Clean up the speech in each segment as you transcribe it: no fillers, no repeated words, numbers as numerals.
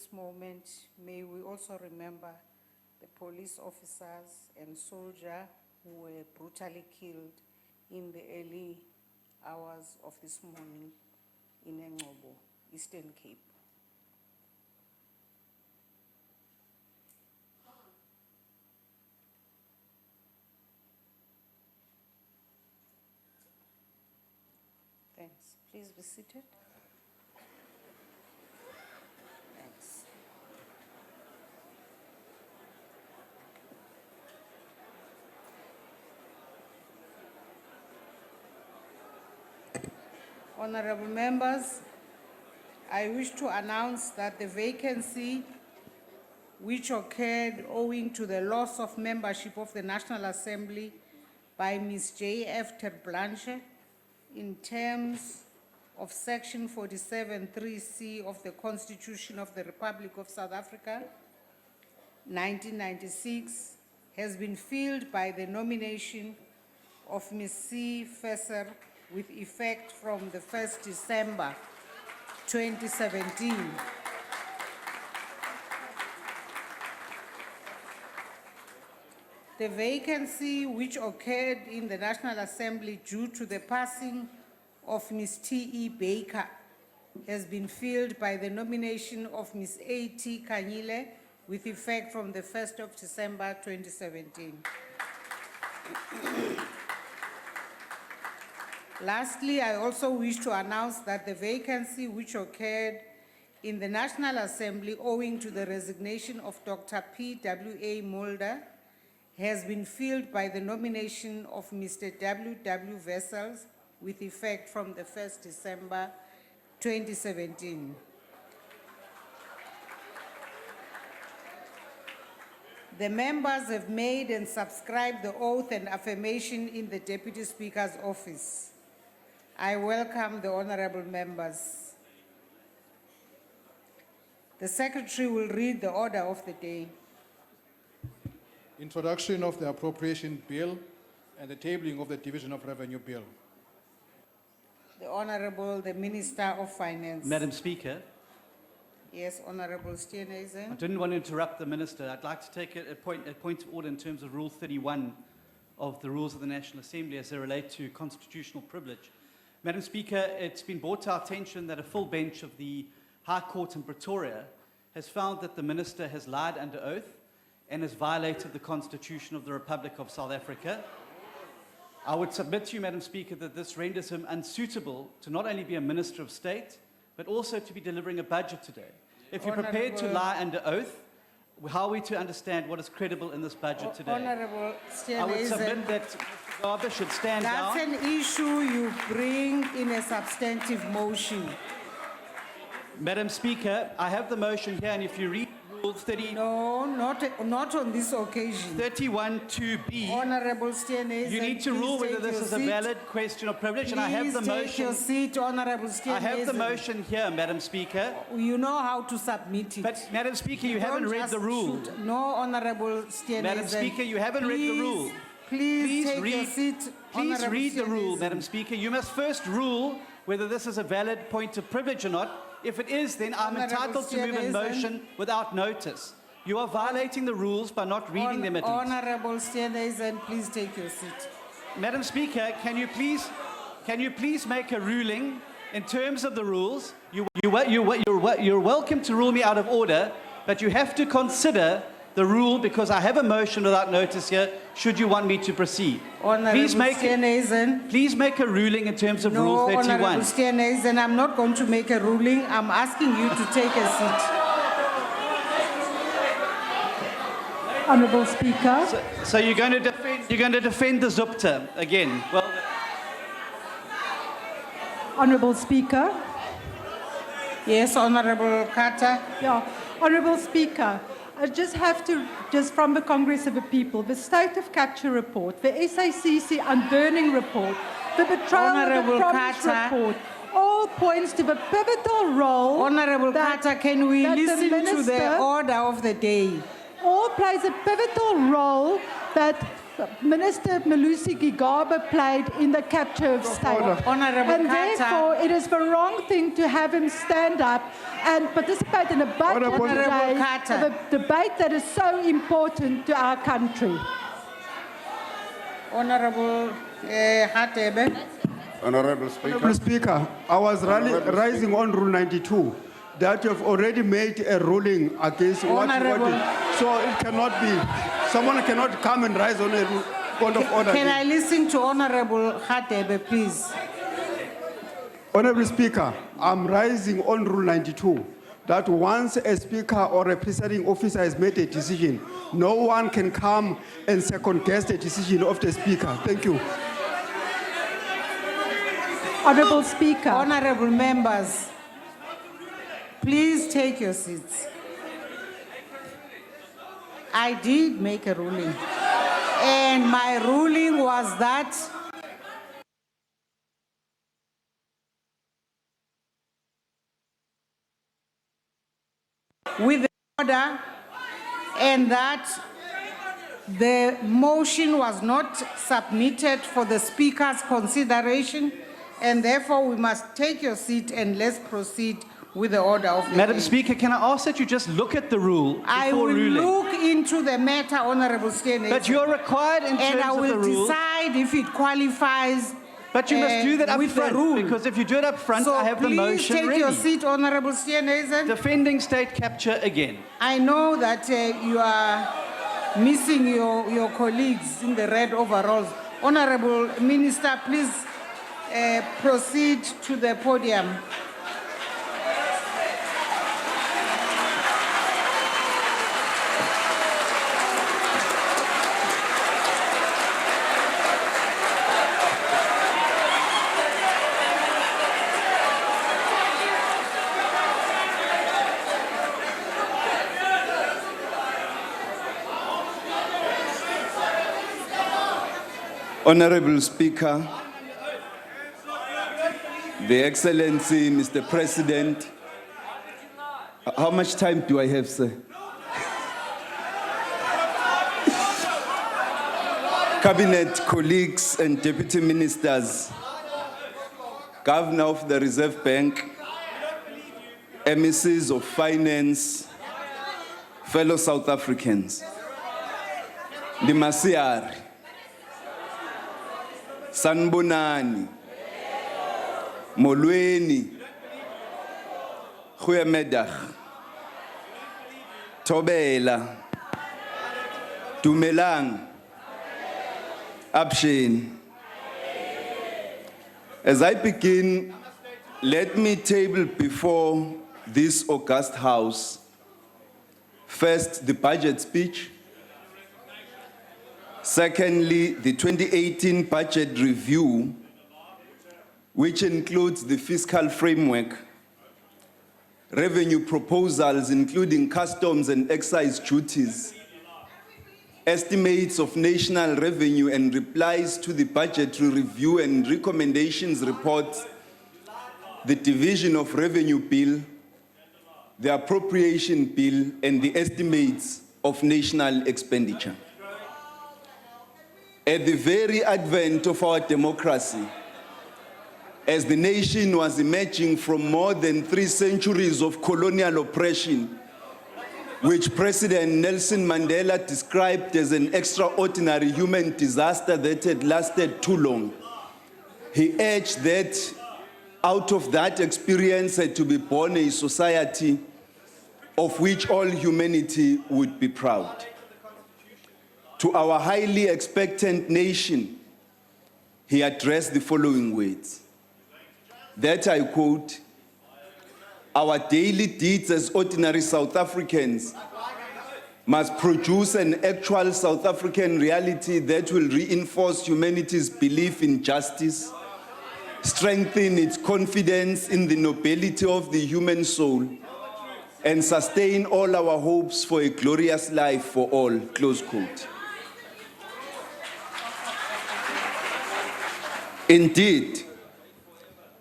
this moment, may we also remember the police officers and soldiers who were brutally killed in the early hours of this morning in Engcobo, Eastern Cape. Thanks. Please be seated. Thanks. Honorable members, I wish to announce that the vacancy which occurred owing to the loss of membership of the National Assembly by Ms. J.F. Terblanche in terms of Section 47(3)(c) of the Constitution of the Republic of South Africa, 1996, has been filled by the nomination of Ms. C. Fesser with effect from the 1st December 2017. The vacancy which occurred in the National Assembly due to the passing of Ms. T.E. Baker has been filled by the nomination of Ms. A.T. Kanyile with effect from the 1st of December 2017. Lastly, I also wish to announce that the vacancy which occurred in the National Assembly owing to the resignation of Dr. P.W.A. Mulder has been filled by the nomination of Mr. W.W. Wessels with effect from the 1st December 2017. The members have made and subscribed the oath and affirmation in the Deputy Speaker's office. I welcome the honorable members. The Secretary will read the order of the day. Introduction of the Appropriation Bill and the tabling of the Division of Revenue Bill. The Honorable, the Minister of Finance. Madam Speaker, Yes, Honorable I Steenhuisen. didn't want to interrupt the Minister. I'd like to take a point of order in terms of Rule 31 of the Rules of the National Assembly as they relate to constitutional privilege. Madam Speaker, it's been brought to our attention that a full bench of the High Court in Pretoria has found that the Minister has lied under oath and has violated the Constitution of the Republic of South Africa. I would submit to you, Madam Speaker, that this renders him unsuitable to not only be a Minister of State, but also to be delivering a budget today. If you're prepared to lie under oath, how are we to understand what is credible in this budget today? Honorable I would Steenhuisen, submit that Mr. Gigaba should stand that's down. an issue you bring in a substantive motion. Madam Speaker, I have the motion here, and if you read Rule 30, No, not on this occasion. 31(2)(b, Honorable Steenhuisen, you need to please rule whether take this your is a seat. valid question of privilege, and I have the Please take your motion. seat, Honorable Steenhuisen. I have the motion here, Madam Speaker. You know how to submit it. But, Madam Speaker, you haven't Don't read just the rule. shoot. No, Honorable Steenhuisen. Madam Speaker, you haven't read the rule. Please take your seat, Please Honorable read the rule, Steenhuisen. Madam Speaker. You must first rule whether this is a valid point of privilege or not. If it is, then I'm Honorable entitled to move a Steenhuisen. motion without notice. You are violating the rules by not reading them at least. Honorable Steenhuisen, please take your seat. Madam Speaker, can you please make a ruling in terms of the rules? You're welcome to rule me out of order, but you have to consider the rule because I have a motion without notice here, should you want me to proceed. Honorable Steenhuisen. Please make a ruling in terms of Rule No, 31. Honorable Steenhuisen, I'm not going to make a ruling. I'm asking you to take a seat. Honourable Speaker. So you're going to defend the Zupta again. Well, Honourable Speaker. Yes, Honorable Carter. Yeah. Honourable Speaker, I just have to, from the Congress of the People, the State of Capture report, the SACC unburning report, the betrayal Honourable of the promise Carter. report, all points to the pivotal role Honorable that- Carter, can we that the listen to the minister- order of the day? all plays a pivotal role that Minister Malusi Gigaba played in the capture of state. Honourable And Carter. therefore, it is the wrong thing to have him stand up and participate in a budget Honourable today Carter. of a debate that is so important to our country. Honourable Hatebe. Honorable Speaker. Honorable Speaker, I was rising on Rule 92 that you have already made a ruling against Honorable- so it cannot be. Someone cannot come and rise on a point of order. Can I listen to Honourable Hatebe, please? Honorable Speaker, I'm rising on Rule 92 that once a speaker or a presiding officer has made a decision, no one can come and second guess the decision of the speaker. Thank you. Honourable Speaker. Honourable members, please take your seats. I did make a ruling, and my ruling was that with the order, and that the motion was not submitted for the speaker's consideration, and therefore we must take your seat and let's proceed with the order of the Madam day. Speaker, can I ask that you just look at the rule before I will ruling? look into the matter, Honourable Steenhuisen, But you're required in and I terms of the will rule. decide if it qualifies. But you must do that up with the front, rule. because if you do it up front, So I have the please motion take ready. your seat, Honourable Steenhuisen. Defending state capture again. I know that you are missing your colleagues in the red overalls. Honourable Minister, please proceed to the podium. Honorable Speaker, The Excellency, Mr. President, how much time do I have, sir? Cabinet colleagues and deputy ministers, Governor of the Reserve Bank, MECs of Finance, fellow South Africans, Dimasiari, Sanbonani, Molweni, Goeiemiddag, Thobela, Dumelang, Abshin. As I begin, let me table before this august house, first, the budget speech. Secondly, the 2018 budget review, which includes the fiscal framework, revenue proposals, including customs and excise duties, estimates of national revenue and replies to the budgetary review and recommendations reports, the division of revenue bill, the appropriation bill, and the estimates of national expenditure. At the very advent of our democracy, as the nation was emerging from more than 3 centuries of colonial oppression, which President Nelson Mandela described as an extraordinary human disaster that had lasted too long, he urged that out of that experience had to be born a society of which all humanity would be proud. To our highly expectant nation, he addressed the following words, that I quote, "Our daily deeds as ordinary South Africans must produce an actual South African reality that will reinforce humanity's belief in justice, strengthen its confidence in the nobility of the human soul, and sustain all our hopes for a glorious life for all," close quote. Indeed,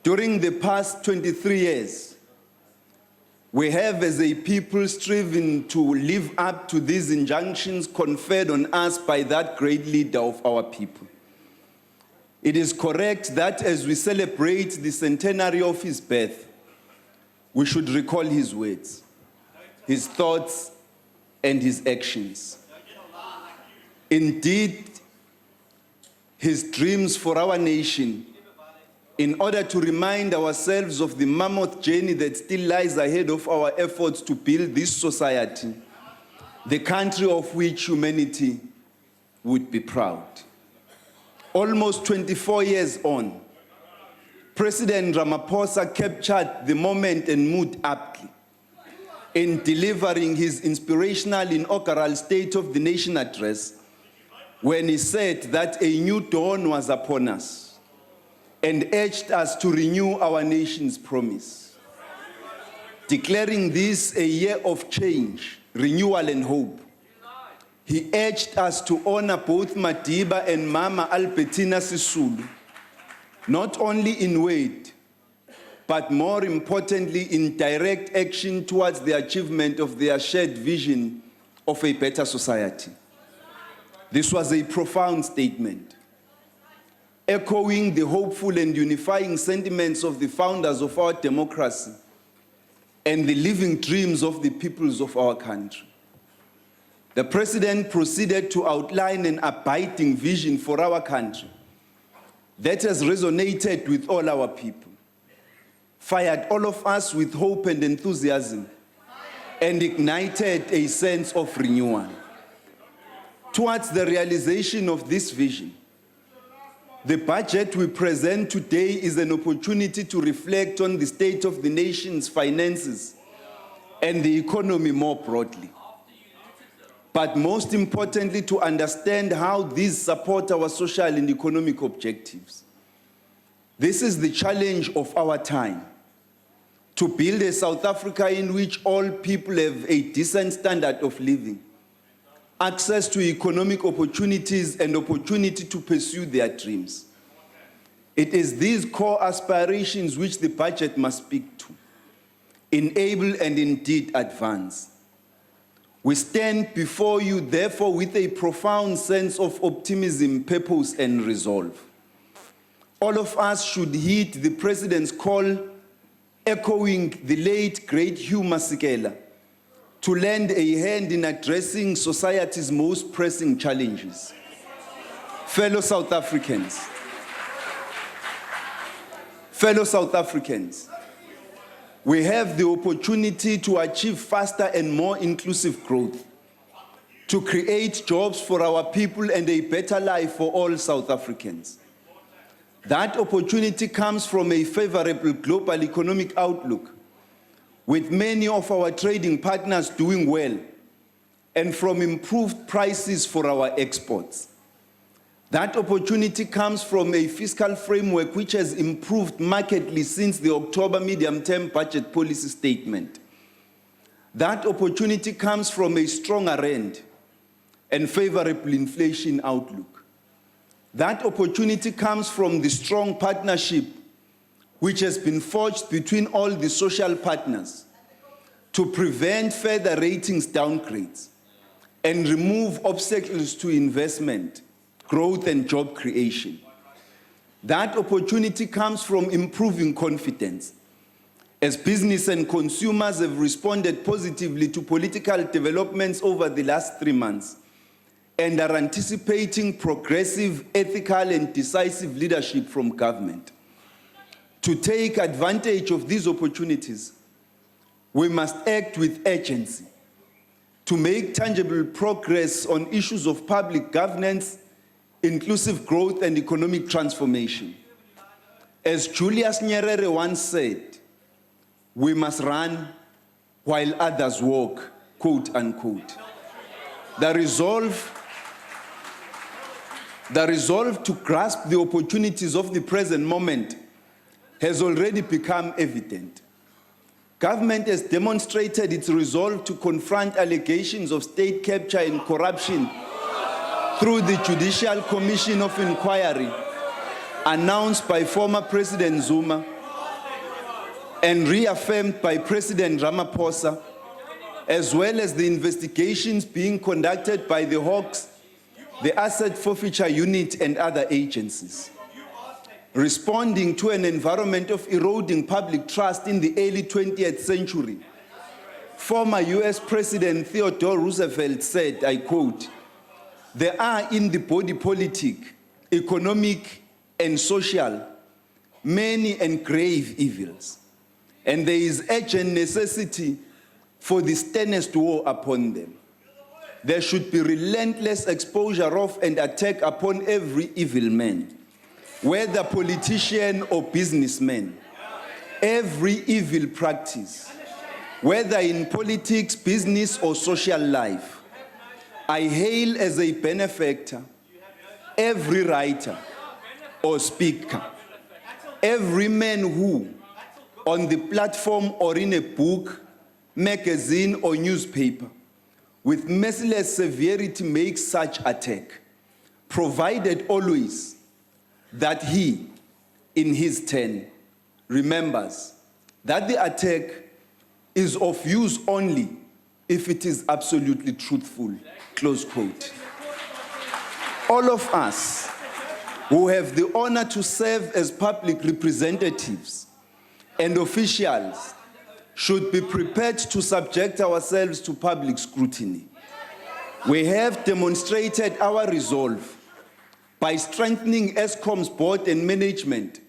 during the past 23 years, We have as a people striven to live up to these injunctions conferred on us by that great leader of our people. It is correct that as we celebrate the centenary of his birth, we should recall his words, his thoughts, and his actions. Indeed, his dreams for our nation, in order to remind ourselves of the mammoth journey that still lies ahead of our efforts to build this society, the country of which humanity would be proud. Almost 24 years on, President Ramaphosa captured the moment and mood aptly in delivering his inspirational inaugural State of the Nation address, when he said that a new dawn was upon us and urged us to renew our nation's promise. Declaring this a year of change, renewal, and hope, he urged us to honor both Madiba and Mama Albertina Sisulu, not only in word, but more importantly in direct action towards the achievement of their shared vision of a better society. This was a profound statement, echoing the hopeful and unifying sentiments of the founders of our democracy and the living dreams of the peoples of our country. The President proceeded to outline an abiding vision for our country that has resonated with all our people, fired all of us with hope and enthusiasm, and ignited a sense of renewal. Towards the realization of this vision, the budget we present today is an opportunity to reflect on the state of the nation's finances and the economy more broadly. But most importantly, to understand how these support our social and economic objectives. This is the challenge of our time, to build a South Africa in which all people have a decent standard of living, access to economic opportunities, and opportunity to pursue their dreams. It is these core aspirations which the budget must speak to, enable, and indeed advance. We stand before you, therefore, with a profound sense of optimism, purpose, and resolve. All of us should heed the President's call, echoing the late, great Hugh Masekela, to lend a hand in addressing society's most pressing challenges. Fellow South Africans, we have the opportunity to achieve faster and more inclusive growth, to create jobs for our people and a better life for all South Africans. That opportunity comes from a favorable global economic outlook, with many of our trading partners doing well, and from improved prices for our exports. That opportunity comes from a fiscal framework which has improved markedly since the October medium-term budget policy statement. That opportunity comes from a stronger rand and favorable inflation outlook. That opportunity comes from the strong partnership which has been forged between all the social partners to prevent further ratings downgrades and remove obstacles to investment, growth, and job creation. That opportunity comes from improving confidence, as business and consumers have responded positively to political developments over the last 3 months and are anticipating progressive, ethical, and decisive leadership from government. To take advantage of these opportunities, we must act with urgency to make tangible progress on issues of public governance, inclusive growth, and economic transformation. As Julius Nyerere once said, we must run while others walk, quote unquote. The resolve to grasp the opportunities of the present moment has already become evident. Government has demonstrated its resolve to confront allegations of state capture and corruption through the Judicial Commission of Inquiry announced by former President Zuma, and reaffirmed by President Ramaphosa, as well as the investigations being conducted by the Hawks, the Asset Forfeiture Unit and other agencies. Responding to an environment of eroding public trust in the early 20th century, former US President Theodore Roosevelt said, I quote, "There are in the body politic, economic and social, many and grave evils, and there is urgent necessity for the sternest war upon them. There should be relentless exposure of and attack upon every evil man, whether politician or businessman, every evil practice, whether in politics, business, or social life. I hail as a benefactor every writer or speaker, every man who, on the platform or in a book, magazine, or newspaper, with merciless severity makes such attack, provided always that he, in his turn, remembers that the attack is of use only if it is absolutely truthful," close quote. All of us who have the honor to serve as public representatives and officials should be prepared to subject ourselves to public scrutiny. We have demonstrated our resolve by strengthening ESCOM's board and management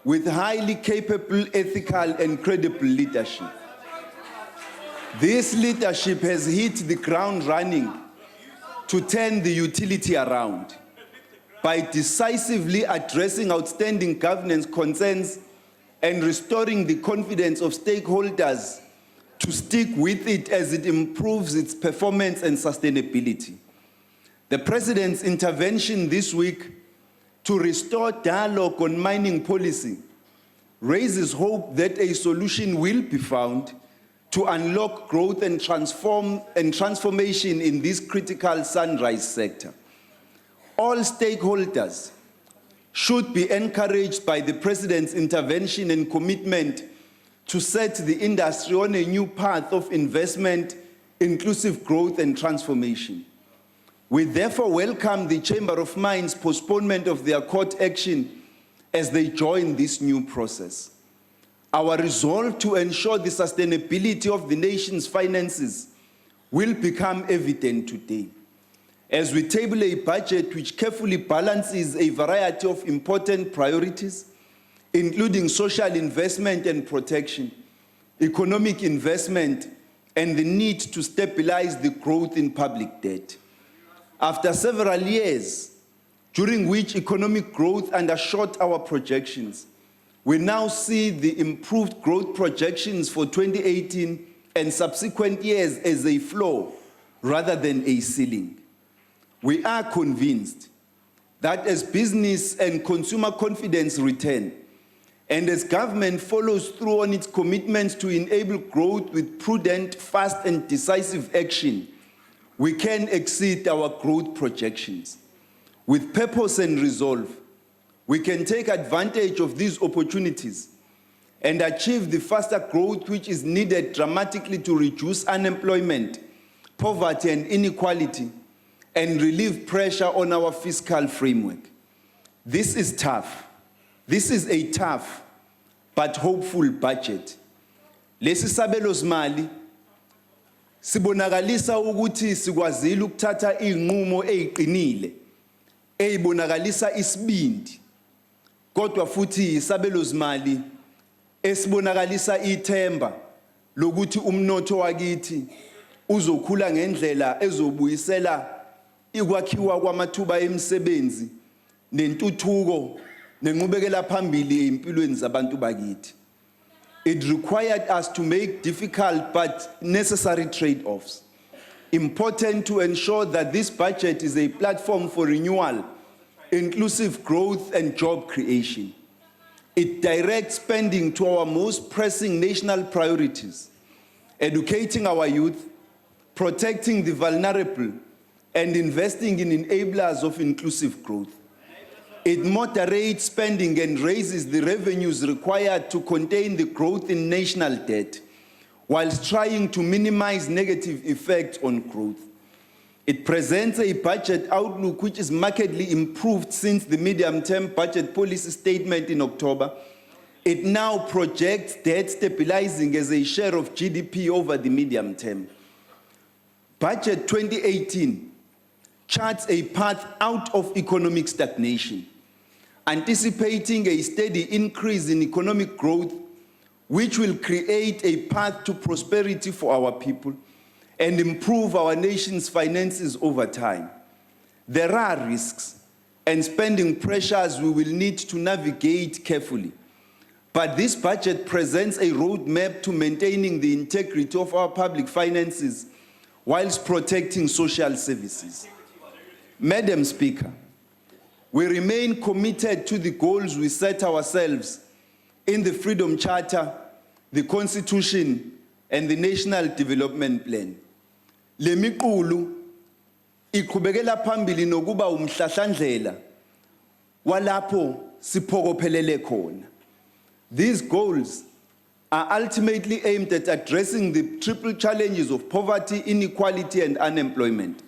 with highly capable, ethical, and credible leadership. This leadership has hit the ground running to turn the utility around by decisively addressing outstanding governance concerns and restoring the confidence of stakeholders to stick with it as it improves its performance and sustainability. The President's intervention this week to restore dialogue on mining policy raises hope that a solution will be found to unlock growth and transformation in this critical sunrise sector. All stakeholders should be encouraged by the President's intervention and commitment to set the industry on a new path of investment, inclusive growth, and transformation. We therefore welcome the Chamber of Mines' postponement of their court action as they join this new process. Our resolve to ensure the sustainability of the nation's finances will become evident today as we table a budget which carefully balances a variety of important priorities, including social investment and protection, economic investment, and the need to stabilize the growth in public debt. After several years, during which economic growth undershot our projections, we now see the improved growth projections for 2018 and subsequent years as a floor rather than a ceiling. We are convinced that as business and consumer confidence return, and as government follows through on its commitments to enable growth with prudent, fast, and decisive action, we can exceed our growth projections. With purpose and resolve, we can take advantage of these opportunities and achieve the faster growth which is needed dramatically to reduce unemployment, poverty, and inequality, and relieve pressure on our fiscal framework. This is tough. This is a tough but hopeful budget. Lesi sabelo zimali sibonakalisa ukuthi sikwazile ukuthatha inqumo eziqinile ezibonakalisa isibindi, kodwa futhi isabelo zimali esibonakalisa ithemba lokuthi umnotho wakithi uzokhula ngendlela ezobuyisela ikwakhiwa kwamathuba emisebenzi nentuthuko nenqubekela phambili empilweni zabantu bakithi. It required us to make difficult but necessary trade-offs. Important to ensure that this budget is a platform for renewal, inclusive growth, and job creation. It directs spending to our most pressing national priorities, educating our youth, protecting the vulnerable, and investing in enablers of inclusive growth. It moderates spending and raises the revenues required to contain the growth in national debt, whilst trying to minimize negative effects on growth. It presents a budget outlook which is markedly improved since the medium-term budget policy statement in October. It now projects debt stabilizing as a share of GDP over the medium term. Budget 2018 charts a path out of economic stagnation, anticipating a steady increase in economic growth, which will create a path to prosperity for our people and improve our nation's finances over time. There are risks and spending pressures we will need to navigate carefully. But this budget presents a roadmap to maintaining the integrity of our public finances whilst protecting social services. Madam Speaker, we remain committed to the goals we set ourselves in the Freedom Charter, the Constitution, and the National Development Plan. Le miqulu iqhubekela phambili nokuba umhlahlandlela walapho siphokophelele khona. These goals are ultimately aimed at addressing the triple challenges of poverty, inequality, and unemployment.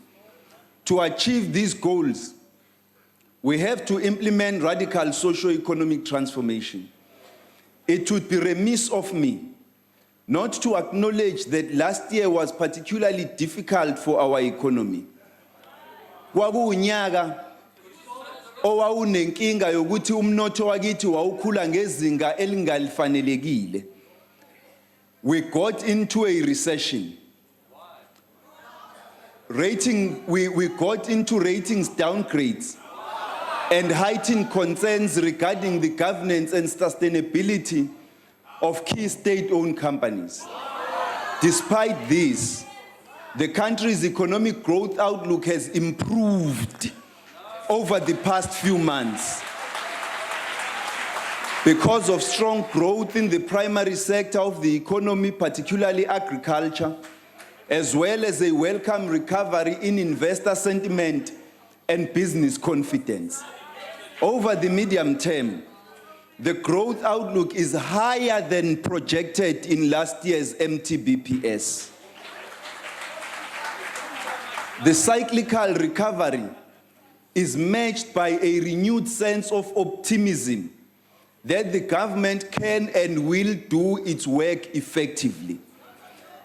To achieve these goals, we have to implement radical socio-economic transformation. It would be remiss of me not to acknowledge that last year was particularly difficult for our economy. Kwakuunyaka owawunenkinga yokuthi umnotho wakithi wawukhula ngezinga elingalifanelekile. We got into a recession. We got into ratings downgrades and heightened concerns regarding the governance and sustainability of key state-owned companies. Despite this, the country's economic growth outlook has improved over the past few months because of strong growth in the primary sector of the economy, particularly agriculture, as well as a welcome recovery in investor sentiment and business confidence. Over the medium term, the growth outlook is higher than projected in last year's MTBPS. The cyclical recovery is matched by a renewed sense of optimism that the government can and will do its work effectively.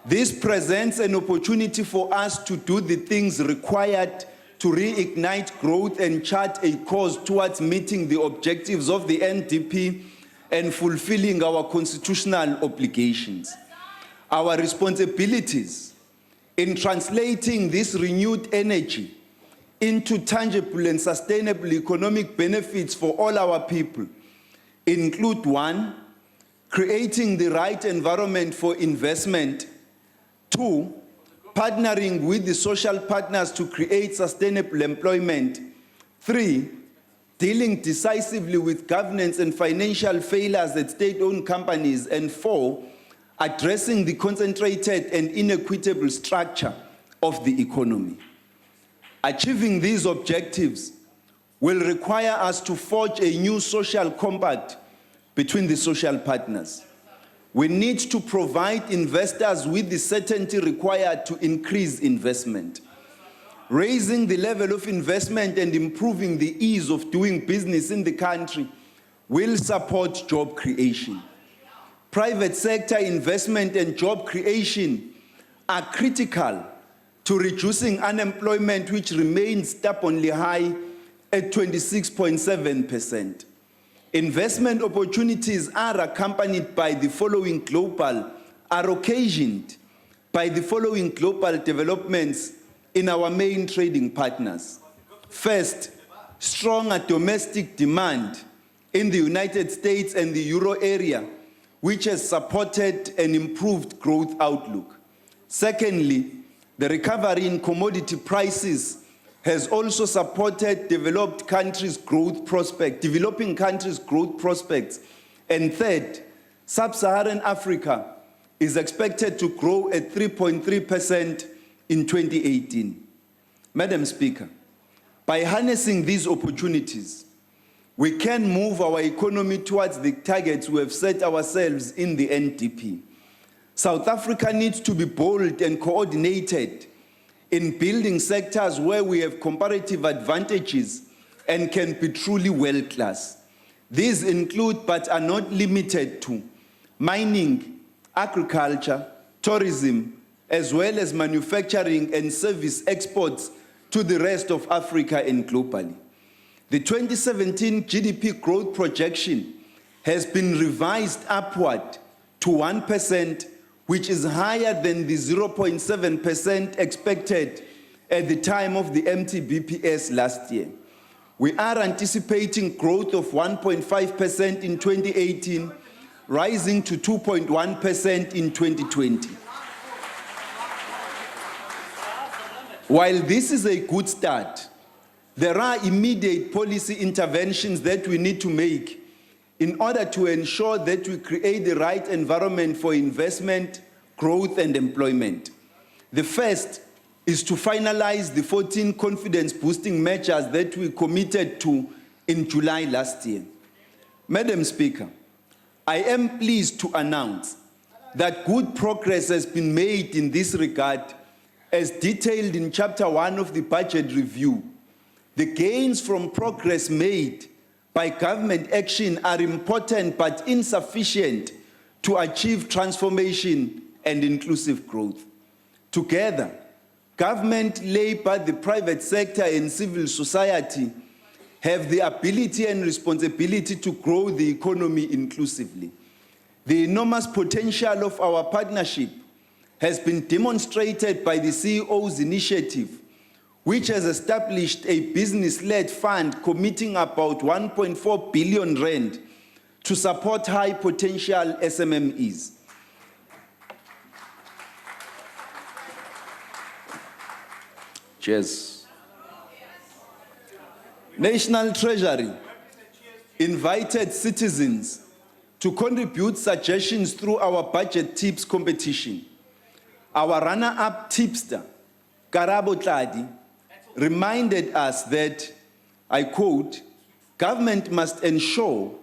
This presents an opportunity for us to do the things required to reignite growth and chart a course towards meeting the objectives of the NDP and fulfilling our constitutional obligations. Our responsibilities in translating this renewed energy into tangible and sustainable economic benefits for all our people include: 1, creating the right environment for investment; 2, partnering with the social partners to create sustainable employment; 3, dealing decisively with governance and financial failures at state-owned companies; and 4, addressing the concentrated and inequitable structure of the economy. Achieving these objectives will require us to forge a new social compact between the social partners. We need to provide investors with the certainty required to increase investment. Raising the level of investment and improving the ease of doing business in the country will support job creation. Private sector investment and job creation are critical to reducing unemployment, which remains stubbornly high at 26.7%. Investment opportunities are accompanied by the following occasioned by the following global developments in our main trading partners. First, stronger domestic demand in the United States and the Euro area, which has supported an improved growth outlook. Secondly, the recovery in commodity prices has also supported developing countries' growth prospects. And third, sub-Saharan Africa is expected to grow at 3.3% in 2018. Madam Speaker, by harnessing these opportunities, we can move our economy towards the targets we have set ourselves in the NDP. South Africa needs to be bold and coordinated in building sectors where we have comparative advantages and can be truly world-class. These include, but are not limited to, mining, agriculture, tourism, as well as manufacturing and service exports to the rest of Africa and globally. The 2017 GDP growth projection has been revised upward to 1%, which is higher than the 0.7% expected at the time of the MTBPS last year. We are anticipating growth of 1.5% in 2018, rising to 2.1% in 2020. While this is a good start, there are immediate policy interventions that we need to make in order to ensure that we create the right environment for investment, growth, and employment. The first is to finalize the 14 confidence-boosting measures that we committed to in July last year. Madam Speaker, I am pleased to announce that good progress has been made in this regard, as detailed in Chapter 1 of the Budget Review. The gains from progress made by government action are important but insufficient to achieve transformation and inclusive growth. Together, government, labor, the private sector, and civil society have the ability and responsibility to grow the economy inclusively. The enormous potential of our partnership has been demonstrated by the CEO's initiative, which has established a business-led fund committing about 1.4 billion rand to support high-potential SMMEs. Cheers. National Treasury invited citizens to contribute suggestions through our budget tips competition. Our runner-up tipster, Karabo Tladi, reminded us that, I quote, government must ensure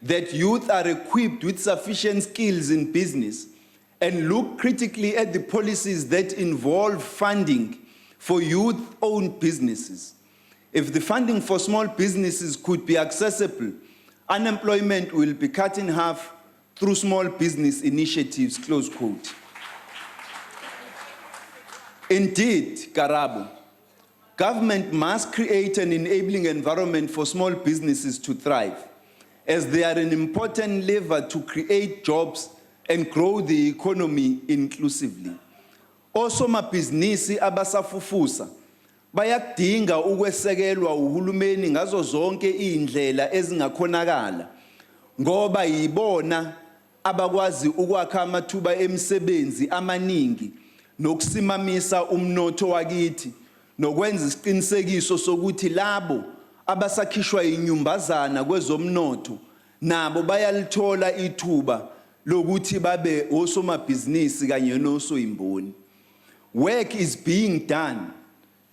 that youth are equipped with sufficient skills in business and look critically at the policies that involve funding for youth-owned businesses. If the funding for small businesses could be accessible, unemployment will be cut in half through small business initiatives, close quote. Indeed, Karabo, government must create an enabling environment for small businesses to thrive, as they are an important lever to create jobs and grow the economy inclusively. Osomabhizinisi abasafufusa bayakudinga ukwesekelwa uhulumeni ngazo zonke indlela ezingakhonakala, ngoba yibona abakwazi ukwakha amathuba emisebenzi amaningi nokusimamisa umnotho wakithi, nokwenza isiqinisekiso sokuthi labo abasakhishwa inyumbazana kwezomnotho nabo bayalithola ithuba lokuthi babe osomabhizinisi kanye nosoyimboni. Work is being done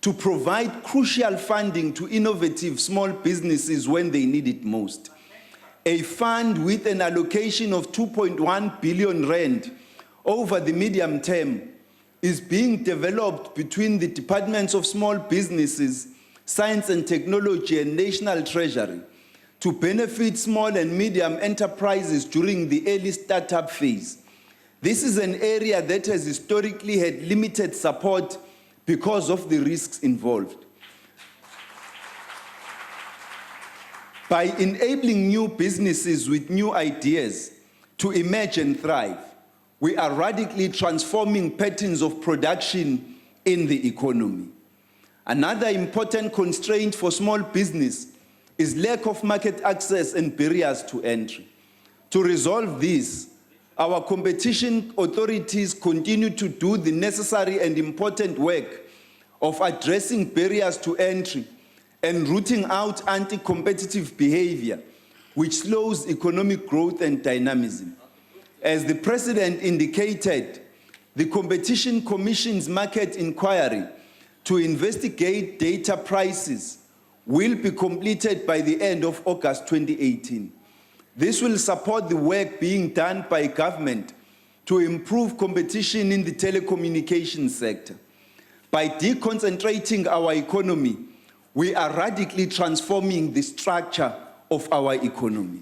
to provide crucial funding to innovative small businesses when they need it most. A fund with an allocation of 2.1 billion rand over the medium term is being developed between the Departments of Small Businesses, Science and Technology, and National Treasury to benefit small and medium enterprises during the early startup phase. This is an area that has historically had limited support because of the risks involved. By enabling new businesses with new ideas to emerge and thrive, we are radically transforming patterns of production in the economy. Another important constraint for small business is lack of market access and barriers to entry. To resolve this, our competition authorities continue to do the necessary and important work of addressing barriers to entry and rooting out anti-competitive behavior, which slows economic growth and dynamism. As the President indicated, the Competition Commission's market inquiry to investigate data prices will be completed by the end of August 2018. This will support the work being done by government to improve competition in the telecommunications sector. By deconcentrating our economy, we are radically transforming the structure of our economy.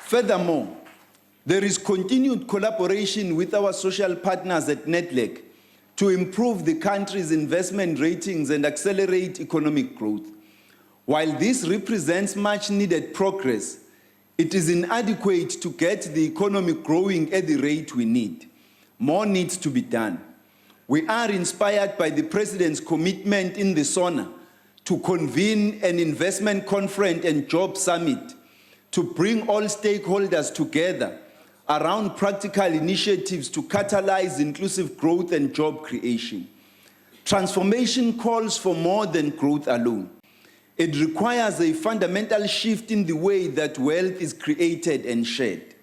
Furthermore, there is continued collaboration with our social partners at NEDLEC to improve the country's investment ratings and accelerate economic growth. While this represents much needed progress, it is inadequate to get the economy growing at the rate we need. More needs to be done. We are inspired by the President's commitment in the SONA to convene an investment conference and job summit to bring all stakeholders together around practical initiatives to catalyze inclusive growth and job creation. Transformation calls for more than growth alone. It requires a fundamental shift in the way that wealth is created and shared.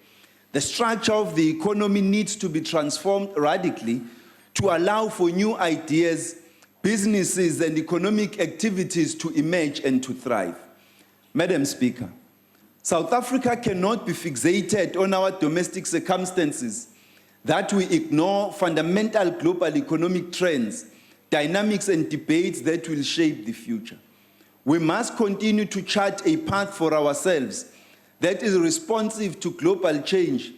The structure of the economy needs to be transformed radically to allow for new ideas, businesses, and economic activities to emerge and to thrive. Madam Speaker, South Africa cannot be fixated on our domestic circumstances that we ignore fundamental global economic trends, dynamics, and debates that will shape the future. We must continue to chart a path for ourselves that is responsive to global change,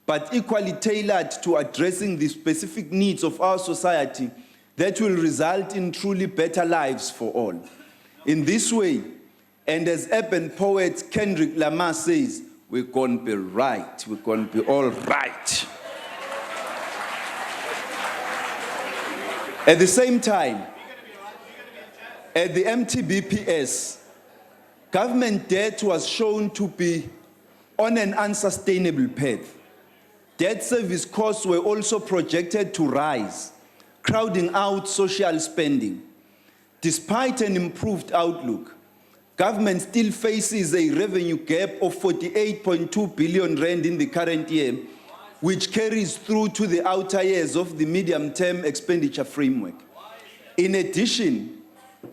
but equally tailored to addressing the specific needs of our society that will result in truly better lives for all. In this way, and as urban poet Kendrick Lamar says, we're going to be right, we're going to be all right. At the same time, at the MTBPS, government debt was shown to be on an unsustainable path. Debt service costs were also projected to rise, crowding out social spending. Despite an improved outlook, government still faces a revenue gap of 48.2 billion rand in the current year, which carries through to the outer years of the medium-term expenditure framework. In addition,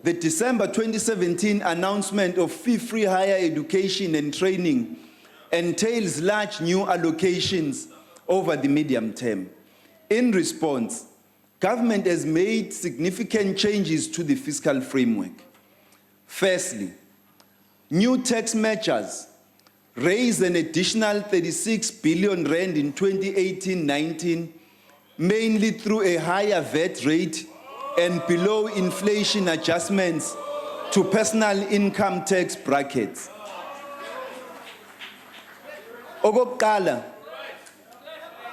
the December 2017 announcement of fee-free higher education and training entails large new allocations over the medium term. In response, government has made significant changes to the fiscal framework. Firstly, new tax measures raised an additional 36 billion rand in 2018-19, mainly through a higher VAT rate and below inflation adjustments to personal income tax brackets. Okokuqala,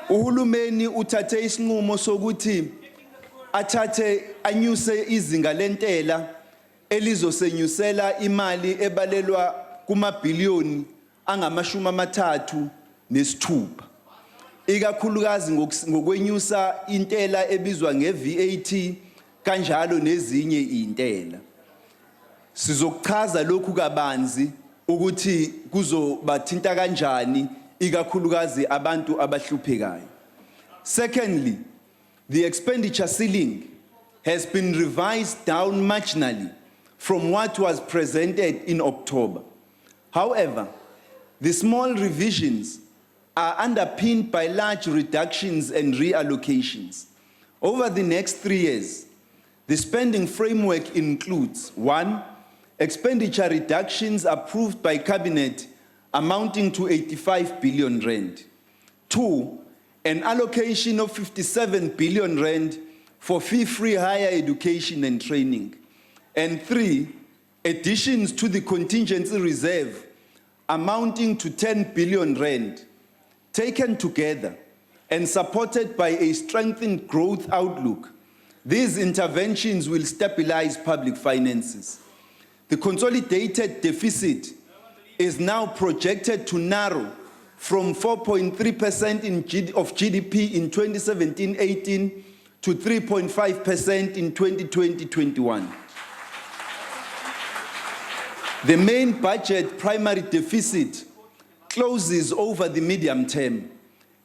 uhulumeni uthathe isinqumo sokuthi anyuse izinga lentela elizosenyusela imali ebalelwa kumabhiliyoni angama-36, ikakhulukazi ngokwenyusa intela ebizwa nge-VAT kanjalo nezinye intela. Sizokuchaza lokhu kabanzi ukuthi kuzobathinta kanjani ikakhulukazi abantu abahluphekayo. Secondly, the expenditure ceiling has been revised down marginally from what was presented in October. However, the small revisions are underpinned by large reductions and reallocations. Over the next 3 years, the spending framework includes: 1, expenditure reductions approved by Cabinet amounting to 85 billion rand. 2, an allocation of 57 billion rand for fee-free higher education and training. And 3, additions to the contingency reserve amounting to 10 billion rand. Taken together and supported by a strengthened growth outlook, these interventions will stabilize public finances. The consolidated deficit is now projected to narrow from 4.3% of GDP in 2017-18 to 3.5% in 2020-21. The main budget primary deficit closes over the medium term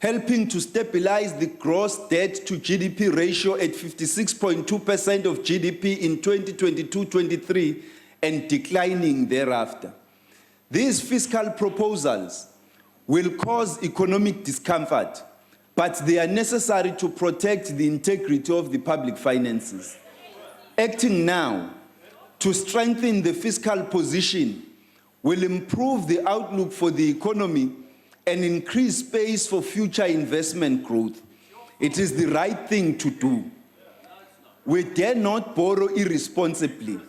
helping to stabilize the gross debt to GDP ratio at 56.2% of GDP in 2022-23 and declining thereafter. These fiscal proposals will cause economic discomfort, but they are necessary to protect the integrity of the public finances. Acting now to strengthen the fiscal position will improve the outlook for the economy and increase space for future investment growth. It is the right thing to do. We dare not borrow irresponsibly,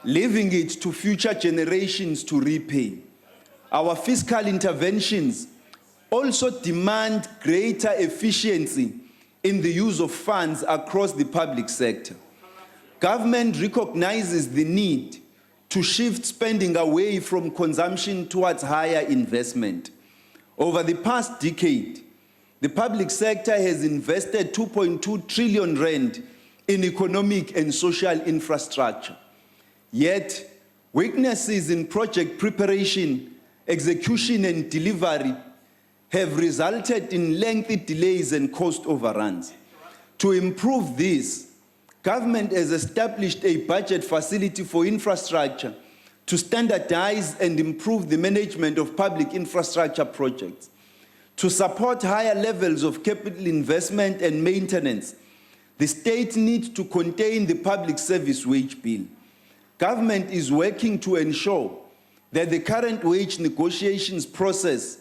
leaving it to future generations to repay. Our fiscal interventions also demand greater efficiency in the use of funds across the public sector. Government recognizes the need to shift spending away from consumption towards higher investment. Over the past decade, the public sector has invested 2.2 trillion rand in economic and social infrastructure. Yet, weaknesses in project preparation, execution, and delivery have resulted in lengthy delays and cost overruns. To improve this, government has established a budget facility for infrastructure to standardize and improve the management of public infrastructure projects. To support higher levels of capital investment and maintenance, the state needs to contain the public service wage bill. Government is working to ensure that the current wage negotiations process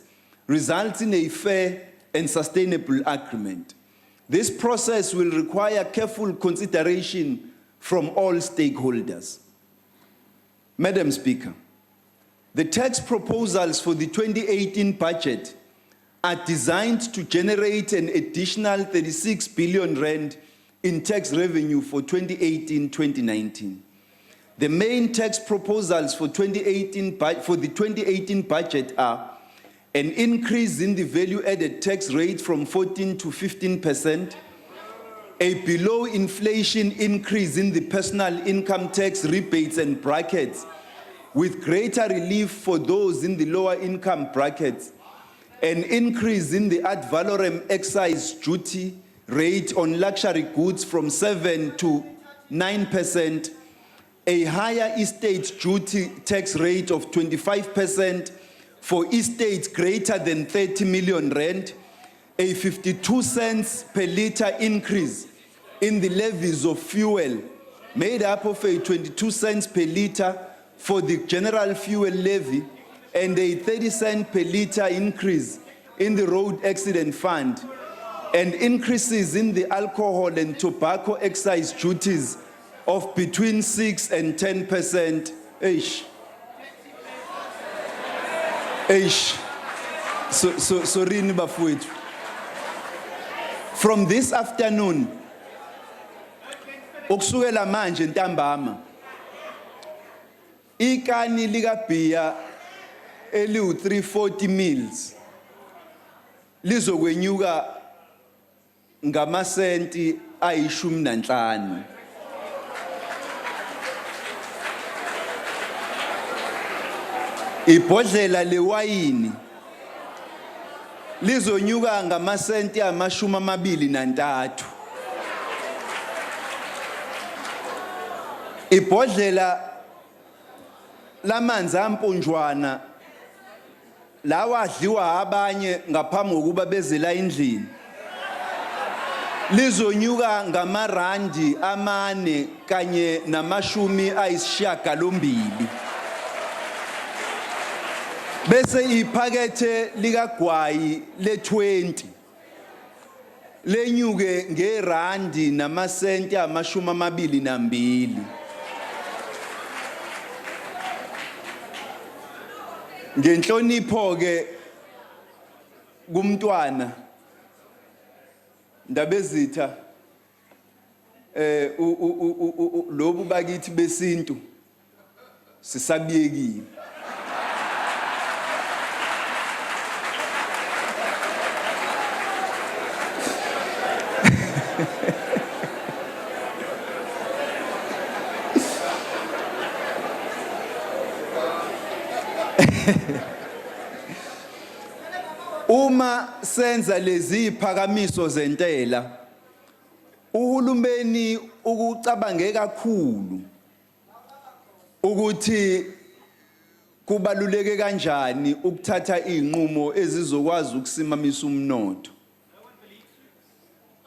results in a fair and sustainable agreement. This process will require careful consideration from all stakeholders. Madam Speaker, the tax proposals for the 2018 budget are designed to generate an additional 36 billion rand in tax revenue for 2018-2019. The main tax proposals for the 2018 budget are an increase in the value-added tax rate from 14% to 15%, a below-inflation increase in the personal income tax rebates and brackets, with greater relief for those in the lower income brackets, an increase in the ad valorem excise duty rate on luxury goods from 7% to 9%, a higher estate duty tax rate of 25% for estates greater than 30 million rand, a 52 cents per litre increase in the levies of fuel, made up of a 22 cents per litre for the general fuel levy, and a 30 cent per litre increase in the road accident fund, and increases in the alcohol and tobacco excise duties of between 6 and 10%. Sorry, Nibafwit. From this afternoon, ukusukela manje ntambama, ikani likabhiya eliwu-340 mils lizokwenyuka ngamasenti ayi-15. Ibhodlela lewayini lizonyuka ngamasenti ama-23. Ibhodlela lamanzi amponjwana lawa adliwa abanye ngaphambi kokuba bezela endlini lizonyuka ngamarandi 4 kanye nama-80. Bese iphakethe likagwayi le-20 lenyuke ngerandi namasenti ama-22. Ngenhlonipho ke kumntwana Ndabezitha lobu bakithi besintu sisabiyekile. Uma senza lezi phakamiso zentela, uhulumeni ukucabange kakhulu ukuthi kubaluleke kanjani ukuthatha izinqumo ezizokwazi ukusimamisa umnotho.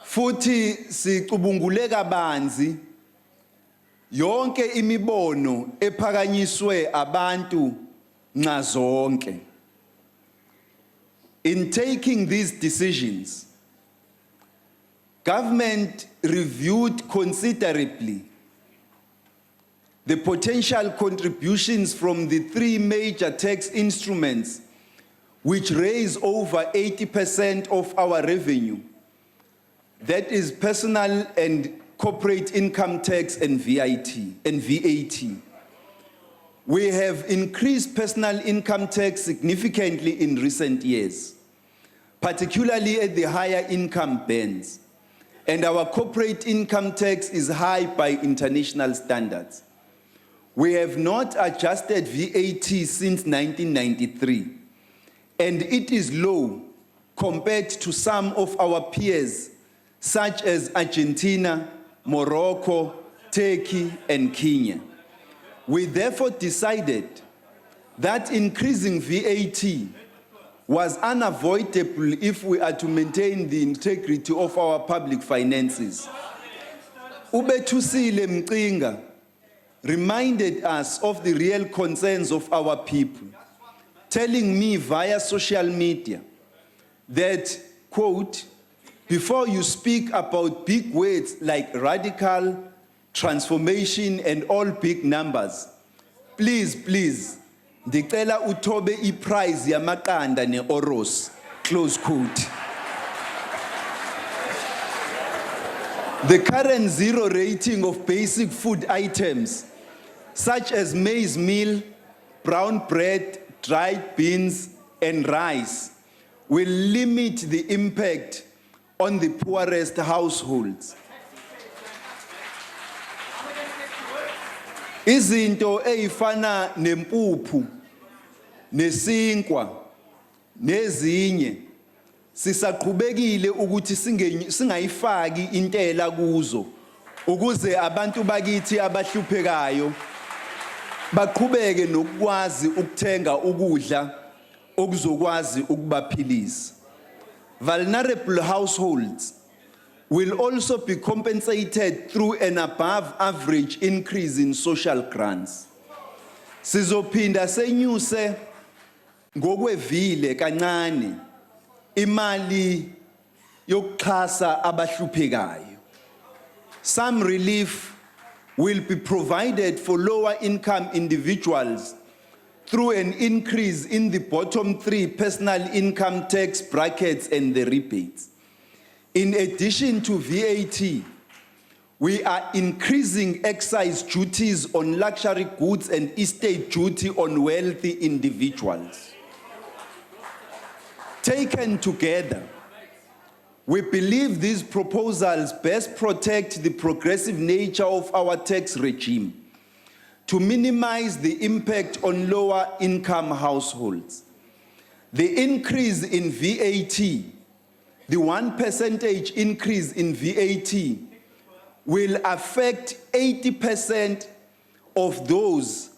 Futhi sicubungule kabanzi yonke imibono ephakanyiswe abantu ngazonke. In taking these decisions, government reviewed considerably the potential contributions from the three major tax instruments which raise over 80% of our revenue. That is personal and corporate income tax and VAT. We have increased personal income tax significantly in recent years, particularly at the higher income bands. And our corporate income tax is high by international standards. We have not adjusted VAT since 1993, and it is low compared to some of our peers, such as Argentina, Morocco, Turkey, and Kenya. We therefore decided that increasing VAT was unavoidable if we are to maintain the integrity of our public finances. Ubethusile Mcinga reminded us of the real concerns of our people, telling me via social media that, quote, before you speak about big words like radical, transformation, and all big numbers, please, ndicela uthobe iprice yamaqanda ne-oros, close quote. The current zero rating of basic food items, such as maize meal, brown bread, dried beans, and rice, will limit the impact on the poorest households. Izinto eyifana nempuphu, nesinkwa, nezinye sisaqhubekile ukuthi singayifaki intela kuzo ukuze abantu bakithi abahluphekayo baqhubeke nokwazi ukuthenga ukudla okuzokwazi ukubaphilisa. Vulnerable households will also be compensated through an above average increase in social grants. Sizophinda senyuse ngokwevile kancane imali yokuxhasa abahluphekayo. Some relief will be provided for lower income individuals through an increase in the bottom three personal income tax brackets and the rebates. In addition to VAT, we are increasing excise duties on luxury goods and estate duty on wealthy individuals. Taken together, we believe these proposals best protect the progressive nature of our tax regime to minimize the impact on lower income households. The increase in VAT, the 1% increase in VAT, will affect 80% of those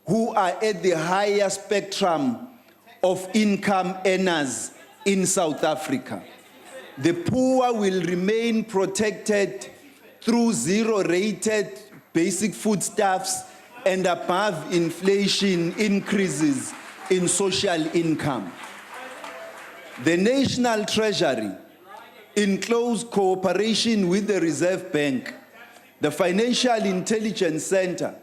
who are at the higher spectrum of income earners in South Africa. The poor will remain protected through zero-rated basic foodstuffs and above inflation increases in social income. The National Treasury, in close cooperation with the Reserve Bank, the Financial Intelligence Center,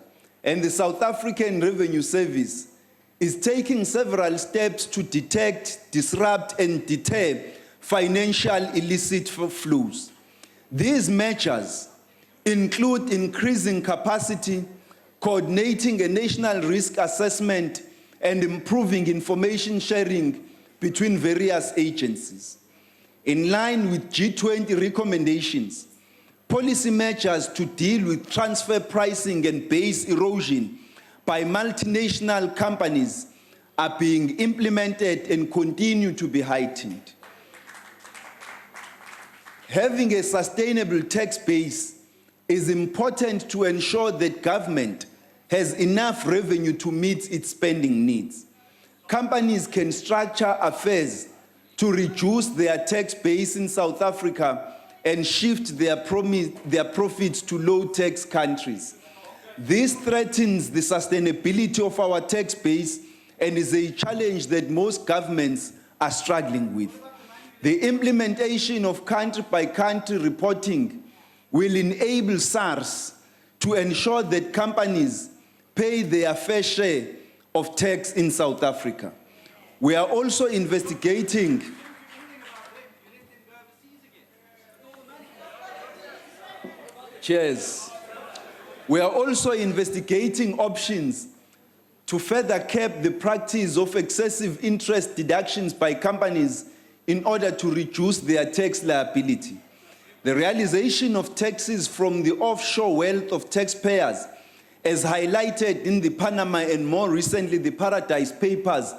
and the South African Revenue Service, is taking several steps to detect, disrupt, and deter financial illicit flows. These measures include increasing capacity, coordinating a national risk assessment, and improving information sharing between various agencies. In line with G20 recommendations, policy measures to deal with transfer pricing and base erosion by multinational companies are being implemented and continue to be heightened. Having a sustainable tax base is important to ensure that government has enough revenue to meet its spending needs. Companies can structure affairs to reduce their tax base in South Africa and shift their profits to low-tax countries. This threatens the sustainability of our tax base and is a challenge that most governments are struggling with. The implementation of country-by-country reporting will enable SARS to ensure that companies pay their fair share of tax in South Africa. We are also investigating We are also investigating options to further cap the practice of excessive interest deductions by companies in order to reduce their tax liability. The realization of taxes from the offshore wealth of taxpayers, as highlighted in the Panama and more recently the Paradise Papers,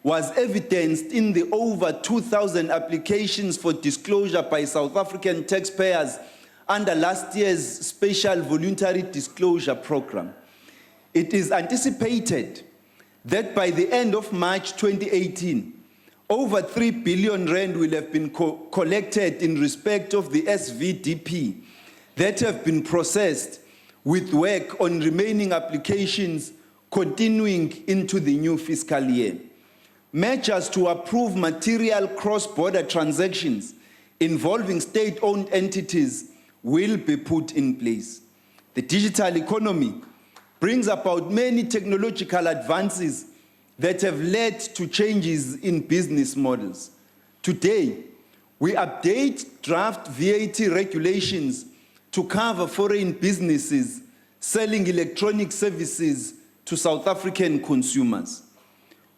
was evidenced in the over 2,000 applications for disclosure by South African taxpayers under last year's Special Voluntary Disclosure Program. It is anticipated that by the end of March 2018, over 3 billion rand will have been collected in respect of the SVDP that have been processed, with work on remaining applications continuing into the new fiscal year. Measures to approve material cross-border transactions involving state-owned entities will be put in place. The digital economy brings about many technological advances that have led to changes in business models. Today, we update draft VAT regulations to cover foreign businesses selling electronic services to South African consumers.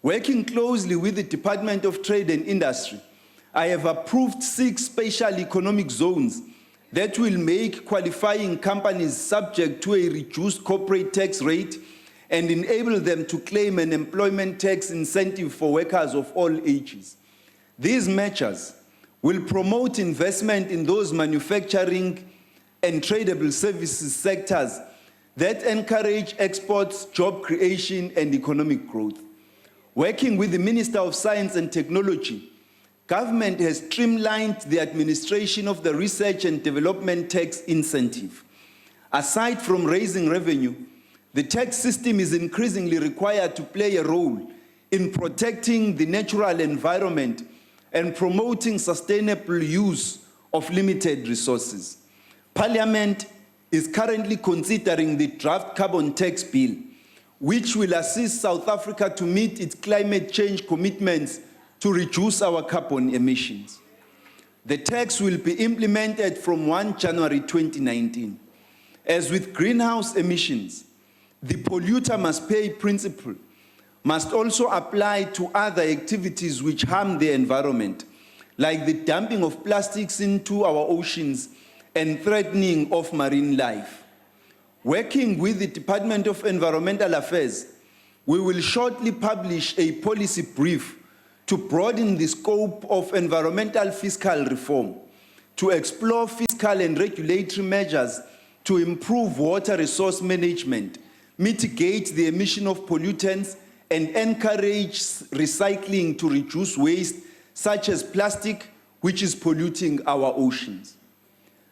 Working closely with the Department of Trade and Industry, I have approved 6 special economic zones that will make qualifying companies subject to a reduced corporate tax rate and enable them to claim an employment tax incentive for workers of all ages. These measures will promote investment in those manufacturing and tradable services sectors that encourage exports, job creation, and economic growth. Working with the Minister of Science and Technology, government has streamlined the administration of the Research and Development Tax Incentive. Aside from raising revenue, the tax system is increasingly required to play a role in protecting the natural environment and promoting sustainable use of limited resources. Parliament is currently considering the draft carbon tax bill, which will assist South Africa to meet its climate change commitments to reduce our carbon emissions. The tax will be implemented from 1 January 2019. As with greenhouse emissions, the polluter must pay principle must also apply to other activities which harm the environment, like the dumping of plastics into our oceans and threatening of marine life. Working with the Department of Environmental Affairs, we will shortly publish a policy brief to broaden the scope of environmental fiscal reform, to explore fiscal and regulatory measures to improve water resource management, mitigate the emission of pollutants, and encourage recycling to reduce waste, such as plastic, which is polluting our oceans.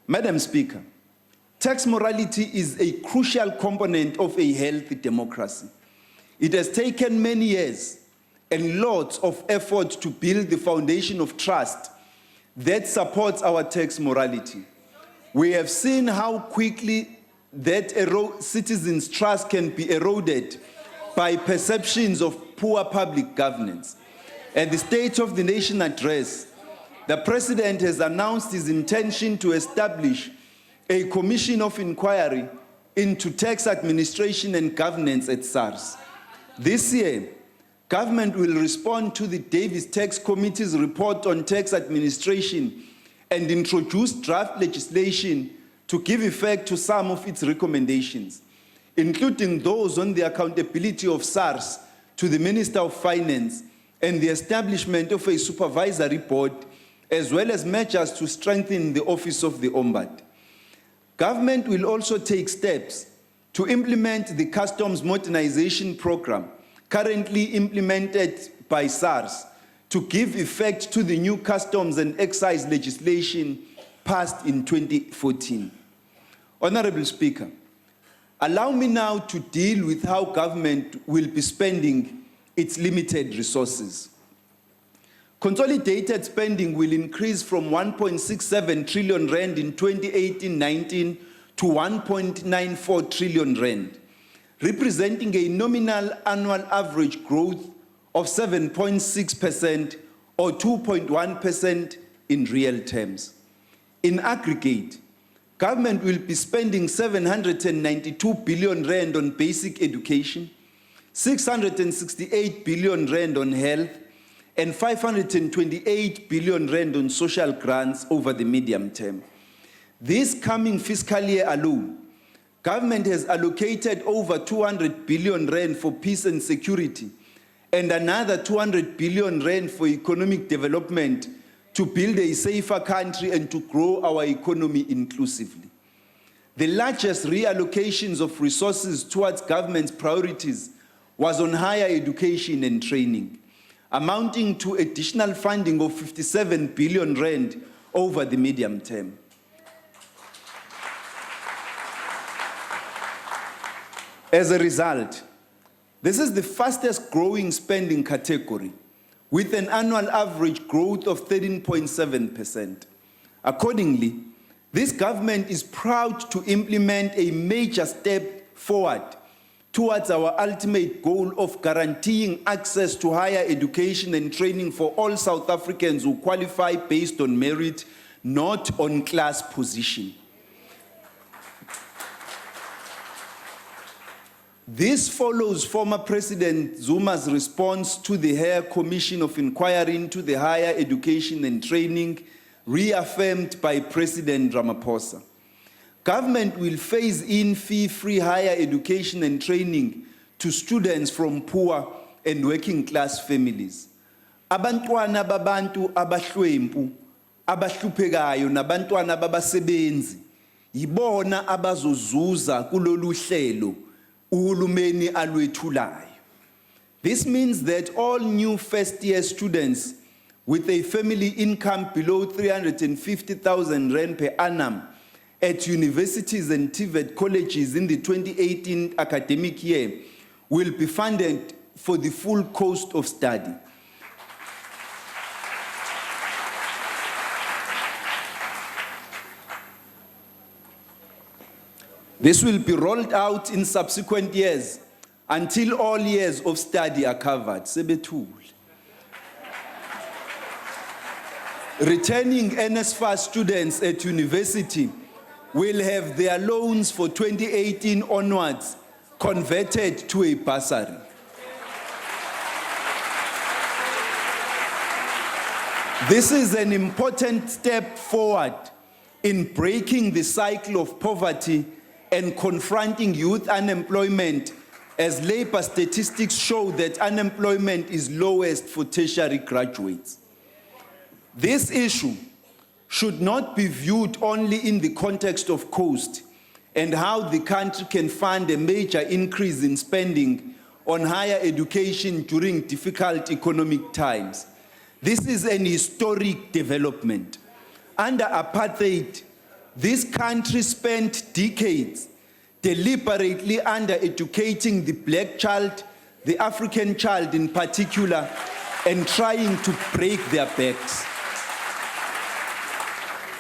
Madam Speaker, tax morality is a crucial component of a healthy democracy. It has taken many years and lots of effort to build the foundation of trust that supports our tax morality. We have seen how quickly that citizens' trust can be eroded by perceptions of poor public governance. At the State of the Nation address, the President has announced his intention to establish a commission of inquiry into tax administration and governance at SARS. This year, government will respond to the Davis Tax Committee's report on tax administration and introduce draft legislation to give effect to some of its recommendations, including those on the accountability of SARS to the Minister of Finance and the establishment of a supervisory board, as well as measures to strengthen the office of the Ombud. Government will also take steps to implement the Customs Modernization Program, currently implemented by SARS, to give effect to the new customs and excise legislation passed in 2014. Honorable Speaker, allow me now to deal with how government will be spending its limited resources. Consolidated spending will increase from 1.67 trillion rand in 2018-19 to 1.94 trillion rand, representing a nominal annual average growth of 7.6% or 2.1% in real terms. In aggregate, government will be spending 792 billion rand on basic education, 668 billion rand on health, and 528 billion rand on social grants over the medium term. This coming fiscal year alone, government has allocated over 200 billion rand for peace and security and another 200 billion rand for economic development to build a safer country and to grow our economy inclusively. The largest reallocations of resources towards government's priorities was on higher education and training, amounting to additional funding of 57 billion rand over the medium term. As a result, this is the fastest growing spending category, with an annual average growth of 13.7%. Accordingly, this government is proud to implement a major step forward towards our ultimate goal of guaranteeing access to higher education and training for all South Africans who qualify based on merit, not on class position. This follows former President Zuma's response to the Hare Commission of Inquiry into the Higher Education and Training, reaffirmed by President Ramaphosa. Government will phase in fee-free higher education and training to students from poor and working class families. Abantwana babantu abahlwempu, abahluphekayo nabantwana babasebenzi, yibona abazozuza kulolu hlelo uhulumeni alwethulayo. This means that all new first-year students with a family income below 350,000 rand per annum at universities and TVET colleges in the 2018 academic year will be funded for the full cost of study. This will be rolled out in subsequent years until all years of study are covered. Sebethule. Returning NSFAS students at university will have their loans for 2018 onwards converted to a bursary. This is an important step forward in breaking the cycle of poverty and confronting youth unemployment, as labor statistics show that unemployment is lowest for tertiary graduates. This issue should not be viewed only in the context of cost and how the country can fund a major increase in spending on higher education during difficult economic times. This is an historic development. Under apartheid, this country spent decades deliberately under-educating the black child, the African child in particular, and trying to break their backs.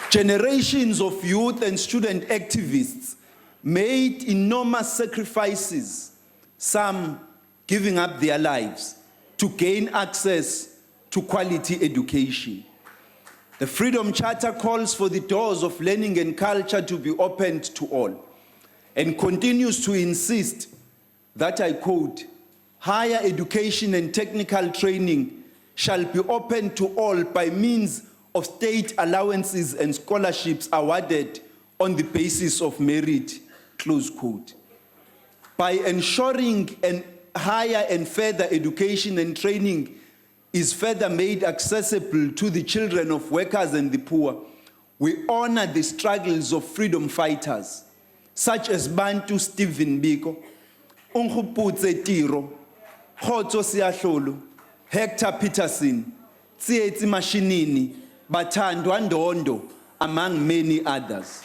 Generations of youth and student activists made enormous sacrifices, some giving up their lives, to gain access to quality education. The Freedom Charter calls for the doors of learning and culture to be opened to all, and continues to insist that, I quote, higher education and technical training shall be open to all by means of state allowances and scholarships awarded on the basis of merit, close quote. By ensuring an higher and further education and training is further made accessible to the children of workers and the poor, we honor the struggles of freedom fighters, such as Bantu Stephen Biko, Unkhuputse Tiro, Khotso Siahlolo, Hector Peterson, Tsietsi Mashinini, Bathandwa Ndondo, among many others.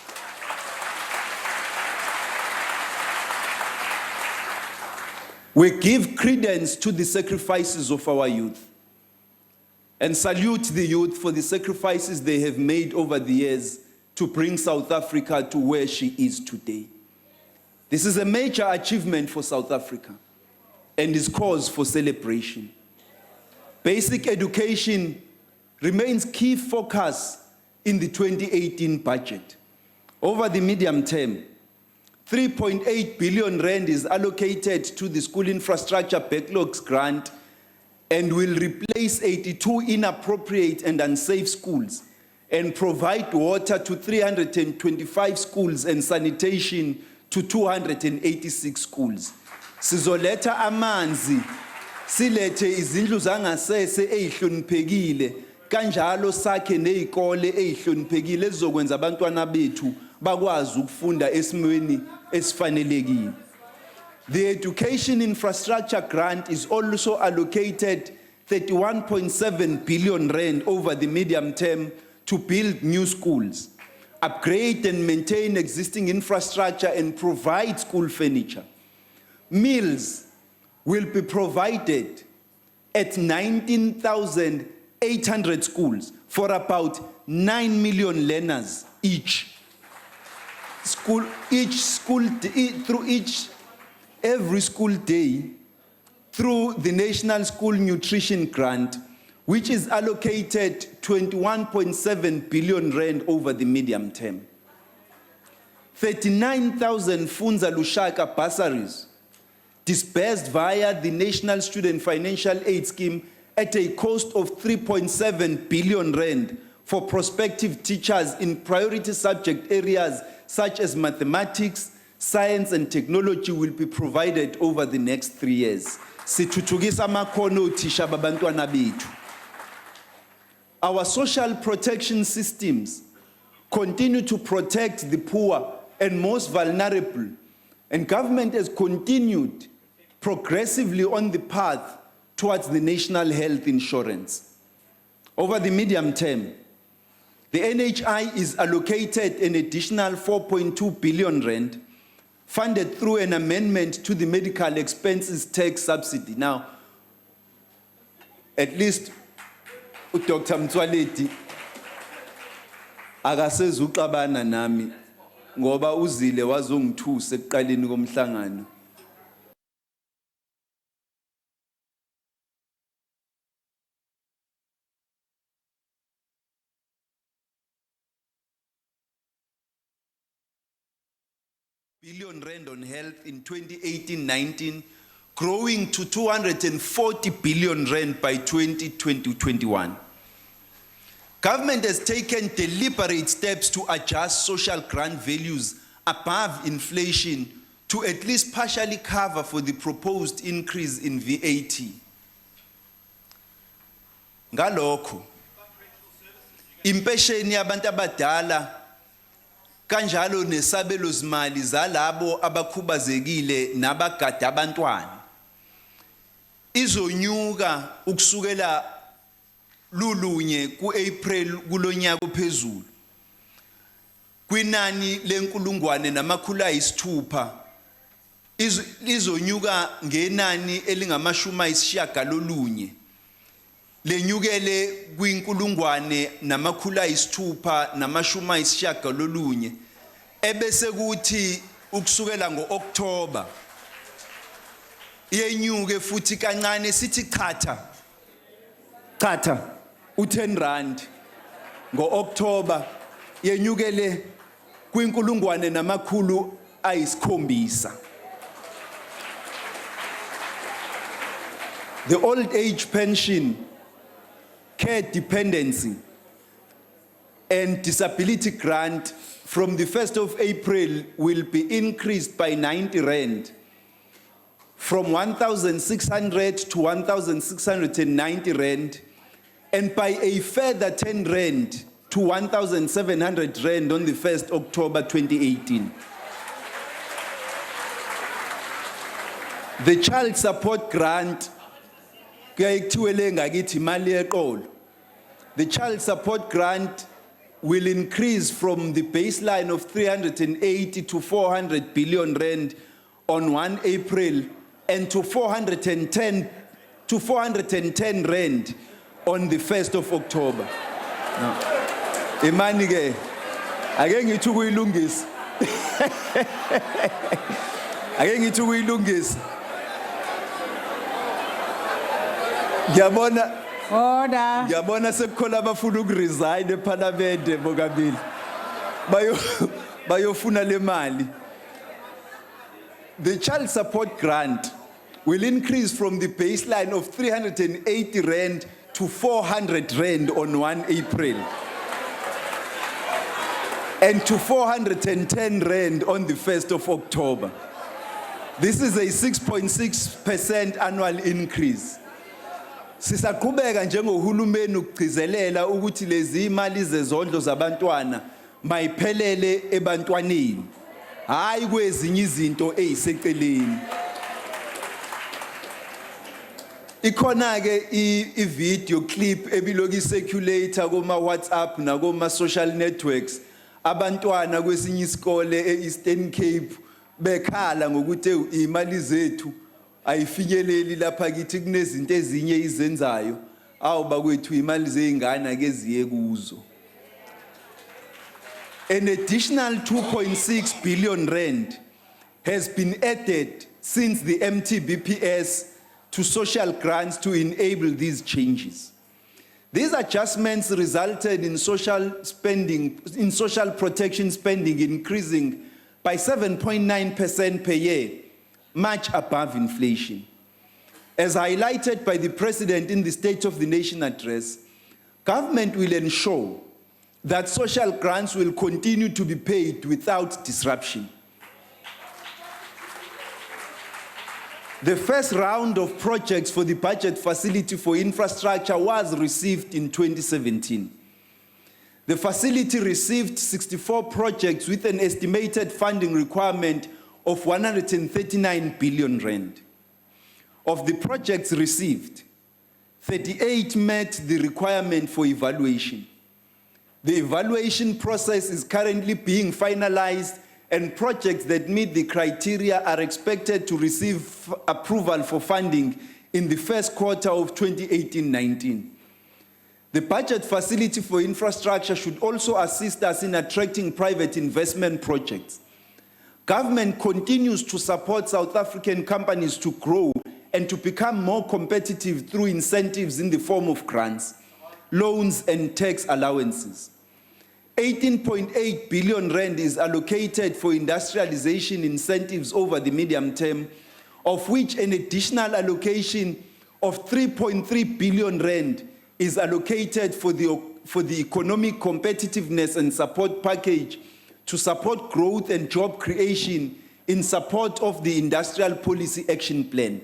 We give credence to the sacrifices of our youth and salute the youth for the sacrifices they have made over the years to bring South Africa to where she is today. This is a major achievement for South Africa and is cause for celebration. Basic education remains key focus in the 2018 budget. Over the medium term, 3.8 billion rand is allocated to the school infrastructure backlogs grant and will replace 82 inappropriate and unsafe schools and provide water to 325 schools and sanitation to 286 schools. Sizoleta amanzi, silete izindlu zangasese ezihloniphekile, kanjalo sakhe nezikole ezihloniphekile ezizokwenza abantwana bethu bakwazi ukufunda esimweni esifanelekile. The education infrastructure grant is also allocated 31.7 billion rand over the medium term to build new schools, upgrade and maintain existing infrastructure and provide school furniture. Meals will be provided at 19,800 schools for about 9 million learners each. Every school day through the National School Nutrition Grant, which is allocated 21.7 billion rand over the medium term. 39,000 Funza Lushaka bursaries disbursed via the National Student Financial Aid Scheme at a cost of 3.7 billion rand for prospective teachers in priority subject areas such as mathematics, science and technology will be provided over the next 3 years. Sithuthukisa amakhono othisha babantwana bethu. Our social protection systems continue to protect the poor and most vulnerable, and government has continued progressively on the path towards the national health insurance. Over the medium term, the NHI is allocated an additional 4.2 billion rand funded through an amendment to the medical expenses tax subsidy. Now, at least Dr. Mtswaleti akasezuxabana nami ngoba uzile wazongithusa ekuqaleni komhlangano. Billion rand on health in 2018-19, growing to 240 billion rand by 2020-21. Government has taken deliberate steps to adjust social grant values above inflation to at least partially cover for the proposed increase in VAT. Ngalokho, impesheni yabantu abadala kanjalo nesabelo zimali zalabo abakhubazekile nabagada abantwana izonyuka ukusukela lulunye kuApril kulonyaka ophezulu kwinani lenkulungwane namakhulu ayisithupha izonyuka ngenani elingamashumi ayisishiyagalolunye lenyukele kwinkulungwane namakhulu ayisithupha namashumi ayisishiyagalolunye ebese kuthi ukusukela ngoOctober yenyuke futhi kancane sithi chatha u10 rand ngoOctober yenyukele kwinkulungwane namakhulu ayisikhombisa. The old age pension, care dependency and disability grant from the 1st of April will be increased by 90 rand from 1,600 to 1,690 rand, and by a further 10 rand to 1,700 rand on the 1st October 2018. The child support grant, the child support grant will increase from the baseline of 380 to 400 billion rand on 1 April and to 410 rand on the 1st of October. Imani ke ake ngithi ukuyilungisa. Ake ngithi ukuyilungisa. Ngiyabona sekukhona abafuna ukuresign eParliament Mongameli. Bayofuna le mali. The child support grant will increase from the baseline of 380 rand to 400 rand on 1 April. And to 410 rand on the 1st of October. This is a 6.6% annual increase. Sisaqhubeka njengohulumeni ukugcizelela ukuthi lezi imali zezondlo zabantwana mayiphelele ebantwaneni, hayi kwezinye izinto eziseceleni. Ikhona ke i-video clip ebiloki circulator kuma WhatsApp na kuma social networks, abantwana kwesinye isikole e-Eastern Cape bekhala ngokuthi imali zethu ayifinyeleli lapha kithi kunezinto ezinye izenzayo awuba kwethu imali zeingane ke ziye kuzo. An additional 2.6 billion rand has been added since the MTBPS to social grants to enable these changes. These adjustments resulted in social protection spending increasing by 7.9% per year, much above inflation. As highlighted by the President in the State of the Nation address, government will ensure that social grants will continue to be paid without disruption. The first round of projects for the budget facility for infrastructure was received in 2017. The facility received 64 projects with an estimated funding requirement of 139 billion rand. Of the projects received, 38 met the requirement for evaluation. The evaluation process is currently being finalized, and projects that meet the criteria are expected to receive approval for funding in the first quarter of 2018-19. The budget facility for infrastructure should also assist us in attracting private investment projects. Government continues to support South African companies to grow and to become more competitive through incentives in the form of grants, loans, and tax allowances. 18.8 billion rand is allocated for industrialization incentives over the medium term, of which an additional allocation of 3.3 billion rand is allocated for the economic competitiveness and support package to support growth and job creation in support of the Industrial Policy Action Plan.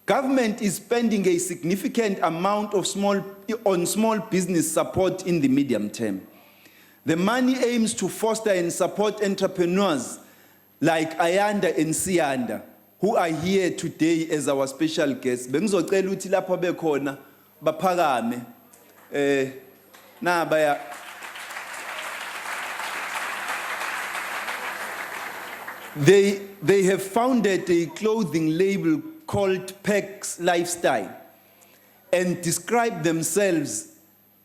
Government is spending a significant amount on small business support in the medium term. The money aims to foster and support entrepreneurs like Ayanda and Sianda, who are here today as our special guests. Bengizocela ukuthi lapho bekhona baphakame baya. They have founded a clothing label called Pex Lifestyle and describe themselves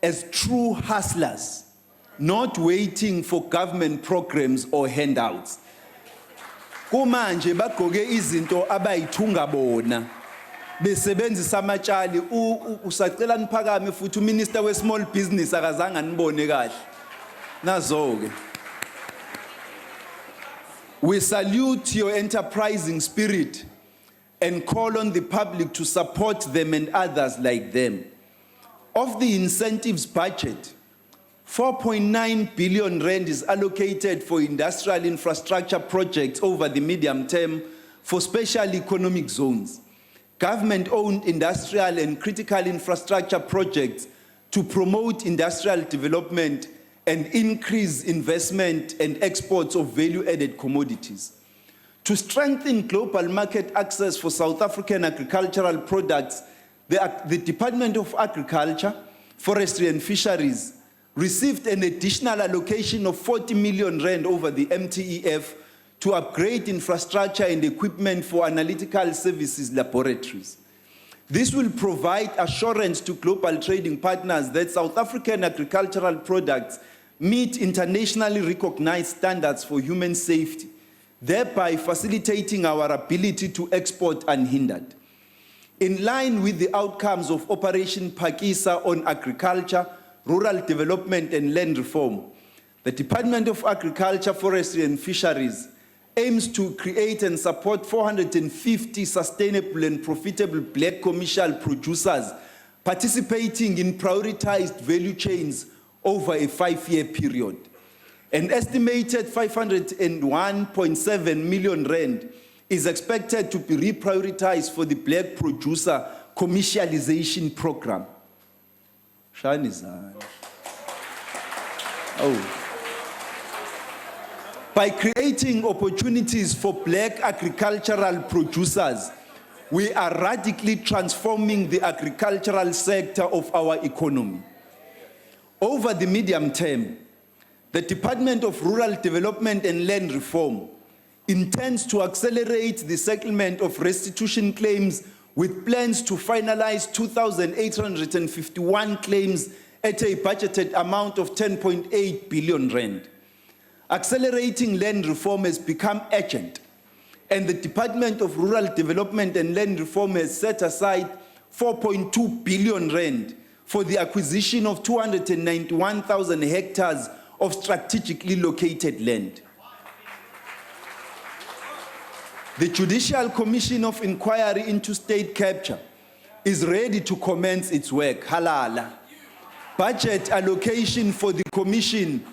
as true hustlers, not waiting for government programs or handouts. Kumanje bagqoke izinto abayithunga bona besebenzisa amatshali. Usacela niphakame futhi uMinister we Small Business akazange anibone kahle nazo ke. We salute your enterprising spirit and call on the public to support them and others like them. Of the incentives budget, 4.9 billion rand is allocated for industrial infrastructure projects over the medium term for special economic zones, government-owned industrial and critical infrastructure projects to promote industrial development and increase investment and exports of value-added commodities. To strengthen global market access for South African agricultural products, the Department of Agriculture, Forestry and Fisheries received an additional allocation of 40 million rand over the MTEF to upgrade infrastructure and equipment for analytical services laboratories. This will provide assurance to global trading partners that South African agricultural products meet internationally recognized standards for human safety, thereby facilitating our ability to export unhindered. In line with the outcomes of Operation Phakisa on agriculture, rural development and land reform, the Department of Agriculture, Forestry and Fisheries aims to create and support 450 sustainable and profitable black commercial producers participating in prioritized value chains over a 5-year period. An estimated 501.7 million rand is expected to be reprioritized for the black producer commercialization program. Shanizan. Oh. By creating opportunities for black agricultural producers, we are radically transforming the agricultural sector of our economy. Over the medium term, the Department of Rural Development and Land Reform intends to accelerate the settlement of restitution claims with plans to finalize 2,851 claims at a budgeted amount of 10.8 billion rand. Accelerating land reform has become urgent, and the Department of Rural Development and Land Reform has set aside 4.2 billion rand for the acquisition of 291,000 hectares of strategically located land. The Judicial Commission of Inquiry into State Capture is ready to commence its work. Halala. Budget allocation for the Commission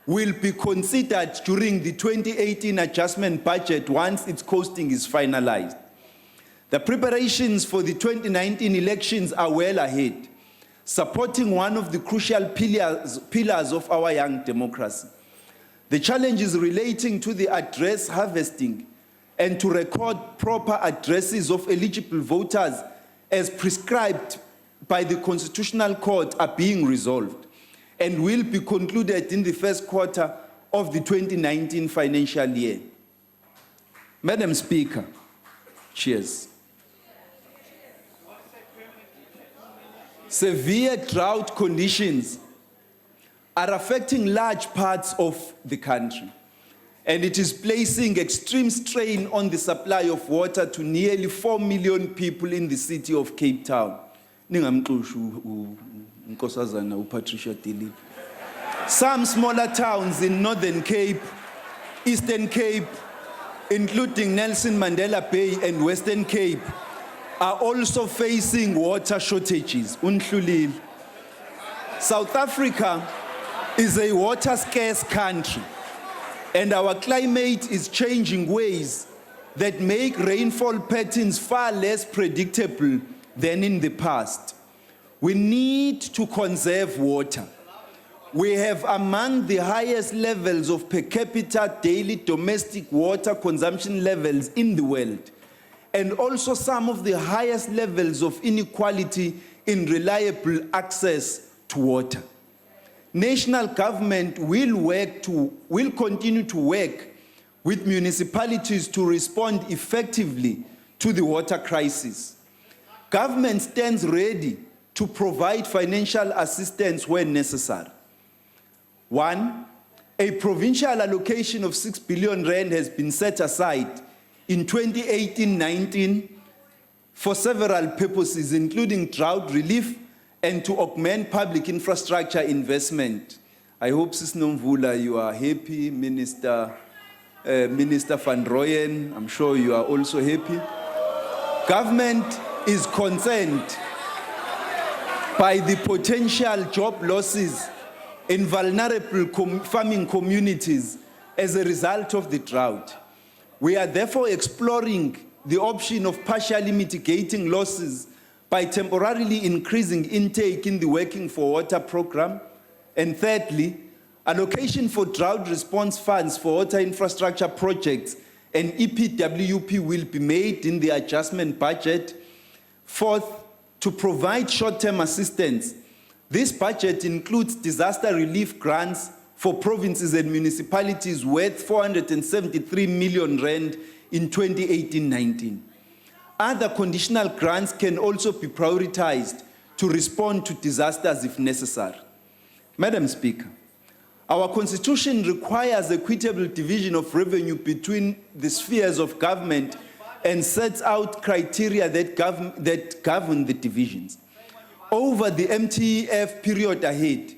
will be considered during the 2018 adjustment budget once its costing is finalized. The preparations for the 2019 elections are well ahead, supporting one of the crucial pillars of our young democracy. The challenges relating to the address harvesting and to record proper addresses of eligible voters as prescribed by the Constitutional Court are being resolved and will be concluded in the first quarter of the 2019 financial year. Madam Speaker, cheers. Severe drought conditions are affecting large parts of the country, and it is placing extreme strain on the supply of water to nearly 4 million people in the city of Cape Town. Some smaller towns in Northern Cape, Eastern Cape, including Nelson Mandela Bay and Western Cape, are also facing water shortages. South Africa is a water-scarce country, and our climate is changing ways that make rainfall patterns far less predictable than in the past. We need to conserve water. We have among the highest levels of per capita daily domestic water consumption levels in the world, and also some of the highest levels of inequality in reliable access to water. National government will continue to work with municipalities to respond effectively to the water crisis. Government stands ready to provide financial assistance where necessary. 1, a provincial allocation of 6 billion rand has been set aside in 2018-19 for several purposes, including drought relief and to augment public infrastructure investment. I hope, Sis Nomvula, you are happy. Minister Van Rooyen, I'm sure you are also happy. Government is concerned by the potential job losses in vulnerable farming communities as a result of the drought. We are therefore exploring the option of partially mitigating losses by temporarily increasing intake in the Working for Water program. And thirdly, allocation for drought response funds for water infrastructure projects and EPWP will be made in the adjustment budget. Fourth, to provide short-term assistance. This budget includes disaster relief grants for provinces and municipalities worth 473 million rand in 2018-19. Other conditional grants can also be prioritized to respond to disasters if necessary. Madam Speaker, our Constitution requires equitable division of revenue between the spheres of government and sets out criteria that govern the divisions. Over the MTEF period ahead,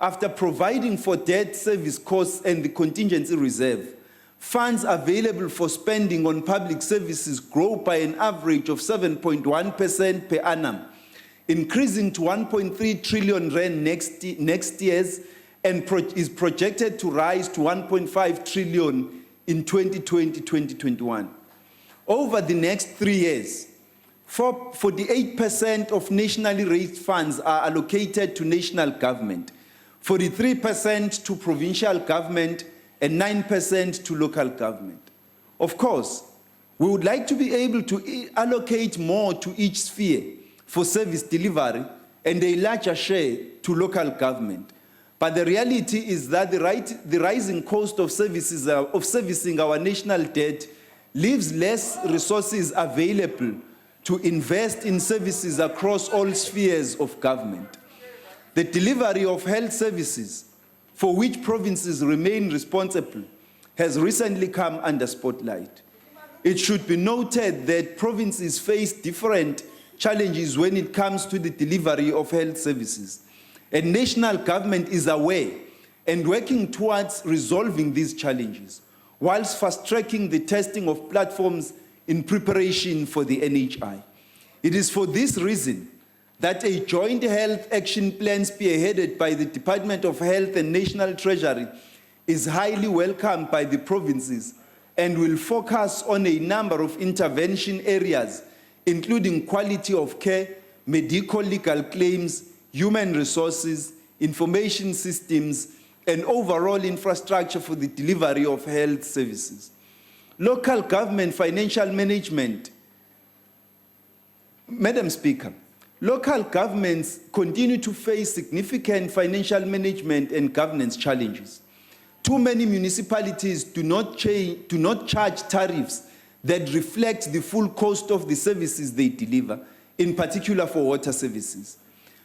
after providing for debt service costs and the contingency reserve, funds available for spending on public services grow by an average of 7.1% per annum, increasing to 1.3 trillion rand next year's, and is projected to rise to 1.5 trillion in 2020-2021. Over the next 3 years, 48% of nationally raised funds are allocated to national government, 43% to provincial government, and 9% to local government. Of course, we would like to be able to allocate more to each sphere for service delivery and a larger share to local government. But the reality is that the rising cost of servicing our national debt leaves less resources available to invest in services across all spheres of government. The delivery of health services, for which provinces remain responsible, has recently come under spotlight. It should be noted that provinces face different challenges when it comes to the delivery of health services, and national government is aware and working towards resolving these challenges, whilst fast-tracking the testing of platforms in preparation for the NHI. It is for this reason that a joint health action plan spearheaded by the Department of Health and National Treasury is highly welcomed by the provinces and will focus on a number of intervention areas, including quality of care, medical legal claims, human resources, information systems, and overall infrastructure for the delivery of health services. Local government financial management. Madam Speaker, local governments continue to face significant financial management and governance challenges. Too many municipalities do not charge tariffs that reflect the full cost of the services they deliver, in particular for water services.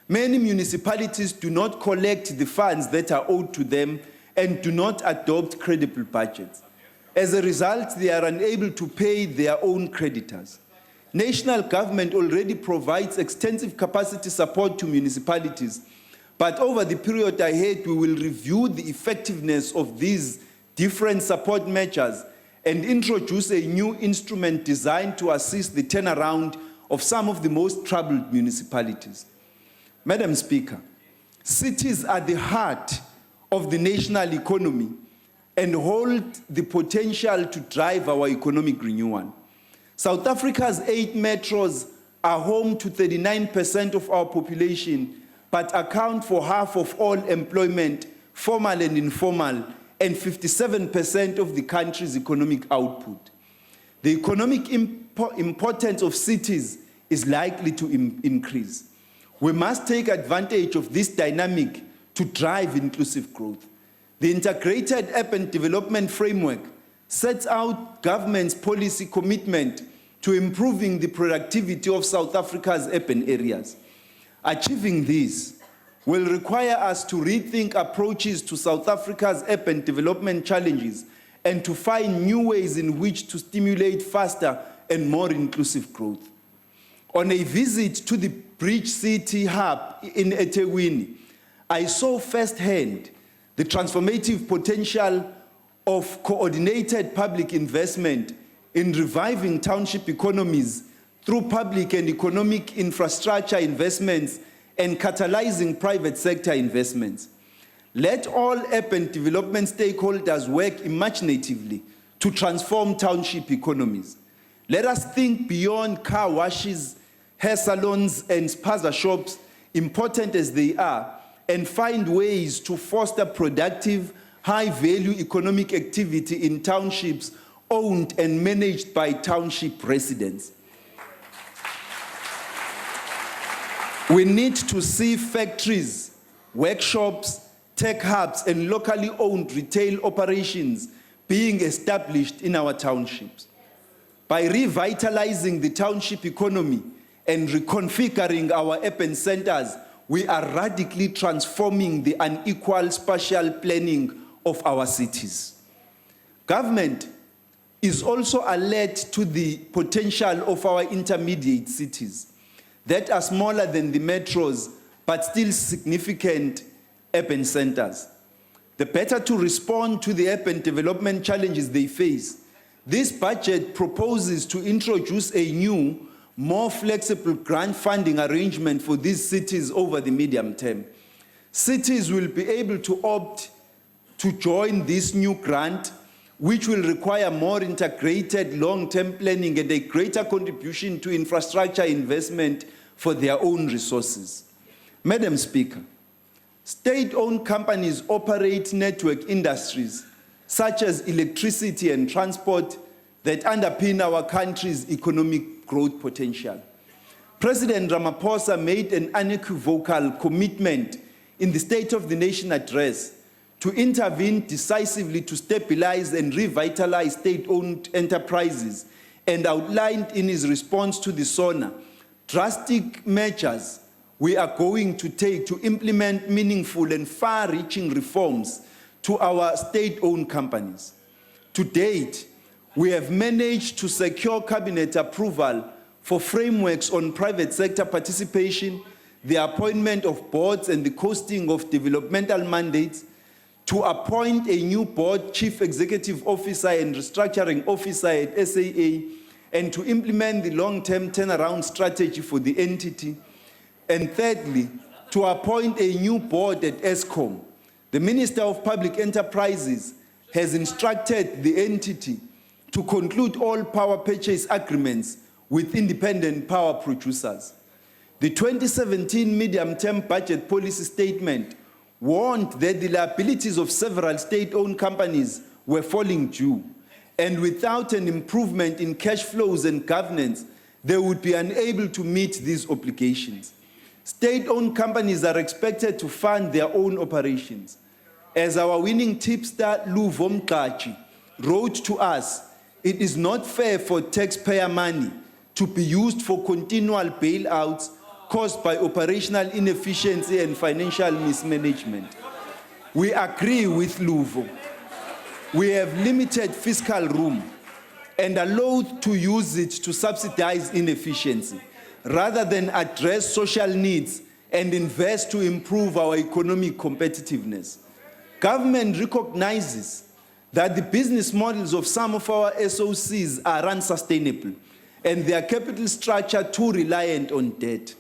Many municipalities do not collect the funds that are owed to them and do not adopt credible budgets. As a result, they are unable to pay their own creditors. National government already provides extensive capacity support to municipalities, but over the period ahead, we will review the effectiveness of these different support measures and introduce a new instrument designed to assist the turnaround of some of the most troubled municipalities. Madam Speaker, cities are the heart of the national economy and hold the potential to drive our economic renewal. South Africa's 8 metros are home to 39% of our population, but account for half of all employment, formal and informal, and 57% of the country's economic output. The economic importance of cities is likely to increase. We must take advantage of this dynamic to drive inclusive growth. The Integrated Urban Development Framework sets out government's policy commitment to improving the productivity of South Africa's urban areas. Achieving this will require us to rethink approaches to South Africa's urban development challenges and to find new ways in which to stimulate faster and more inclusive growth. On a visit to the Bridge City Hub in eThekwini, I saw firsthand the transformative potential of coordinated public investment in reviving township economies through public and economic infrastructure investments and catalyzing private sector investments. Let all urban development stakeholders work imaginatively to transform township economies. Let us think beyond car washes, hair salons, and spaza shops, important as they are, and find ways to foster productive, high-value economic activity in townships owned and managed by township residents. We need to see factories, workshops, tech hubs, and locally owned retail operations being established in our townships. By revitalizing the township economy and reconfiguring our urban centers, we are radically transforming the unequal spatial planning of our cities. Government is also alert to the potential of our intermediate cities that are smaller than the metros but still significant urban centers. The better to respond to the urban development challenges they face, this budget proposes to introduce a new, more flexible grant funding arrangement for these cities over the medium term. Cities will be able to opt to join this new grant, which will require more integrated long-term planning and a greater contribution to infrastructure investment for their own resources. Madam Speaker, state-owned companies operate network industries such as electricity and transport that underpin our country's economic growth potential. President Ramaphosa made an unequivocal commitment in the State of the Nation address to intervene decisively to stabilize and revitalize state-owned enterprises, and outlined in his response to the SONA drastic measures we are going to take to implement meaningful and far-reaching reforms to our state-owned companies. To date, we have managed to secure cabinet approval for frameworks on private sector participation, the appointment of boards and the costing of developmental mandates, to appoint a new board chief executive officer and restructuring officer at SAA, and to implement the long-term turnaround strategy for the entity. And thirdly, to appoint a new board at ESCOM. The Minister of Public Enterprises has instructed the entity to conclude all power purchase agreements with independent power producers. The 2017 medium-term budget policy statement warned that the liabilities of several state-owned companies were falling due, and without an improvement in cash flows and governance, they would be unable to meet these obligations. State-owned companies are expected to fund their own operations. As our winning tipster, Luvo Mqachi, wrote to us, it is not fair for taxpayer money to be used for continual bailouts caused by operational inefficiency and financial mismanagement. We agree with Luvo. We have limited fiscal room and are loath to use it to subsidize inefficiency, rather than address social needs and invest to improve our economic competitiveness. Government recognizes that the business models of some of our SOCs are unsustainable and their capital structure too reliant on debt.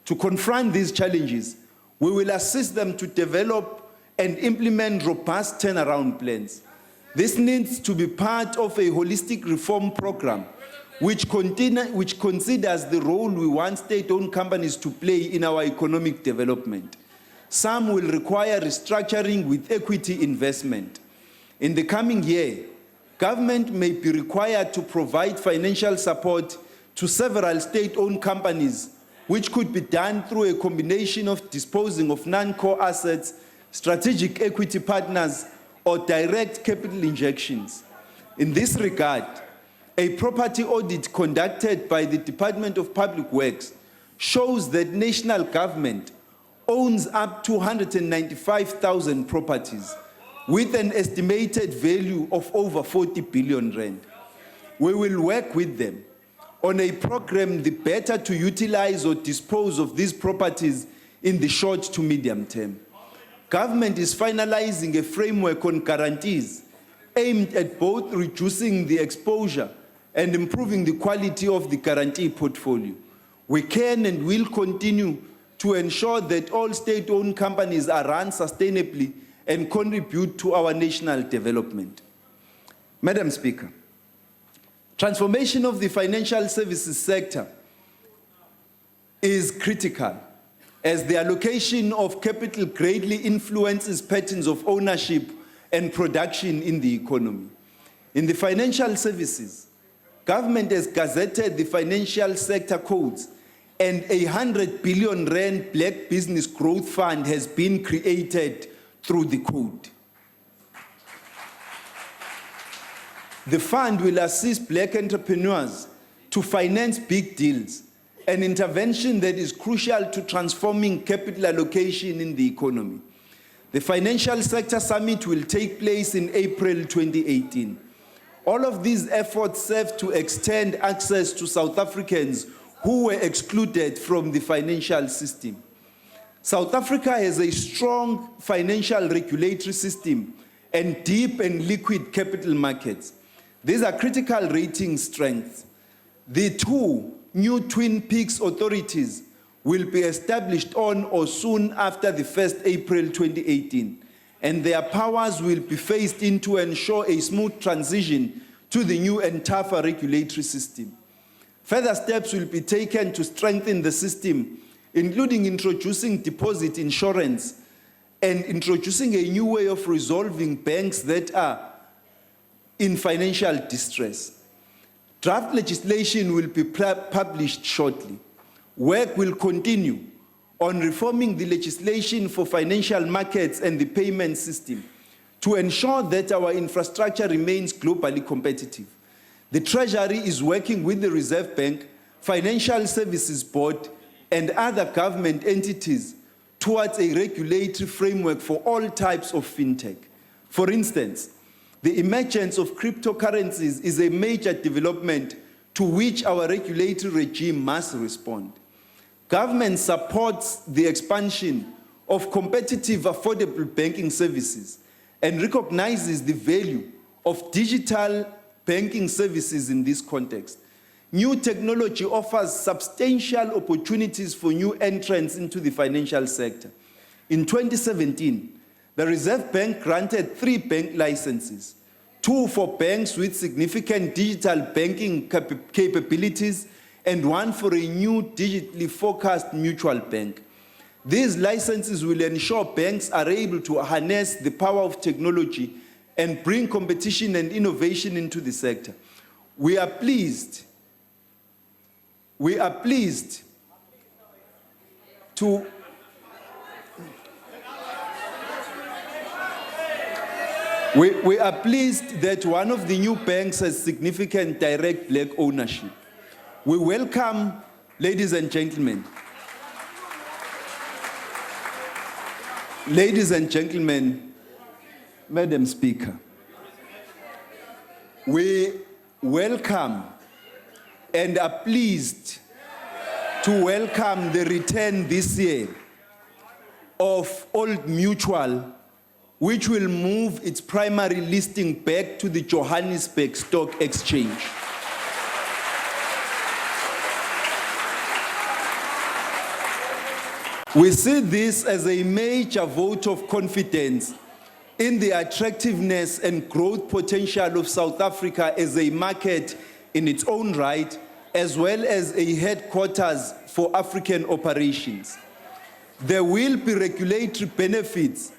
To confront these challenges, we will assist them to develop and implement robust turnaround plans. This needs to be part of a holistic reform program which considers the role we want state-owned companies to play in our economic development. Some will require restructuring with equity investment. In the coming year, government may be required to provide financial support to several state-owned companies, which could be done through a combination of disposing of non-core assets, strategic equity partners, or direct capital injections. In this regard, a property audit conducted by the Department of Public Works shows that national government owns up to 195,000 properties with an estimated value of over 40 billion rand. We will work with them on a program the better to utilize or dispose of these properties in the short to medium term. Government is finalizing a framework on guarantees aimed at both reducing the exposure and improving the quality of the guarantee portfolio. We can and will continue to ensure that all state-owned companies are run sustainably and contribute to our national development. Madam Speaker, Transformation of the financial services sector is critical, as the allocation of capital greatly influences patterns of ownership and production in the economy. In the financial services, government has gazetted the financial sector codes, and a 100 billion rand Black Business Growth Fund has been created through the code. The fund will assist Black entrepreneurs to finance big deals, an intervention that is crucial to transforming capital allocation in the economy. The Financial Sector Summit will take place in April 2018. All of these efforts serve to extend access to South Africans who were excluded from the financial system. South Africa has a strong financial regulatory system and deep and liquid capital markets. These are critical rating strengths. The two new Twin Peaks authorities will be established on or soon after the 1st April 2018, and their powers will be phased in to ensure a smooth transition to the new and tougher regulatory system. Further steps will be taken to strengthen the system, including introducing deposit insurance and introducing a new way of resolving banks that are in financial distress. Draft legislation will be published shortly. Work will continue on reforming the legislation for financial markets and the payment system to ensure that our infrastructure remains globally competitive. The Treasury is working with the Reserve Bank, Financial Services Board, and other government entities towards a regulatory framework for all types of fintech. For instance, the emergence of cryptocurrencies is a major development to which our regulatory regime must respond. Government supports the expansion of competitive, affordable banking services and recognizes the value of digital banking services in this context. New technology offers substantial opportunities for new entrants into the financial sector. In 2017, the Reserve Bank granted 3 bank licenses, 2 for banks with significant digital banking capabilities and 1 for a new digitally focused mutual bank. These licenses will ensure banks are able to harness the power of technology and bring competition and innovation into the sector. We are pleased to We are pleased that one of the new banks has significant direct Black ownership. We welcome, ladies and gentlemen, Madam Speaker, we welcome and are pleased to welcome the return this year of Old Mutual, which will move its primary listing back to the Johannesburg Stock Exchange. We see this as a major vote of confidence in the attractiveness and growth potential of South Africa as a market in its own right, as well as a headquarters for African operations. There will be regulatory benefits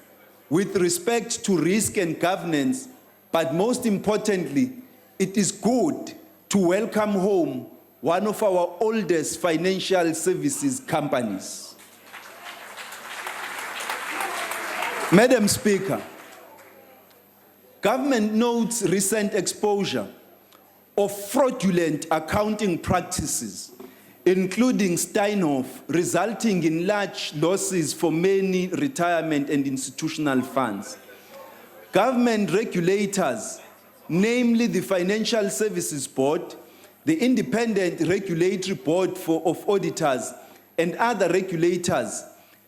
with respect to risk and governance, but most importantly, it is good to welcome home one of our oldest financial services companies. Madam Speaker, government notes recent exposure of fraudulent accounting practices, including Steinhoff, resulting in large losses for many retirement and institutional funds. Government regulators, namely the Financial Services Board, the Independent Regulatory Board of Auditors, and other regulators,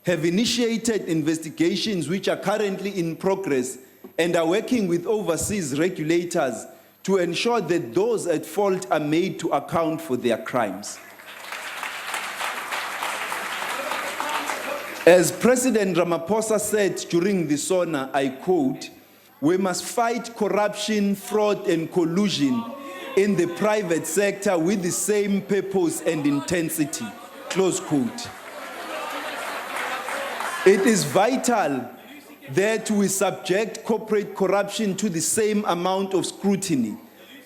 have initiated investigations which are currently in progress and are working with overseas regulators to ensure that those at fault are made to account for their crimes. As President Ramaphosa said during the SONA, I quote, "We must fight corruption, fraud, and collusion in the private sector with the same purpose and intensity, close quote. It is vital that we subject corporate corruption to the same amount of scrutiny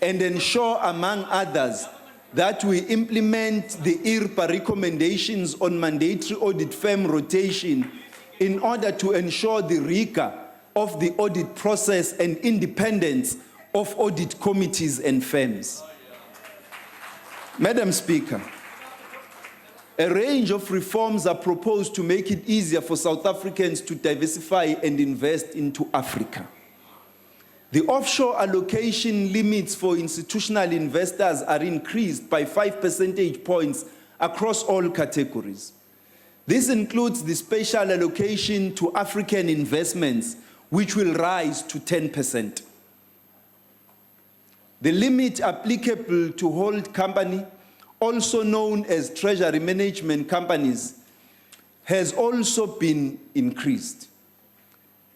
and ensure, among others, that we implement the IRPA recommendations on mandatory audit firm rotation in order to ensure the rigor of the audit process and independence of audit committees and firms. Madam Speaker, a range of reforms are proposed to make it easier for South Africans to diversify and invest into Africa. The offshore allocation limits for institutional investors are increased by 5 percentage points across all categories. This includes the special allocation to African investments, which will rise to 10%. The limit applicable to hold company, also known as treasury management companies, has also been increased.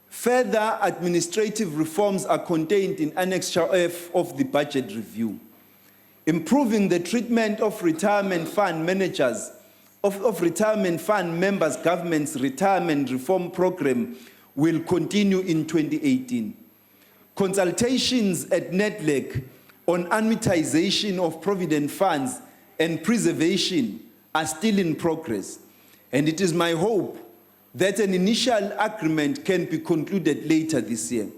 Further administrative reforms are contained in Annexure F of the budget review. Improving the treatment of retirement fund managers, of retirement fund members' government's retirement reform program will continue in 2018. Consultations at NEDLEC on annuitization of provident funds and preservation are still in progress, and it is my hope that an initial agreement can be concluded later this year.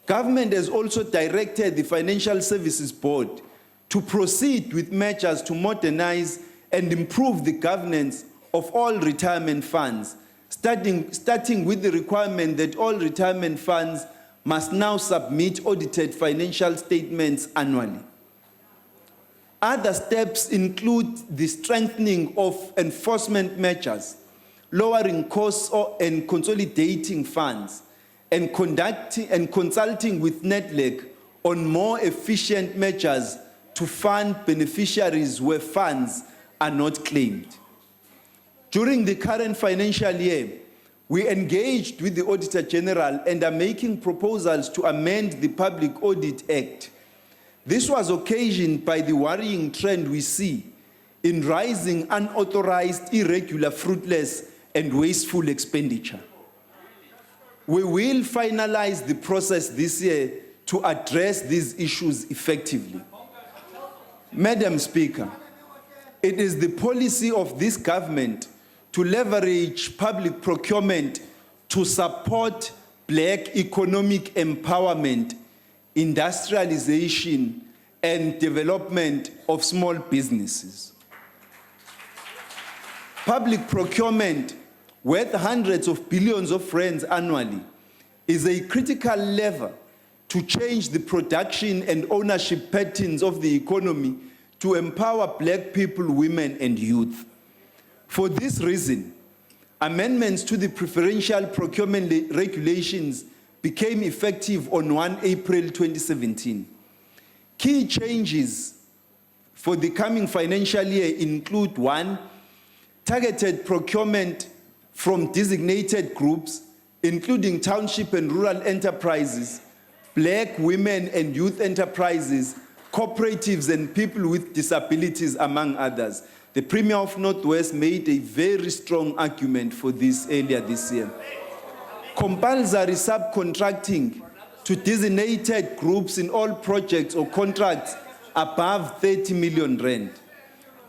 Government has also directed the Financial Services Board to proceed with measures to modernize and improve the governance of all retirement funds, starting with the requirement that all retirement funds must now submit audited financial statements annually. Other steps include the strengthening of enforcement measures, lowering costs and consolidating funds, and consulting with NEDLEC on more efficient measures to fund beneficiaries where funds are not claimed. During the current financial year, we engaged with the Auditor General and are making proposals to amend the Public Audit Act. This was occasioned by the worrying trend we see in rising unauthorized, irregular, fruitless, and wasteful expenditure. We will finalize the process this year to address these issues effectively. Madam Speaker, it is the policy of this government to leverage public procurement to support Black economic empowerment, industrialization, and development of small businesses. Public procurement, worth hundreds of billions of rands annually, is a critical lever to change the production and ownership patterns of the economy to empower Black people, women, and youth. For this reason, amendments to the preferential procurement regulations became effective on 1 April 2017. Key changes for the coming financial year include: 1, targeted procurement from designated groups, including township and rural enterprises, Black, women, and youth enterprises, cooperatives, and people with disabilities, among others. The Premier of Northwest made a very strong argument for this earlier this year. Compulsory subcontracting to designated groups in all projects or contracts above 30 million rand.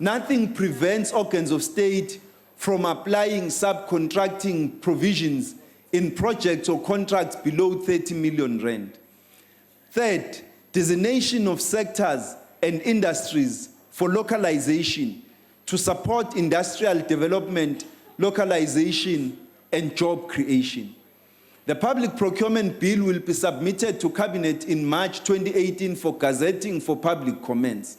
Nothing prevents organs of state from applying subcontracting provisions in projects or contracts below 30 million rand. Third, designation of sectors and industries for localization to support industrial development, localization, and job creation. The Public Procurement Bill will be submitted to Cabinet in March 2018 for gazetting for public comments.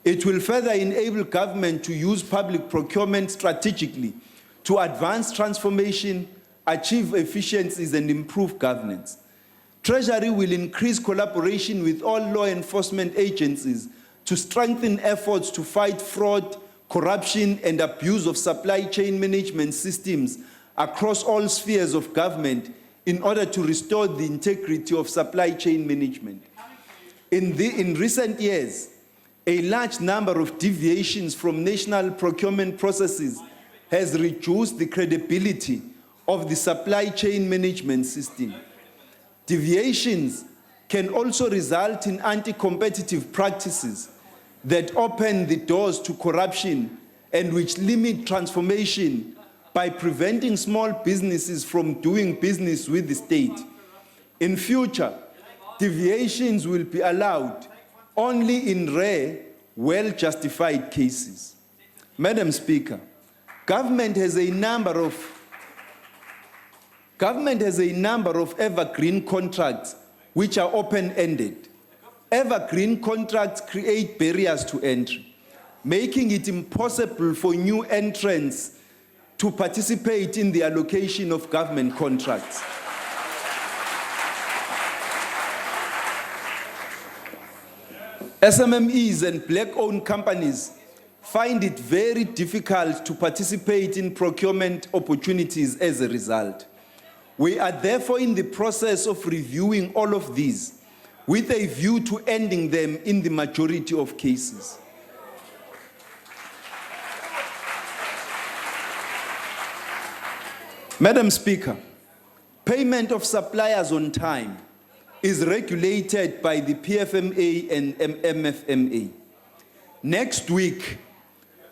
It will further enable government to use public procurement strategically to advance transformation, achieve efficiencies, and improve governance. Treasury will increase collaboration with all law enforcement agencies to strengthen efforts to fight fraud, corruption, and abuse of supply chain management systems across all spheres of government in order to restore the integrity of supply chain management. In recent years, a large number of deviations from national procurement processes has reduced the credibility of the supply chain management system. Deviations can also result in anti-competitive practices that open the doors to corruption and which limit transformation by preventing small businesses from doing business with the state. In future, deviations will be allowed only in rare, well-justified cases. Madam Speaker, government has a number of evergreen contracts which are open-ended. Evergreen contracts create barriers to entry, making it impossible for new entrants to participate in the allocation of government contracts. SMMEs and black-owned companies find it very difficult to participate in procurement opportunities as a result. We are therefore in the process of reviewing all of these with a view to ending them in the majority of cases. Madam Speaker, payment of suppliers on time is regulated by the PFMA and MFMA. Next week,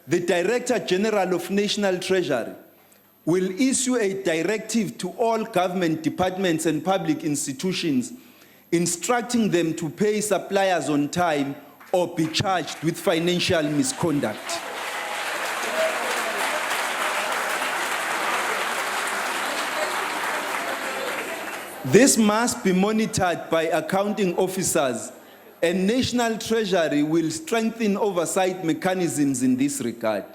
the Director General of National Treasury will issue a directive to all government departments and public institutions instructing them to pay suppliers on time or be charged with financial misconduct. This must be monitored by accounting officers, and National Treasury will strengthen oversight mechanisms in this regard.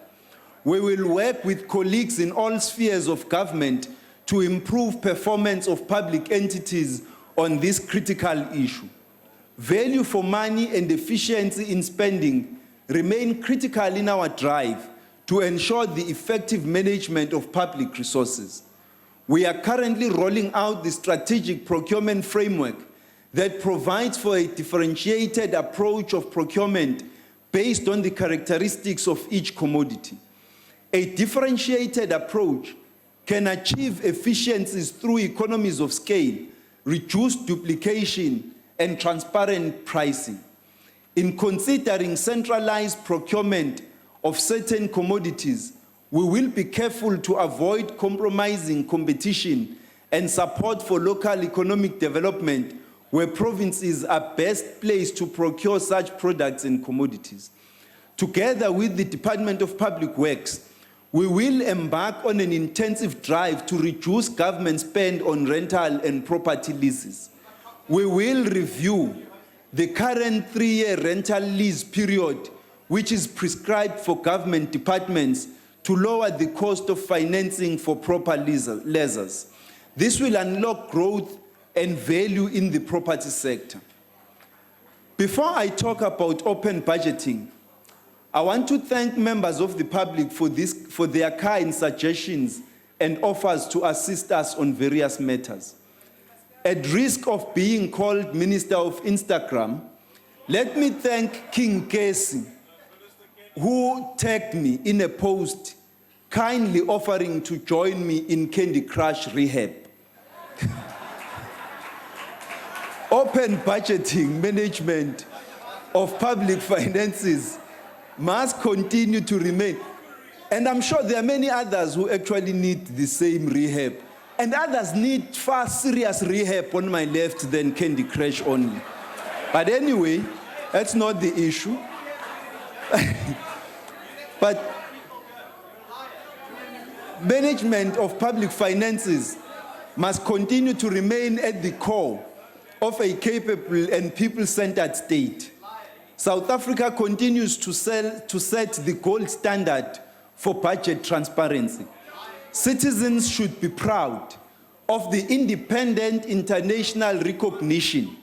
We will work with colleagues in all spheres of government to improve performance of public entities on this critical issue. Value for money and efficiency in spending remain critical in our drive to ensure the effective management of public resources. We are currently rolling out the strategic procurement framework that provides for a differentiated approach of procurement based on the characteristics of each commodity. A differentiated approach can achieve efficiencies through economies of scale, reduced duplication, and transparent pricing. In considering centralized procurement of certain commodities, we will be careful to avoid compromising competition and support for local economic development where provinces are best placed to procure such products and commodities. Together with the Department of Public Works, we will embark on an intensive drive to reduce government spend on rental and property leases. We will review the current 3-year rental lease period, which is prescribed for government departments to lower the cost of financing for proper leases. This will unlock growth and value in the property sector. Before I talk about open budgeting, I want to thank members of the public for their kind suggestions and offers to assist us on various matters. At risk of being called Minister of Instagram, let me thank King Casey, who tagged me in a post kindly offering to join me in Candy Crush rehab. Open budgeting management of public finances must continue to remain. And I'm sure there are many others who actually need the same rehab. And others need far serious rehab on my left than Candy Crush only. But anyway, that's not the issue. But management of public finances must continue to remain at the core of a capable and people-centered state. South Africa continues to set the gold standard for budget transparency. Citizens should be proud of the independent international recognition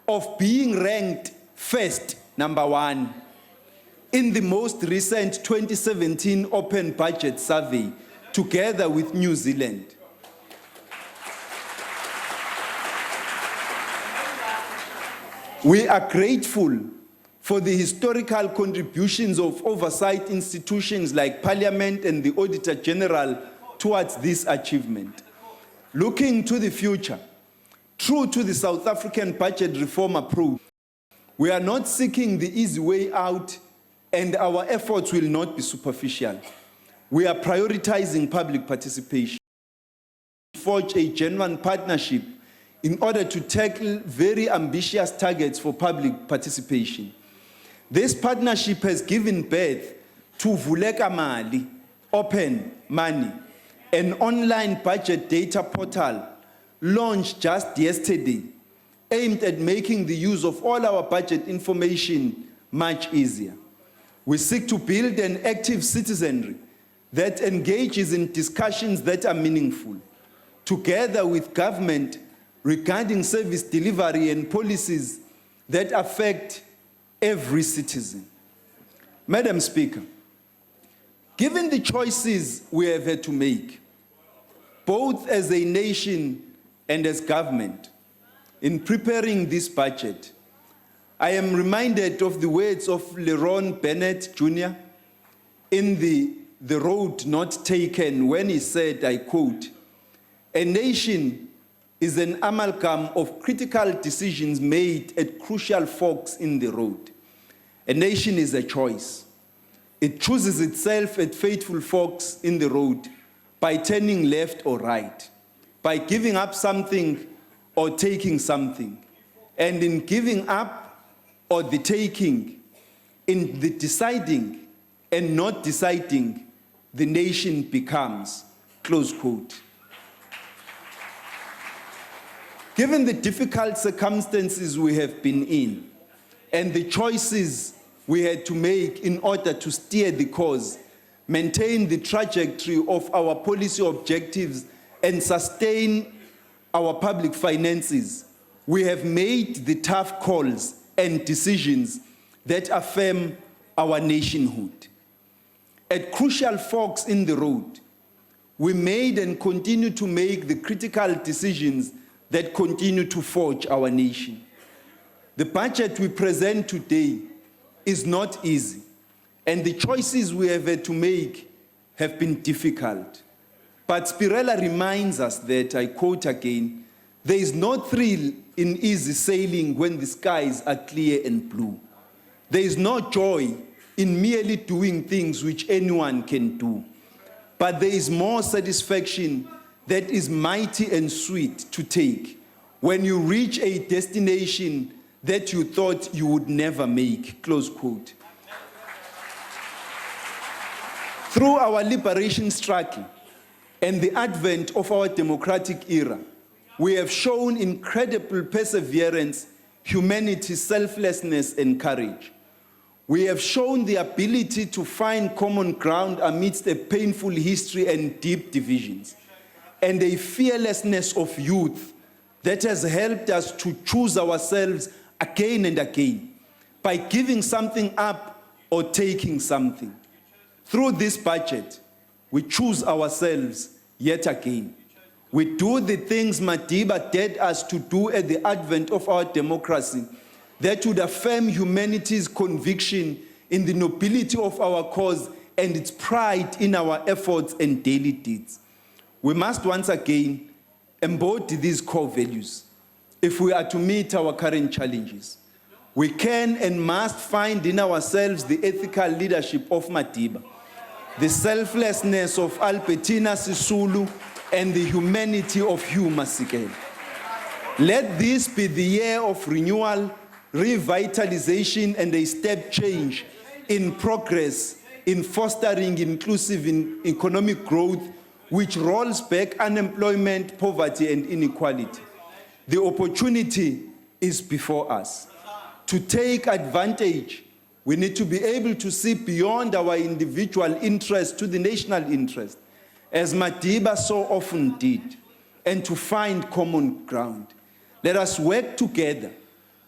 of being ranked first, #1, in the most recent 2017 Open Budget Survey, together with New Zealand. We are grateful for the historical contributions of oversight institutions like Parliament and the Auditor General towards this achievement. Looking to the future, true to the South African budget reform approach, we are not seeking the easy way out, and our efforts will not be superficial. We are prioritizing public participation, forge a genuine partnership in order to tackle very ambitious targets for public participation. This partnership has given birth to Vuleka Mali, Open Money, an online budget data portal launched just yesterday, aimed at making the use of all our budget information much easier. We seek to build an active citizenry that engages in discussions that are meaningful, together with government regarding service delivery and policies that affect every citizen. Madam Speaker, given the choices we have had to make, both as a nation and as government, in preparing this budget, I am reminded of the words of Leron Bennett Jr. in the Road Not Taken, when he said, I quote, "A nation is an amalgam of critical decisions made at crucial forks in the road. A nation is a choice. It chooses itself at fateful forks in the road by turning left or right, by giving up something or taking something. And in giving up or the taking, in the deciding and not deciding, the nation becomes," close quote. Given the difficult circumstances we have been in and the choices we had to make in order to steer the course, maintain the trajectory of our policy objectives, and sustain our public finances, we have made the tough calls and decisions that affirm our nationhood. At crucial forks in the road, we made and continue to make the critical decisions that continue to forge our nation. The budget we present today is not easy, and the choices we have had to make have been difficult. But Spirella reminds us that, I quote again, "There is no thrill in easy sailing when the skies are clear and blue. There is no joy in merely doing things which anyone can do. But there is more satisfaction that is mighty and sweet to take when you reach a destination that you thought you would never make," close quote. Through our liberation struggle and the advent of our democratic era, we have shown incredible perseverance, humanity, selflessness, and courage. We have shown the ability to find common ground amidst a painful history and deep divisions, and a fearlessness of youth that has helped us to choose ourselves again and again by giving something up or taking something. Through this budget, we choose ourselves yet again. We do the things Madiba dared us to do at the advent of our democracy that would affirm humanity's conviction in the nobility of our cause and its pride in our efforts and daily deeds. We must once again embody these core values if we are to meet our current challenges. We can and must find in ourselves the ethical leadership of Madiba, the selflessness of Albertina Sisulu, and the humanity of Hugh Masekela. Let this be the year of renewal, revitalization, and a step change in progress in fostering inclusive economic growth which rolls back unemployment, poverty, and inequality. The opportunity is before us. To take advantage, we need to be able to see beyond our individual interest to the national interest, as Madiba so often did, and to find common ground. Let us work together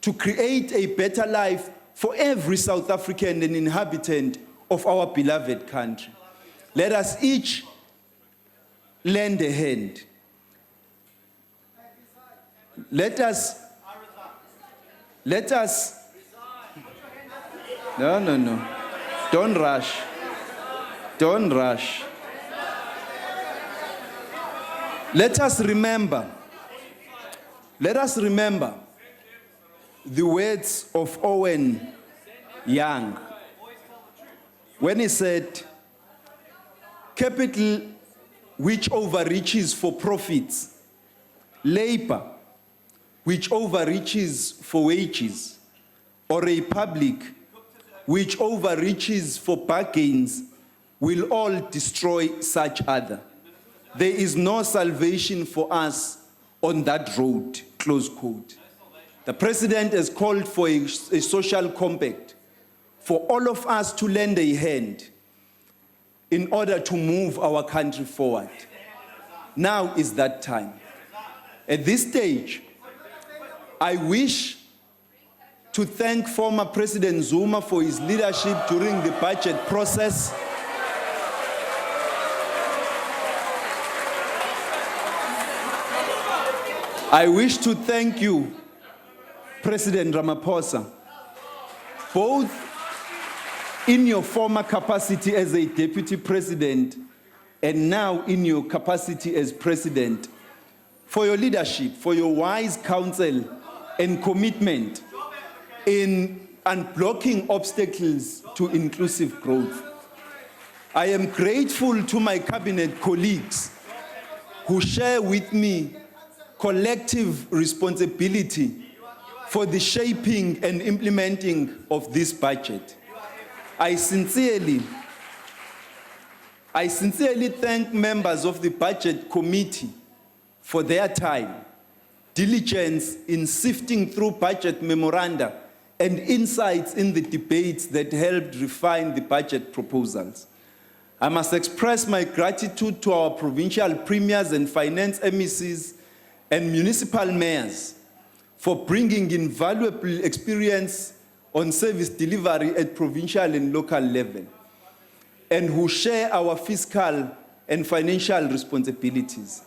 to create a better life for every South African and inhabitant of our beloved country. Let us each lend a hand. let us, no, don't rush, don't rush. Let us remember the words of Owen Young when he said, capital which overreaches for profits, labor which overreaches for wages, or a public which overreaches for bargains will all destroy such other. There is no salvation for us on that road, close quote. The president has called for a social compact for all of us to lend a hand in order to move our country forward. Now is that time. At this stage, I wish to thank former President Zuma for his leadership during the budget process. I wish to thank you, President Ramaphosa, both in your former capacity as a deputy president and now in your capacity as president, for your leadership, for your wise counsel and commitment in unblocking obstacles to inclusive growth. I am grateful to my cabinet colleagues who share with me collective responsibility for the shaping and implementing of this budget. I sincerely thank members of the Budget Committee for their time, diligence in sifting through budget memoranda, and insights in the debates that helped refine the budget proposals. I must express my gratitude to our provincial premiers and finance MECs and municipal mayors for bringing invaluable experience on service delivery at provincial and local level, and who share our fiscal and financial responsibilities.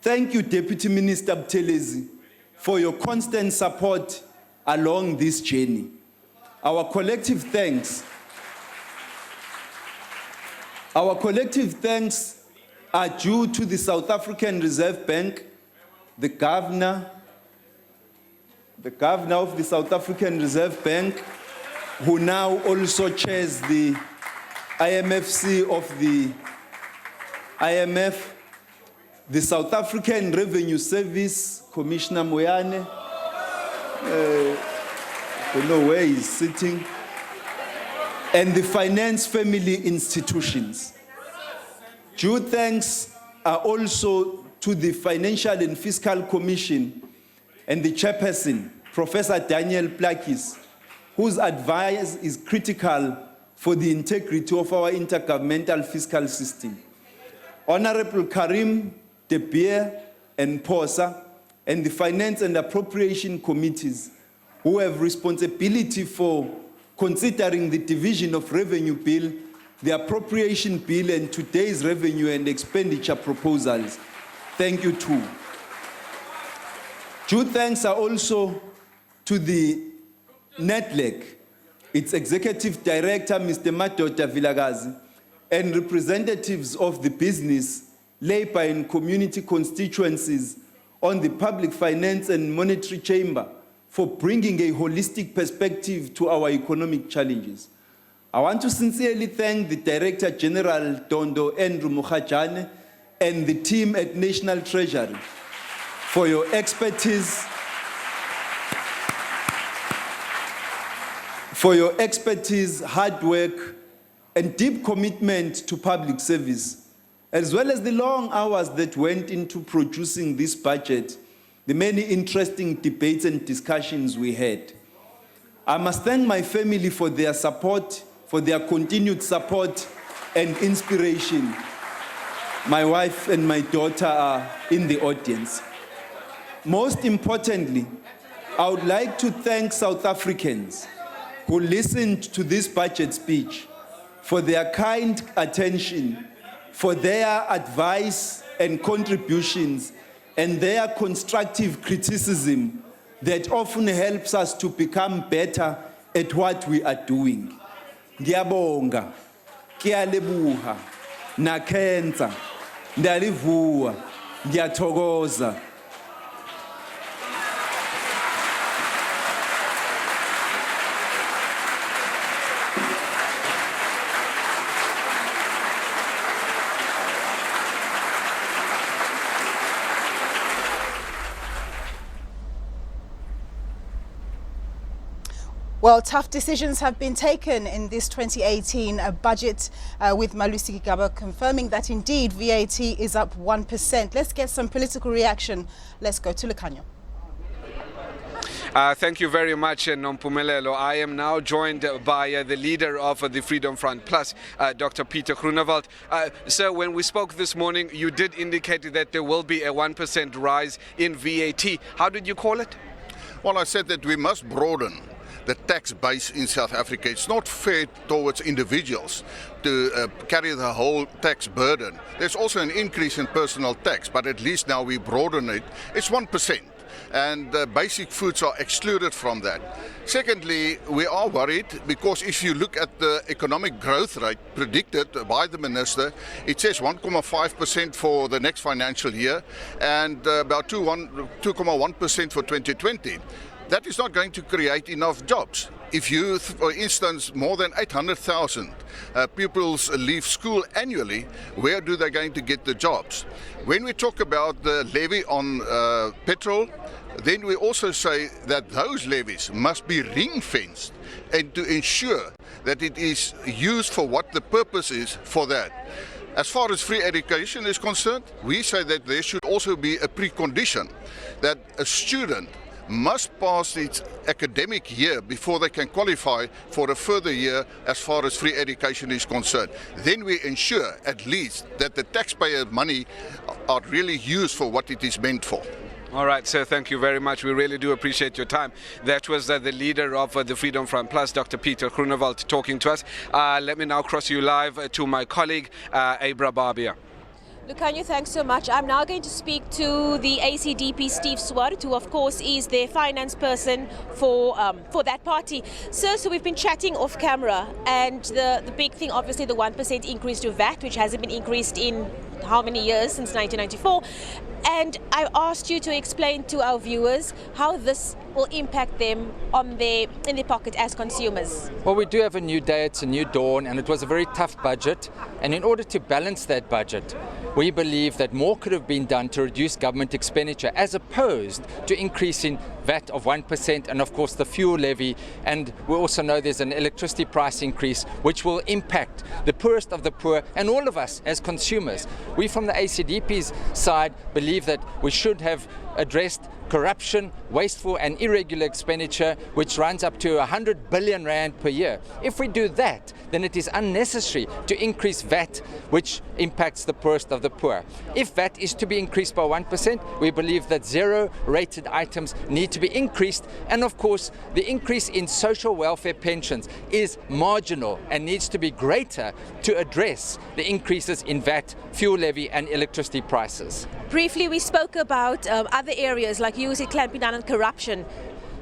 Thank you, Deputy Minister Buthelezi, for your constant support along this journey. Our collective thanks are due to the South African Reserve Bank, the governor of the South African Reserve Bank, who now also chairs the IMFC of the IMF, the South African Revenue Service, Commissioner Moyane, I don't know where he's sitting, and the finance family institutions. Due thanks are also to the Financial and Fiscal Commission and the chairperson, Professor Daniel Plakis, whose advice is critical for the integrity of our intergovernmental fiscal system. Honorable Karim, De Beer, and Posa, and the Finance and Appropriation Committees, who have responsibility for considering the division of revenue bill, the appropriation bill, and today's revenue and expenditure proposals. Thank you too. Due thanks are also to the NEDLEC, its Executive Director, Mr. Madoda Vilakazi, and representatives of the business, labor, and community constituencies on the Public Finance and Monetary Chamber for bringing a holistic perspective to our economic challenges. I want to sincerely thank the Director General, Dondo Andrew Mukhajane, and the team at National Treasury for your expertise, hard work, and deep commitment to public service, as well as the long hours that went into producing this budget, the many interesting debates and discussions we had. I must thank my family for their support, for their continued support and inspiration. My wife and my daughter are in the audience. Most importantly, I would like to thank South Africans who listened to this budget speech for their kind attention, for their advice and contributions, and their constructive criticism that often helps us to become better at what we are doing. Ngiyabonga, ngiyalebuha, nakhenza, ndiyalivuwa, ngiyathokoza. Well, tough decisions have been taken in this 2018 budget with Malusi Gigaba confirming that indeed VAT is up 1%. Let's get some political reaction. Let's go to Lucanio. Thank you very much, Nompumelelo. I am now joined by the leader of the Freedom Front Plus, Dr. Peter Groenewald. Sir, when we spoke this morning, you did indicate that there will be a 1% rise in VAT. How did you call it? Well, I said that we must broaden the tax base in South Africa. It's not fair towards individuals to carry the whole tax burden. There's also an increase in personal tax, but at least now we broaden it. It's 1%. And basic foods are excluded from that. Secondly, we are worried because if you look at the economic growth rate predicted by the minister, it says 1.5% for the next financial year and about 2.1% for 2020. That is not going to create enough jobs. If you, for instance, more than 800,000 pupils leave school annually, where do they going to get the jobs? When we talk about the levy on petrol, then we also say that those levies must be ring-fenced and to ensure that it is used for what the purpose is for that. As far as free education is concerned, we say that there should also be a precondition that a student must pass its academic year before they can qualify for a further year as far as free education is concerned. Then we ensure at least that the taxpayer money are really used for what it is meant for. All right, sir, thank you very much. We really do appreciate your time. That was the leader of the Freedom Front Plus, Dr. Peter Groenewald, talking to us. Let me now cross you live to my colleague, Abra Barbia. Lucanio, thanks so much. I'm now going to speak to the ACDP, Steve Swart, who of course is the finance person for that party. Sir, so we've been chatting off camera, and the big thing, obviously, the 1% increase to VAT, which hasn't been increased in how many years, since 1994. And I asked you to explain to our viewers how this will impact them in their pocket as consumers. Well, we do have a new day, it's a new dawn, and it was a very tough budget. And in order to balance that budget, we believe that more could have been done to reduce government expenditure as opposed to increasing VAT of 1% and of course the fuel levy. And we also know there's an electricity price increase which will impact the poorest of the poor and all of us as consumers. We from the ACDP's side believe that we should have addressed corruption, wasteful and irregular expenditure, which runs up to 100 billion rand per year. If we do that, then it is unnecessary to increase VAT, which impacts the poorest of the poor. If VAT is to be increased by 1%, we believe that zero-rated items need to be increased, and of course, the increase in social welfare pensions is marginal and needs to be greater to address the increases in VAT, fuel levy and electricity prices. Briefly, we spoke about other areas like you said, clamping down on corruption.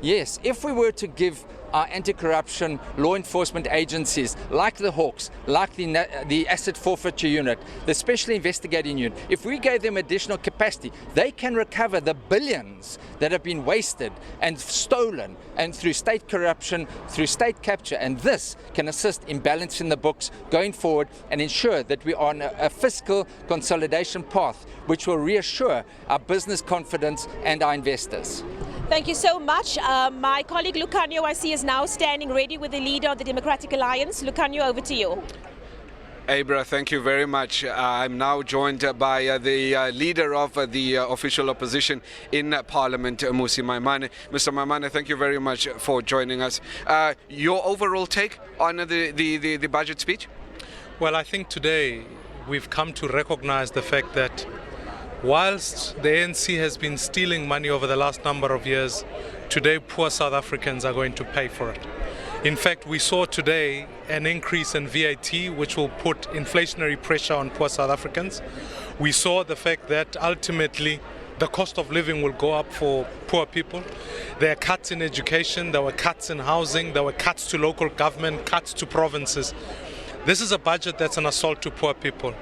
Yes, if we were to give our anti-corruption law enforcement agencies like the Hawks, like the Asset Forfeiture Unit, the Special Investigating Unit, if we gave them additional capacity, they can recover the billions that have been wasted and stolen and through state corruption, through state capture, and this can assist in balancing the books going forward and ensure that we are on a fiscal consolidation path which will reassure our business confidence and our investors. Thank you so much. My colleague Lucanio, I see, is now standing ready with the leader of the Democratic Alliance. Lucanio, over to you. Abra, thank you very much. I'm now joined by the leader of the official opposition in Parliament, Mmusi Maimane. Mr. Maimane, thank you very much for joining us. Your overall take on the budget speech? Well, I think today we've come to recognize the fact that whilst the ANC has been stealing money over the last number of years, today poor South Africans are going to pay for it. In fact, we saw today an increase in VAT, which will put inflationary pressure on poor South Africans. We saw the fact that ultimately the cost of living will go up for poor people. There are cuts in education, there were cuts in housing, there were cuts to local government, cuts to provinces. This is a budget that's an assault to poor people.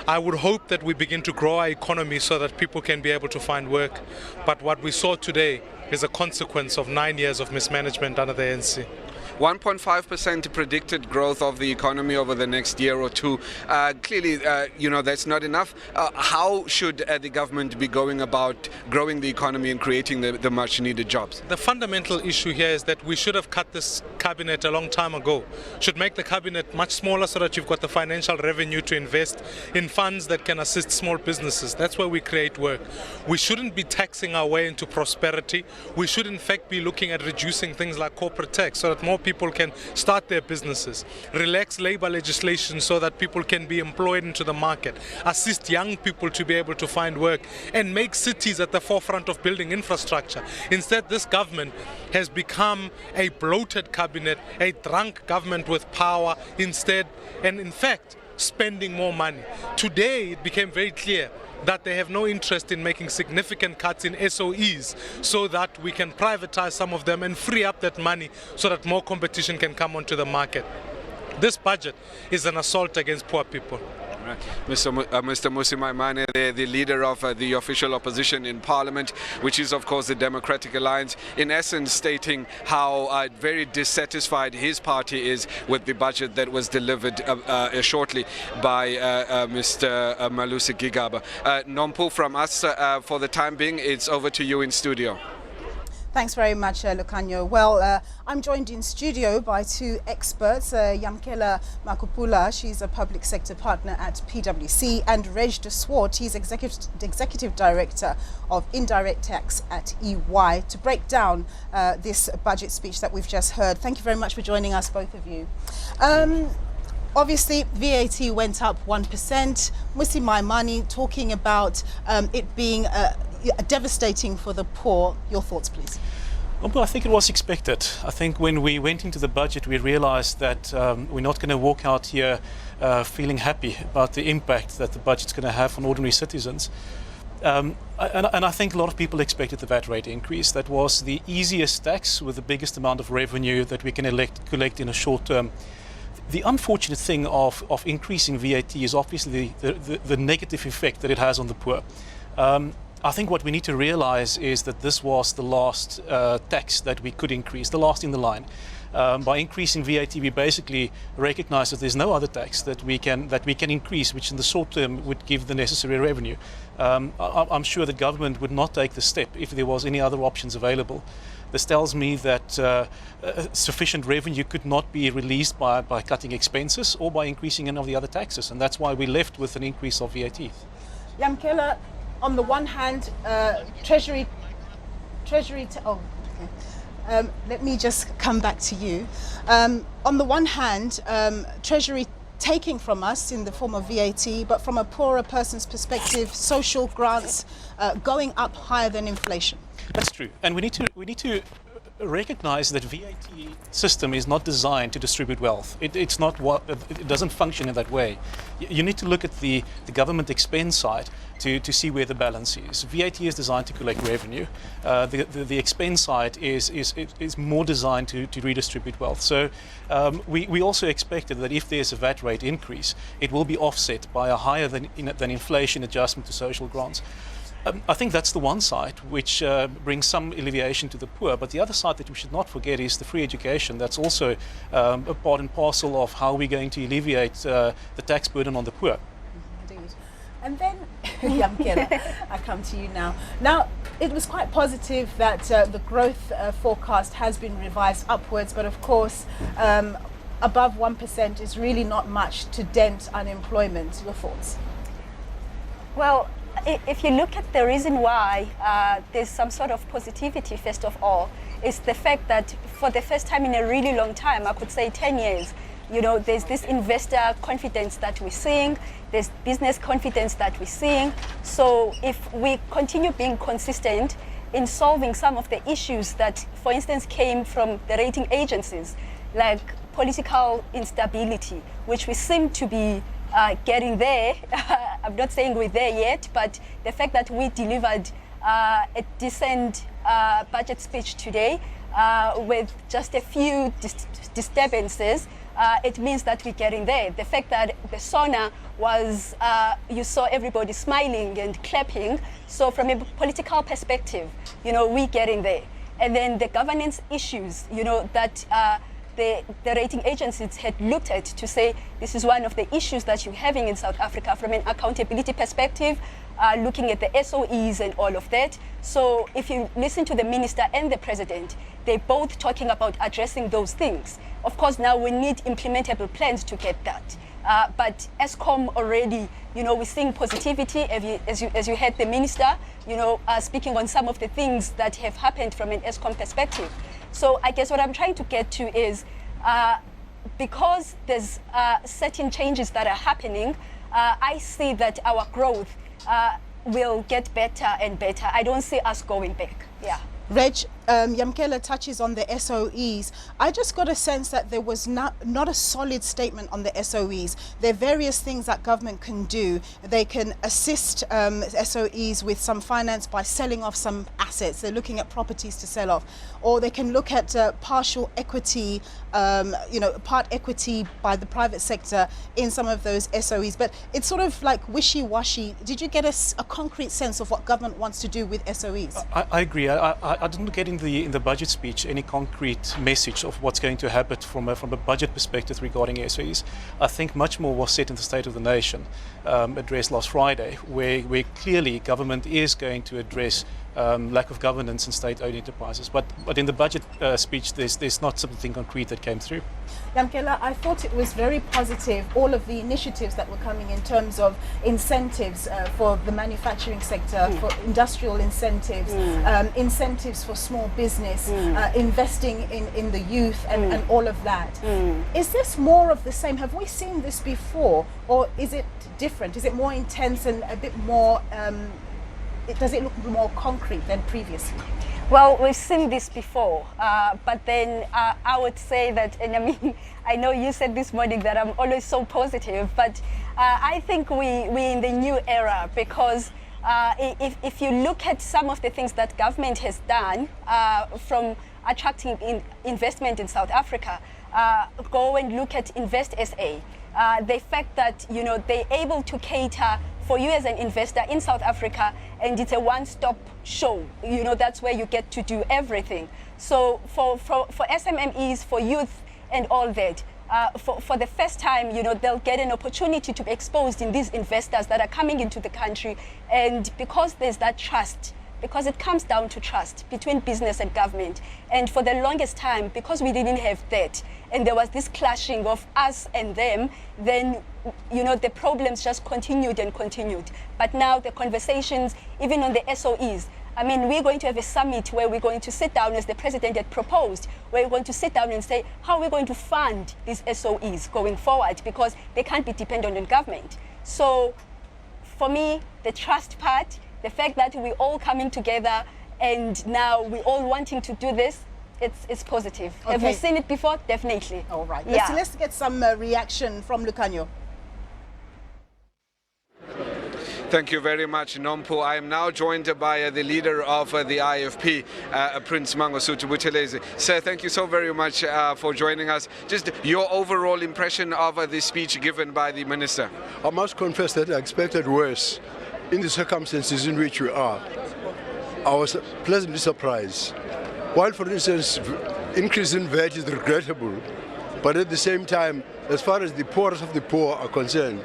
I would hope that we begin to grow our economy so that people can be able to find work. But what we saw today is a consequence of 9 years of mismanagement under the ANC. 1.5% predicted growth of the economy over the next year or two. Clearly, that's not enough. How should the government be going about growing the economy and creating the much needed jobs? The fundamental issue here is that we should have cut this cabinet a long time ago. Should make the cabinet much smaller so that you've got the financial revenue to invest in funds that can assist small businesses. That's where we create work. We shouldn't be taxing our way into prosperity. We should in fact be looking at reducing things like corporate tax so that more people can start their businesses, relax labor legislation so that people can be employed into the market, assist young people to be able to find work, and make cities at the forefront of building infrastructure. Instead, this government has become a bloated cabinet, a drunk government with power instead, and in fact, spending more money. Today, it became very clear that they have no interest in making significant cuts in SOEs so that we can privatize some of them and free up that money so that more competition can come onto the market. This budget is an assault against poor people. Right. Mr. Musi Maimane, the leader of the official opposition in Parliament, which is of course the Democratic Alliance, in essence stating how very dissatisfied his party is with the budget that was delivered shortly by Mr. Malusi Gigaba. Nompu, from us, for the time being, it's over to you in studio. Thanks very much, Lucanyo. Well, I'm joined in studio by two experts, Yamkela Makupula, she's a public sector partner at PwC, and Rej de Swart, he's executive director of indirect tax at EY, to break down this budget speech that we've just heard. Thank you very much for joining us, both of you. Obviously, VAT went up 1%. Musi Maimane talking about it being devastating for the poor. Your thoughts, please. Well, I think it was expected. I think when we went into the budget, we realized that we're not going to walk out here feeling happy about the impact that the budget's going to have on ordinary citizens. And I think a lot of people expected the VAT rate increase. That was the easiest tax with the biggest amount of revenue that we can collect in a short term. The unfortunate thing of increasing VAT is obviously the negative effect that it has on the poor. I think what we need to realize is that this was the last tax that we could increase, the last in the line. By increasing VAT, we basically recognize that there's no other tax that we can increase, which in the short term would give the necessary revenue. I'm sure the government would not take the step if there was any other options available. This tells me that sufficient revenue could not be released by cutting expenses or by increasing any of the other taxes, and that's why we left with an increase of VAT. Yamkela, on the one hand, Treasury. Let me just come back to you. On the one hand, Treasury taking from us in the form of VAT, but from a poorer person's perspective, social grants going up higher than inflation. That's true, and we need to recognize that VAT system is not designed to distribute wealth. It doesn't function in that way. You need to look at the government expense side to see where the balance is. VAT is designed to collect revenue. The expense side is more designed to redistribute wealth. So we also expected that if there's a VAT rate increase, it will be offset by a higher than inflation adjustment to social grants. I think that's the one side which brings some alleviation to the poor, but the other side that we should not forget is the free education. That's also a part and parcel of how we're going to alleviate the tax burden on the poor. Indeed. And then, Yamkela, I come to you now. Now, it was quite positive that the growth forecast has been revised upwards, but of course, above 1% is really not much to dent unemployment. Your thoughts? Well, if you look at the reason why there's some sort of positivity, first of all, is the fact that for the first time in a really long time, I could say 10 years, there's this investor confidence that we're seeing, there's business confidence that we're seeing. So if we continue being consistent in solving some of the issues that, for instance, came from the rating agencies, like political instability, which we seem to be getting there. I'm not saying we're there yet, but the fact that we delivered a decent budget speech today with just a few disturbances, it means that we're getting there. The fact that the SONA was, you saw everybody smiling and clapping. So from a political perspective, we're getting there. And then the governance issues, that the rating agencies had looked at to say this is one of the issues that you're having in South Africa from an accountability perspective, looking at the SOEs and all of that. So if you listen to the minister and the president, they're both talking about addressing those things. Of course, now we need implementable plans to get that. But ESCOM already, we're seeing positivity, as you heard the minister, speaking on some of the things that have happened from an ESCOM perspective. So I guess what I'm trying to get to is, because there's certain changes that are happening, I see that our growth will get better and better. I don't see us going back. Yeah. Reg, Yamkela touches on the SOEs. I just got a sense that there was not a solid statement on the SOEs. There are various things that government can do. They can assist SOEs with some finance by selling off some assets. They're looking at properties to sell off. Or they can look at partial equity, part equity by the private sector in some of those SOEs. But it's sort of like wishy-washy. Did you get a concrete sense of what government wants to do with SOEs? I agree. I didn't get in the budget speech any concrete message of what's going to happen from a budget perspective regarding SOEs. I think much more was said in the State of the Nation address last Friday, where clearly government is going to address lack of governance in state-owned enterprises. But in the budget speech, there's not something concrete that came through. Yamkela, I thought it was very positive, all of the initiatives that were coming in terms of incentives for the manufacturing sector, for industrial incentives, incentives for small business, investing in the youth and all of that. Is this more of the same? Have we seen this before, or is it different? Is it more intense and a bit more, does it look more concrete than previously? Well, we've seen this before, but then I would say that, and I mean, I know you said this morning that I'm always so positive, but I think we're in the new era, because if you look at some of the things that government has done from attracting investment in South Africa, go and look at Invest SA. The fact that, they're able to cater for you as an investor in South Africa, and it's a one-stop show. That's where you get to do everything. So for SMMEs, for youth and all that, for the first time, they'll get an opportunity to be exposed in these investors that are coming into the country. And because there's that trust, because it comes down to trust between business and government. And for the longest time, because we didn't have that, and there was this clashing of us and them, then the problems just continued and continued. But now the conversations, even on the SOEs, I mean, we're going to have a summit where we're going to sit down, as the president had proposed, where we're going to sit down and say, how are we going to fund these SOEs going forward? Because they can't be dependent on government. So for me, the trust part, the fact that we're all coming together and now we're all wanting to do this, it's positive. Okay. Have we seen it before? Definitely. All right. Yeah. Let's get some reaction from Lucanio. Thank you very much, Nompo. I am now joined by the leader of the IFP, Prince Mangosuthu Buthelezi. Sir, thank you so very much for joining us. Just your overall impression of the speech given by the minister. I must confess that I expected worse in the circumstances in which we are. I was pleasantly surprised. While, for instance, increase in VAT is regrettable, but at the same time, as far as the poorest of the poor are concerned,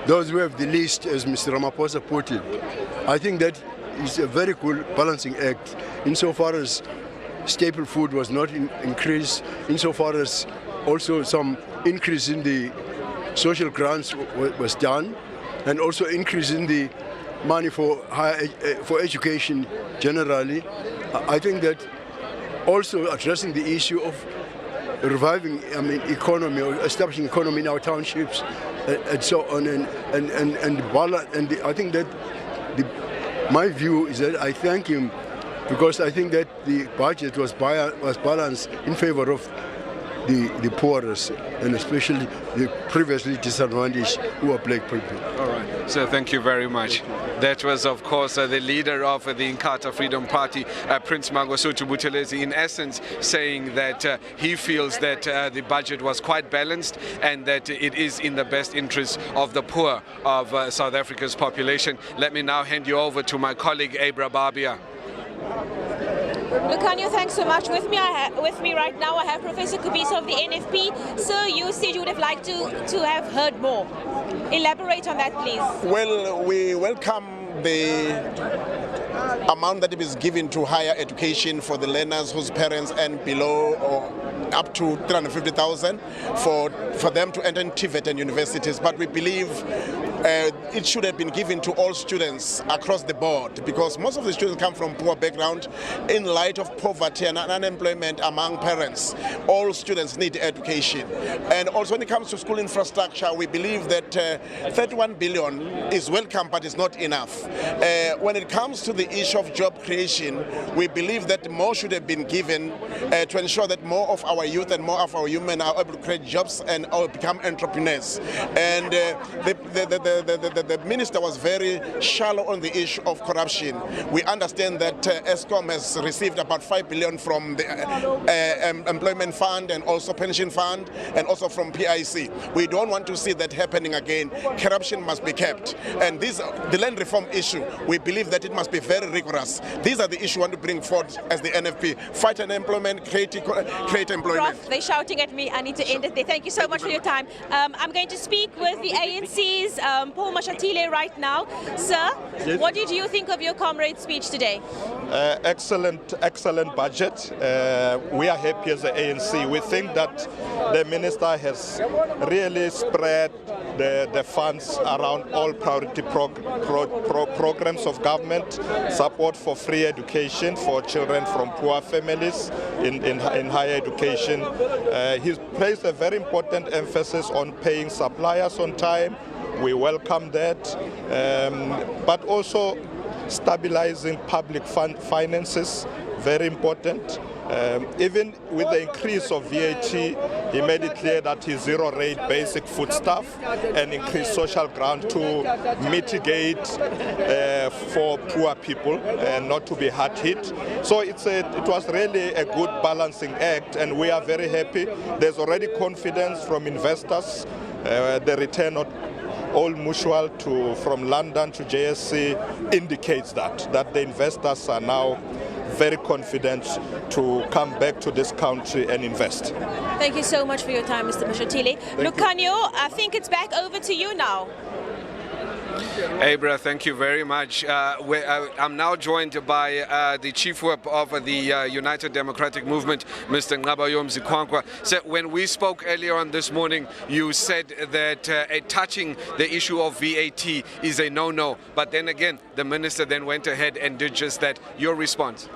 those who have the least, as Mr. Ramaphosa put it, I think that is a very cool balancing act, insofar as staple food was not increased, insofar as also some increase in the social grants was done, and also increase in the money for for education generally. I think that also addressing the issue of reviving, economy, or establishing economy in our townships, and so on, and I think that my view is that I thank him, because I think that the budget was balanced in favor of the poorest, and especially the previously disadvantaged who are black people. All right. So thank you very much. That was, of course, the leader of the Inkatha Freedom Party, Prince Mangosuthu Buthelezi, in essence saying that he feels that the budget was quite balanced and that it is in the best interest of the poor of South Africa's population. Let me now hand you over to my colleague, Abra Babia. Lucanio, thanks so much. With me right now, I have Professor Kubisa of the NFP. Sir, you said you would have liked to have heard more. Elaborate on that, please. Well, we welcome the amount that is given to higher education for the learners whose parents earn below or up to 350,000 for them to enter TVET and universities. But we believe it should have been given to all students across the board, because most of the students come from poor background. In light of poverty and unemployment among parents, all students need education. And also when it comes to school infrastructure, we believe that 31 billion is welcome, but it's not enough. When it comes to the issue of job creation, we believe that more should have been given to ensure that more of our youth and more of our women are able to create jobs and become entrepreneurs. And the minister was very shallow on the issue of corruption. We understand that Eskom has received about 5 billion from the employment fund and also pension fund and also from PIC. We don't want to see that happening again. Corruption must be kept. And the land reform issue, we believe that it must be very rigorous. These are the issues we want to bring forward as the NFP. Fight unemployment, create employment. Prof, they're shouting at me. I need to end it there. Thank you so much for your time. I'm going to speak with the ANC's Paul Mashatile right now. Sir, yes. What did you think of your comrade's speech today? Excellent budget. We are happy as the ANC. We think that the minister has really spread the funds around all priority programs of government, support for free education for children from poor families in higher education. He's placed a very important emphasis on paying suppliers on time. We welcome that, but also stabilizing public finances, very important. Even with the increase of VAT, he made it clear that his zero-rate basic foodstuff and increased social grant to mitigate for poor people and not to be hard hit. So it was really a good balancing act, and we are very happy. There's already confidence from investors. The return of Old Mutual from London to JSC indicates that the investors are now very confident to come back to this country and invest. Thank you so much for your time, Mr. Mashatile. Lucanio, I think it's back over to you now. Abra, thank you very much. I'm now joined by the Chief Whip of the United Democratic Movement, Mr. Ngabayom Zikwankwa. So when we spoke earlier on this morning, you said that touching the issue of VAT is a no-no. But then again, the minister then went ahead and did just that. Your response?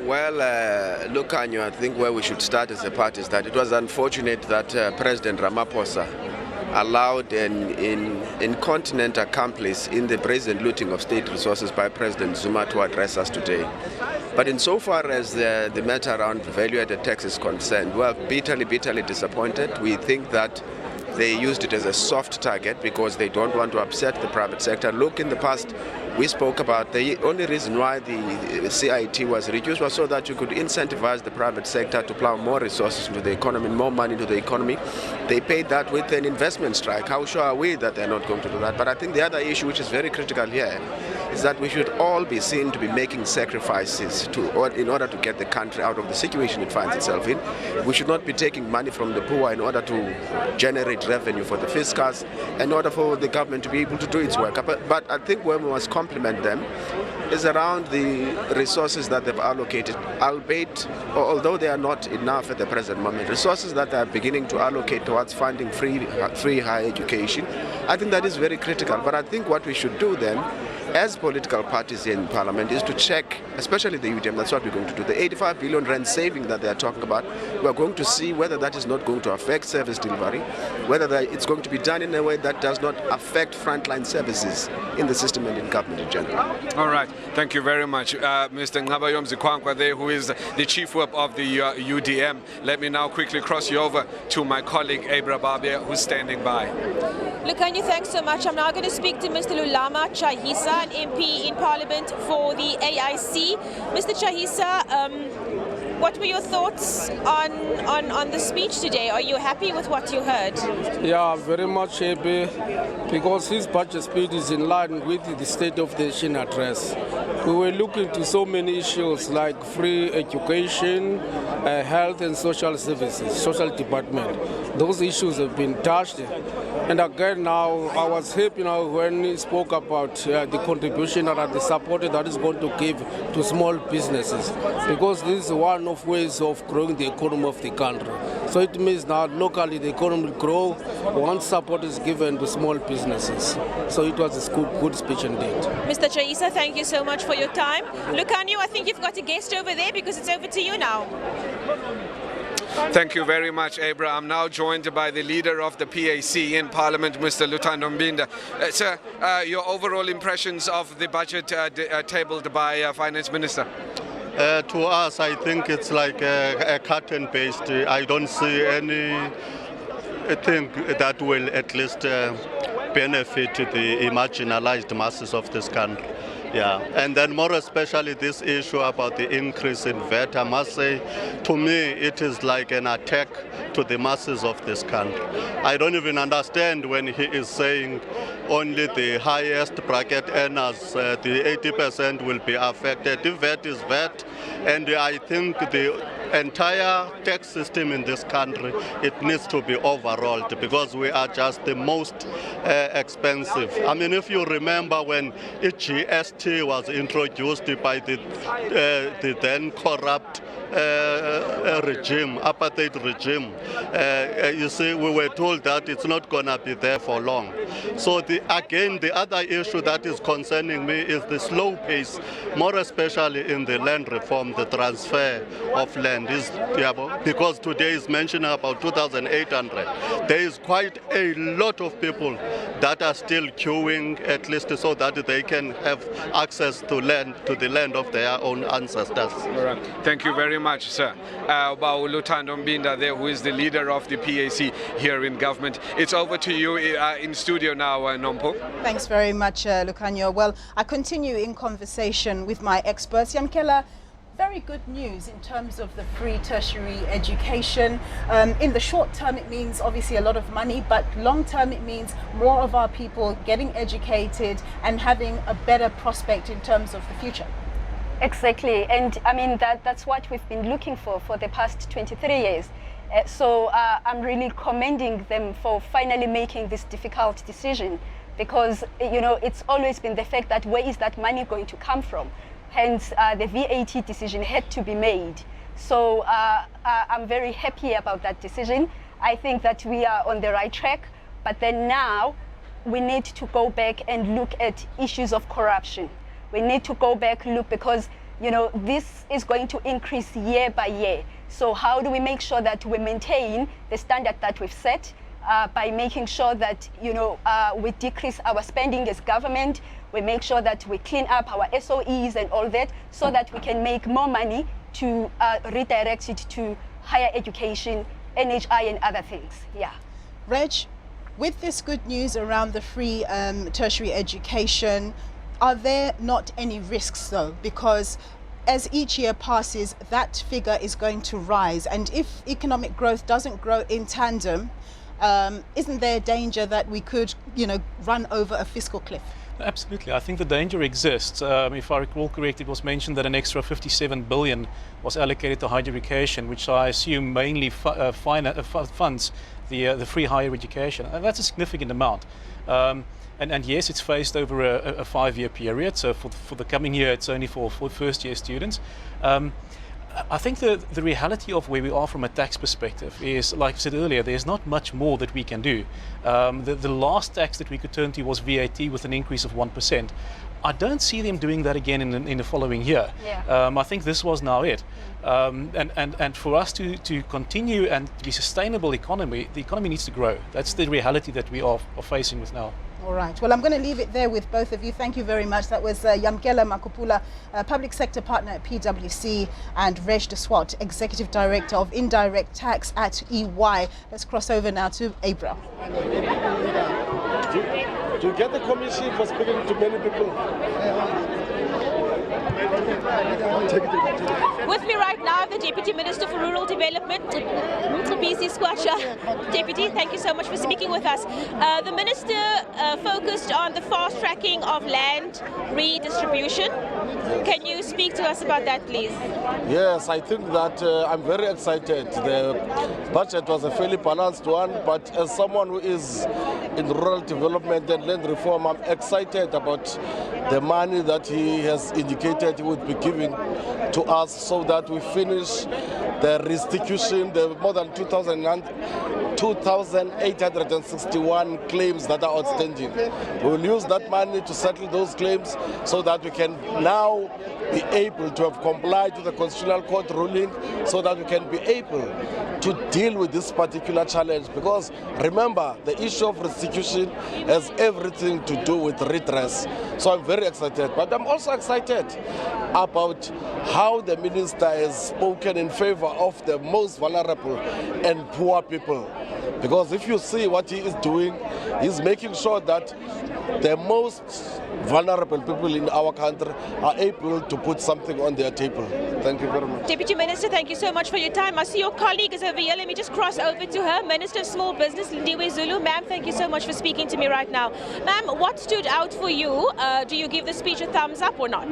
Well, Lucanio, I think where we should start as a party is that it was unfortunate that President Ramaphosa allowed an incontinent accomplice in the present looting of state resources by President Zuma to address us today. But insofar as the matter around value-added tax is concerned, well, bitterly disappointed. We think that they used it as a soft target because they don't want to upset the private sector. Look, in the past, we spoke about the only reason why the CIT was reduced was so that you could incentivize the private sector to plow more resources into the economy, more money into the economy. They paid that with an investment strike. How sure are we that they're not going to do that? But I think the other issue which is very critical here is that we should all be seen to be making sacrifices in order to get the country out of the situation it finds itself in. We should not be taking money from the poor in order to generate revenue for the fiscals, in order for the government to be able to do its work. But I think where we must compliment them is around the resources that they've allocated, albeit, although they are not enough at the present moment, resources that they are beginning to allocate towards funding free higher education. I think that is very critical. But I think what we should do then as political parties here in Parliament is to check, especially the UDM, that's what we're going to do. The 85 billion rand saving that they are talking about, we're going to see whether that is not going to affect service delivery, whether it's going to be done in a way that does not affect frontline services in the system and in government in general. All right, thank you very much. Mr. Ngabayom Zikwankwa there, who is the Chief Whip of the UDM. Let me now quickly cross you over to my colleague Abra Babia, who's standing by. Lukanyo, thanks so much. I'm now going to speak to Mr. Lulama Chahisa, an MP in Parliament for the AIC. Mr. Chahisa, what were your thoughts on the speech today? Are you happy with what you heard? Yeah, very much happy, because his budget speech is in line with the State of the Nation address. We were looking to so many issues like free education, health and social services, social department. Those issues have been touched. And again now, I was happy now when he spoke about the contribution and the support that is going to give to small businesses, because this is one of ways of growing the economy of the country. So it means that locally the economy will grow once support is given to small businesses. So it was a good speech indeed. Mr. Chahisa, thank you so much for your time. Lukanyo, I think you've got a guest over there because it's over to you now. Thank you very much, Abra. I'm now joined by the leader of the PAC in Parliament, Mr. Luthando Mbinda. Sir, your overall impressions of the budget tabled by Finance Minister? To us, I think it's like a cut and paste. I don't see anything that will at least benefit the marginalized masses of this country. Yeah, and then more especially this issue about the increase in VAT, I must say, to me, it is like an attack to the masses of this country. I don't even understand when he is saying only the highest bracket earners, the 80% will be affected. The VAT is VAT, and I think the entire tax system in this country, it needs to be overhauled, because we are just the most expensive. I mean, if you remember when GST was introduced by the then corrupt regime, apartheid regime, you see, we were told that it's not going to be there for long. So again, the other issue that is concerning me is the slow pace, more especially in the land reform, the transfer of land. Because today is mentioning about 2,800. There is quite a lot of people that are still queuing, at least so that they can have access to the land of their own ancestors. All right. Thank you very much, sir. Luthando Mbinda there, who is the leader of the PAC here in government. It's over to you in studio now, Nompo. Thanks very much, Lukanyo. Well, I continue in conversation with my experts. Yamkela, very good news in terms of the free tertiary education. In the short term, it means obviously a lot of money, but long term, it means more of our people getting educated and having a better prospect in terms of the future. Exactly, and I mean that's what we've been looking for the past 23 years. So I'm really commending them for finally making this difficult decision, because you know it's always been the fact that where is that money going to come from? Hence, the VAT decision had to be made. So I'm very happy about that decision. I think that we are on the right track, but then now we need to go back and look at issues of corruption. We need to go back, look, because you know this is going to increase year by year. So how do we make sure that we maintain the standard that we've set by making sure that you know we decrease our spending as government? We make sure that we clean up our SOEs and all that, so that we can make more money to redirect it to higher education, NHI and other things. Yeah. Reg, with this good news around the free tertiary education, are there not any risks though? Because as each year passes, that figure is going to rise. And if economic growth doesn't grow in tandem, isn't there a danger that we could, you know, run over a fiscal cliff? Absolutely. I think the danger exists. If I recall correctly, it was mentioned that an extra 57 billion was allocated to higher education, which I assume mainly funds the free higher education. And that's a significant amount. And yes, it's phased over a 5-year period. So for the coming year, it's only for first-year students. I think the reality of where we are from a tax perspective is, like I said earlier, there's not much more that we can do. The last tax that we could turn to was VAT with an increase of 1%. I don't see them doing that again in the following year. Yeah. I think this was now it. And for us to continue and to be sustainable economy, the economy needs to grow. That's the reality that we are facing with now. All right. Well, I'm going to leave it there with both of you. Thank you very much. That was Yamkela Makupula, Public Sector Partner at PwC, and Rej de Swart, Executive Director of Indirect Tax at EY. Let's cross over now to Abra. Do you get the commission for speaking to many people? With me right now, the Deputy Minister for Rural Development, BC Squasha. Deputy, thank you so much for speaking with us. The Minister focused on the fast tracking of land redistribution. Can you speak to us about that, please? Yes, I think that I'm very excited. The budget was a fairly balanced one, but as someone who is in rural development and land reform, I'm excited about the money that he has indicated he would be giving to us so that we finish the restitution, the more than 2,861 claims that are outstanding. We will use that money to settle those claims so that we can now be able to have complied with the Constitutional Court ruling so that we can be able to deal with this particular challenge. Because remember, the issue of restitution has everything to do with redress. So I'm very excited. But I'm also excited about how the minister has spoken in favor of the most vulnerable and poor people. Because if you see what he is doing, he's making sure that the most vulnerable people in our country are able to put something on their table. Thank you very much. Deputy Minister, thank you so much for your time. I see your colleague is over here. Let me just cross over to her. Minister of Small Business, Lindiwe Zulu. Ma'am, thank you so much for speaking to me right now. Ma'am, what stood out for you? Do you give the speech a thumbs up or not?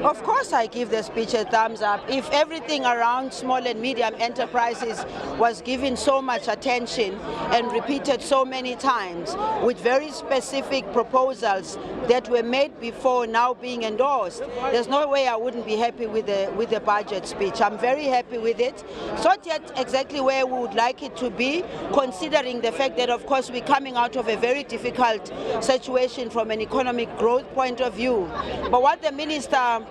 Of course I give the speech a thumbs up. If everything around small and medium enterprises was given so much attention and repeated so many times with very specific proposals that were made before now being endorsed, there's no way I wouldn't be happy with the budget speech. I'm very happy with it. It's not yet exactly where we would like it to be, considering the fact that, of course, we're coming out of a very difficult situation from an economic growth point of view. But what the minister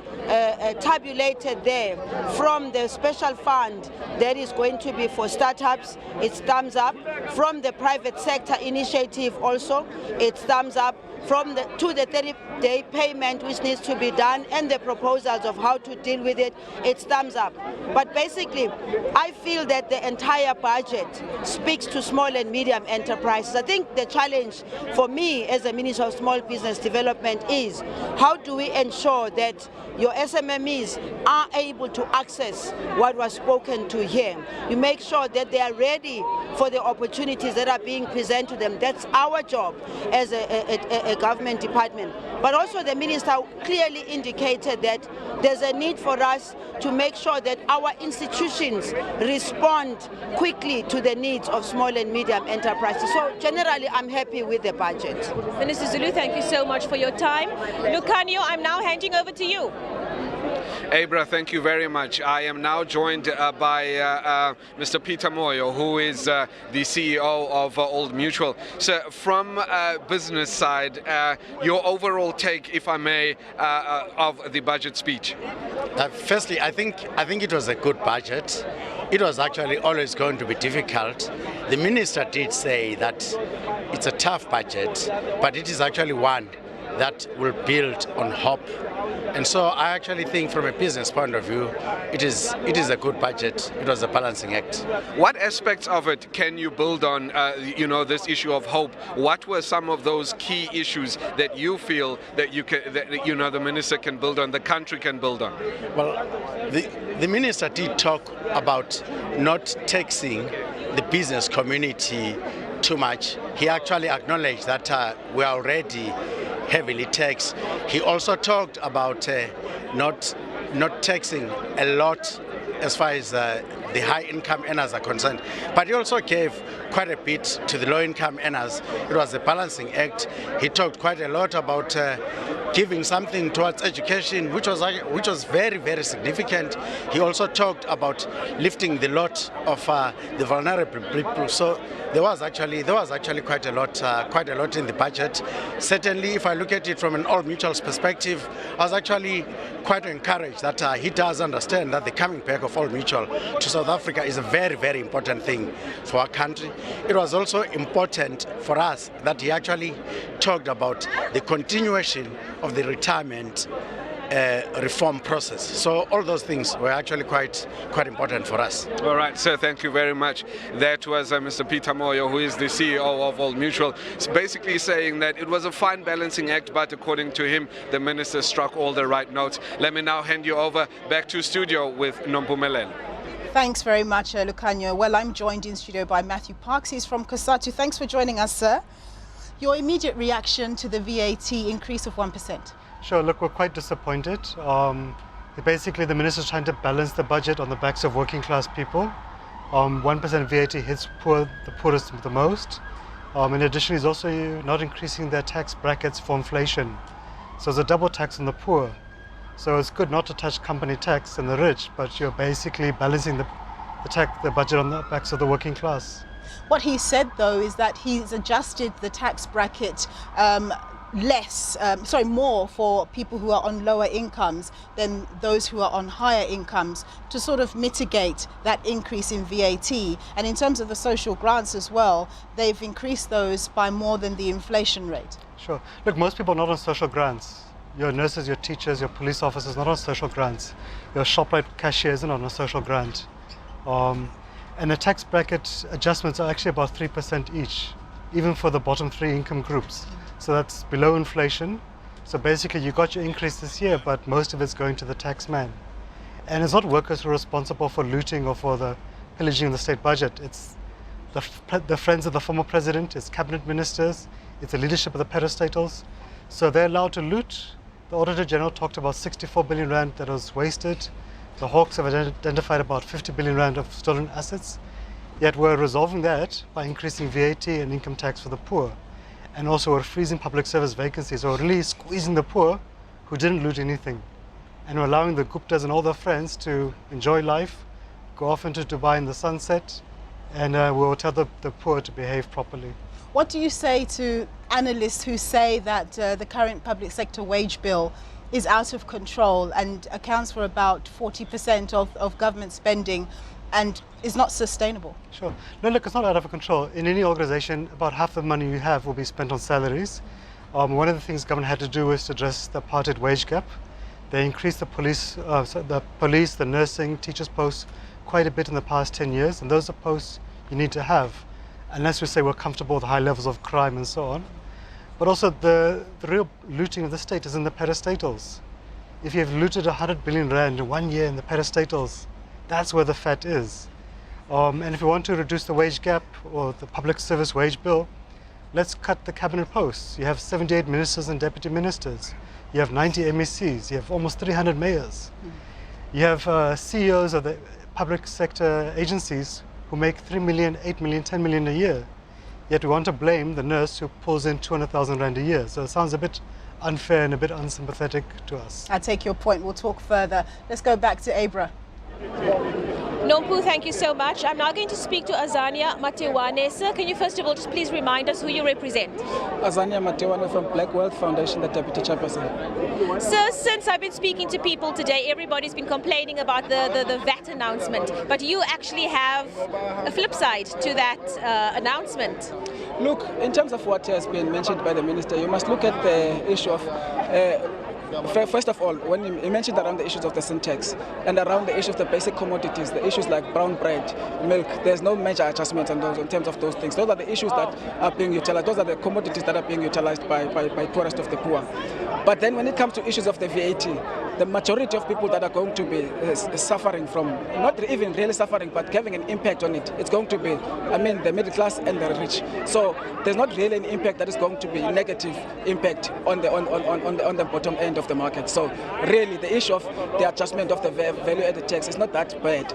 tabulated there from the special fund that is going to be for startups, it's thumbs up. From the private sector initiative also, it's thumbs up. From the 30-day payment which needs to be done and the proposals of how to deal with it, it's thumbs up. But basically, I feel that the entire budget speaks to small and medium enterprises. I think the challenge for me as a Minister of Small Business Development is how do we ensure that your SMMEs are able to access what was spoken to here. You make sure that they are ready for the opportunities that are being presented to them. That's our job as a government department. But also the minister clearly indicated that there's a need for us to make sure that our institutions respond quickly to the needs of small and medium enterprises. So generally, I'm happy with the budget. Minister Zulu, thank you so much for your time. Lucanio, I'm now handing over to you. Abra, thank you very much. I am now joined by Mr. Peter Moyo, who is the CEO of Old Mutual. So from business side, your overall take, if I may, of the budget speech? Firstly, I think it was a good budget. It was actually always going to be difficult. The minister did say that it's a tough budget, but it is actually one that will build on hope. And so I actually think from a business point of view, it is a good budget. It was a balancing act. What aspects of it can you build on, this issue of hope? What were some of those key issues that you feel that the minister can build on, the country can build on? Well, the minister did talk about not taxing the business community too much. He actually acknowledged that we are already heavily taxed. He also talked about not taxing a lot as far as the the high income earners are concerned. But he also gave quite a bit to the low income earners. It was a balancing act. He talked quite a lot about giving something towards education, which was very, very significant. He also talked about lifting the lot of the vulnerable people. So there was actually quite a lot in the budget. Certainly, if I look at it from an All Mutual's perspective, I was actually quite encouraged that he does understand that the coming back of All Mutual to South Africa is a very, very important thing for our country. It was also important for us that he actually talked about the continuation of the retirement reform process. So all those things were actually quite important for us. All right, sir, thank you very much. That was Mr. Peter Moyo, who is the CEO of Old Mutual. It's basically saying that it was a fine balancing act, but according to him, the minister struck all the right notes. Let me now hand you over back to studio with Nompumelelo. Thanks very much, Lucanio. Well, I'm joined in studio by Matthew Parks. He's from COSATU. Thanks for joining us, sir. Your immediate reaction to the VAT increase of 1%? Sure, look, we're quite disappointed. Basically, the minister's trying to balance the budget on the backs of working class people. 1% VAT hits the poorest the most. In addition, he's also not increasing their tax brackets for inflation. So it's a double tax on the poor. So it's good not to touch company tax and the rich, but you're basically balancing the budget on the backs of the working class. What he said, though, is that he's adjusted the tax bracket more for people who are on lower incomes than those who are on higher incomes to sort of mitigate that increase in VAT. And in terms of the social grants as well, they've increased those by more than the inflation rate. Sure. Look, most people are not on social grants. Your nurses, your teachers, your police officers not on social grants. Your ShopRite cashier isn't on a social grant. And the tax bracket adjustments are actually about 3% each, even for the bottom 3 income groups. So that's below inflation. So basically you got your increase this year, but most of it's going to the tax man. And it's not workers who are responsible for looting or for the pillaging of the state budget. It's the friends of the former president, it's cabinet ministers, it's the leadership of the parastatals. So they're allowed to loot. The Auditor General talked about 64 billion rand that was wasted. The Hawks have identified about 50 billion rand of stolen assets. Yet we're resolving that by increasing VAT and income tax for the poor. And also we're freezing public service vacancies, or really squeezing the poor who didn't loot anything. And we're allowing the Guptas and all their friends to enjoy life, go off into Dubai in the sunset, and we'll tell the poor to behave properly. What do you say to analysts who say that the current public sector wage bill is out of control and accounts for about 40% of government spending and is not sustainable? Sure. No, look, it's not out of control. In any organization, about half the money you have will be spent on salaries. One of the things government had to do was to address the apartheid wage gap. They increased the police, the nursing, teachers' posts quite a bit in the past 10 years, and those are posts you need to have, unless we say we're comfortable with high levels of crime and so on. But also the real looting of the state is in the parastatals. If you've looted 100 billion rand in 1 year in the parastatals, that's where the fat is. And if we want to reduce the wage gap or the public service wage bill, let's cut the cabinet posts. You have 78 ministers and deputy ministers. You have 90 MECs. You have almost 300 mayors. You have CEOs of the public sector agencies who make 3 million, 8 million, 10 million a year. Yet we want to blame the nurse who pulls in 200,000 rand a year. So it sounds a bit unfair and a bit unsympathetic to us. I take your point. We'll talk further. Let's go back to Abra. Nompu, thank you so much. I'm now going to speak to Azania Matewane. Sir, can you first of all just please remind us who you represent? Azania Matewane from Black Wealth Foundation, the Deputy Chairperson. Sir, since I've been speaking to people today, everybody's been complaining about the VAT announcement, but you actually have a flip side to that announcement. Look, in terms of what has been mentioned by the Minister, you must look at the issue of first of all, when you mentioned around the issues of the syntax and around the issue of the basic commodities, the issues like brown bread, milk, there's no major adjustments on those in terms of those things. Those are the issues that are being utilized. Those are the commodities that are being utilized by poorest of the poor. But then when it comes to issues of the VAT, the majority of people that are going to be suffering from, not even really suffering, but having an impact on it, it's going to be, the middle class and the rich. So there's not really an impact that is going to be negative impact on the bottom end of the market. So really the issue of the adjustment of the value-added tax is not that bad.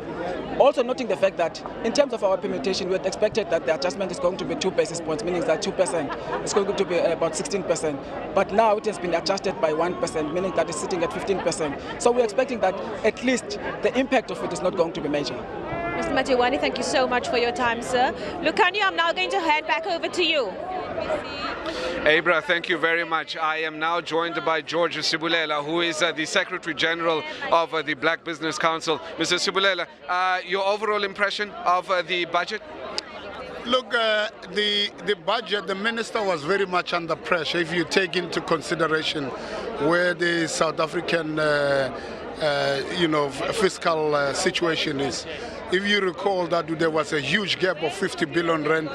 Also noting the fact that in terms of our implementation, we had expected that the adjustment is going to be 2 basis points, meaning that 2% is going to be about 16%. But now it has been adjusted by 1%, meaning that it's sitting at 15%. So we're expecting that at least the impact of it is not going to be major. Mr. Matiwani, thank you so much for your time, sir. Lucanio, I'm now going to hand back over to you. Abra, thank you very much. I am now joined by George Sibulela, who is the Secretary General of the Black Business Council. Mr. Sibulela, your overall impression of the budget? Look, the budget, the minister was very much under pressure if you take into consideration where the South African fiscal situation is. If you recall that there was a huge gap of 50 billion rand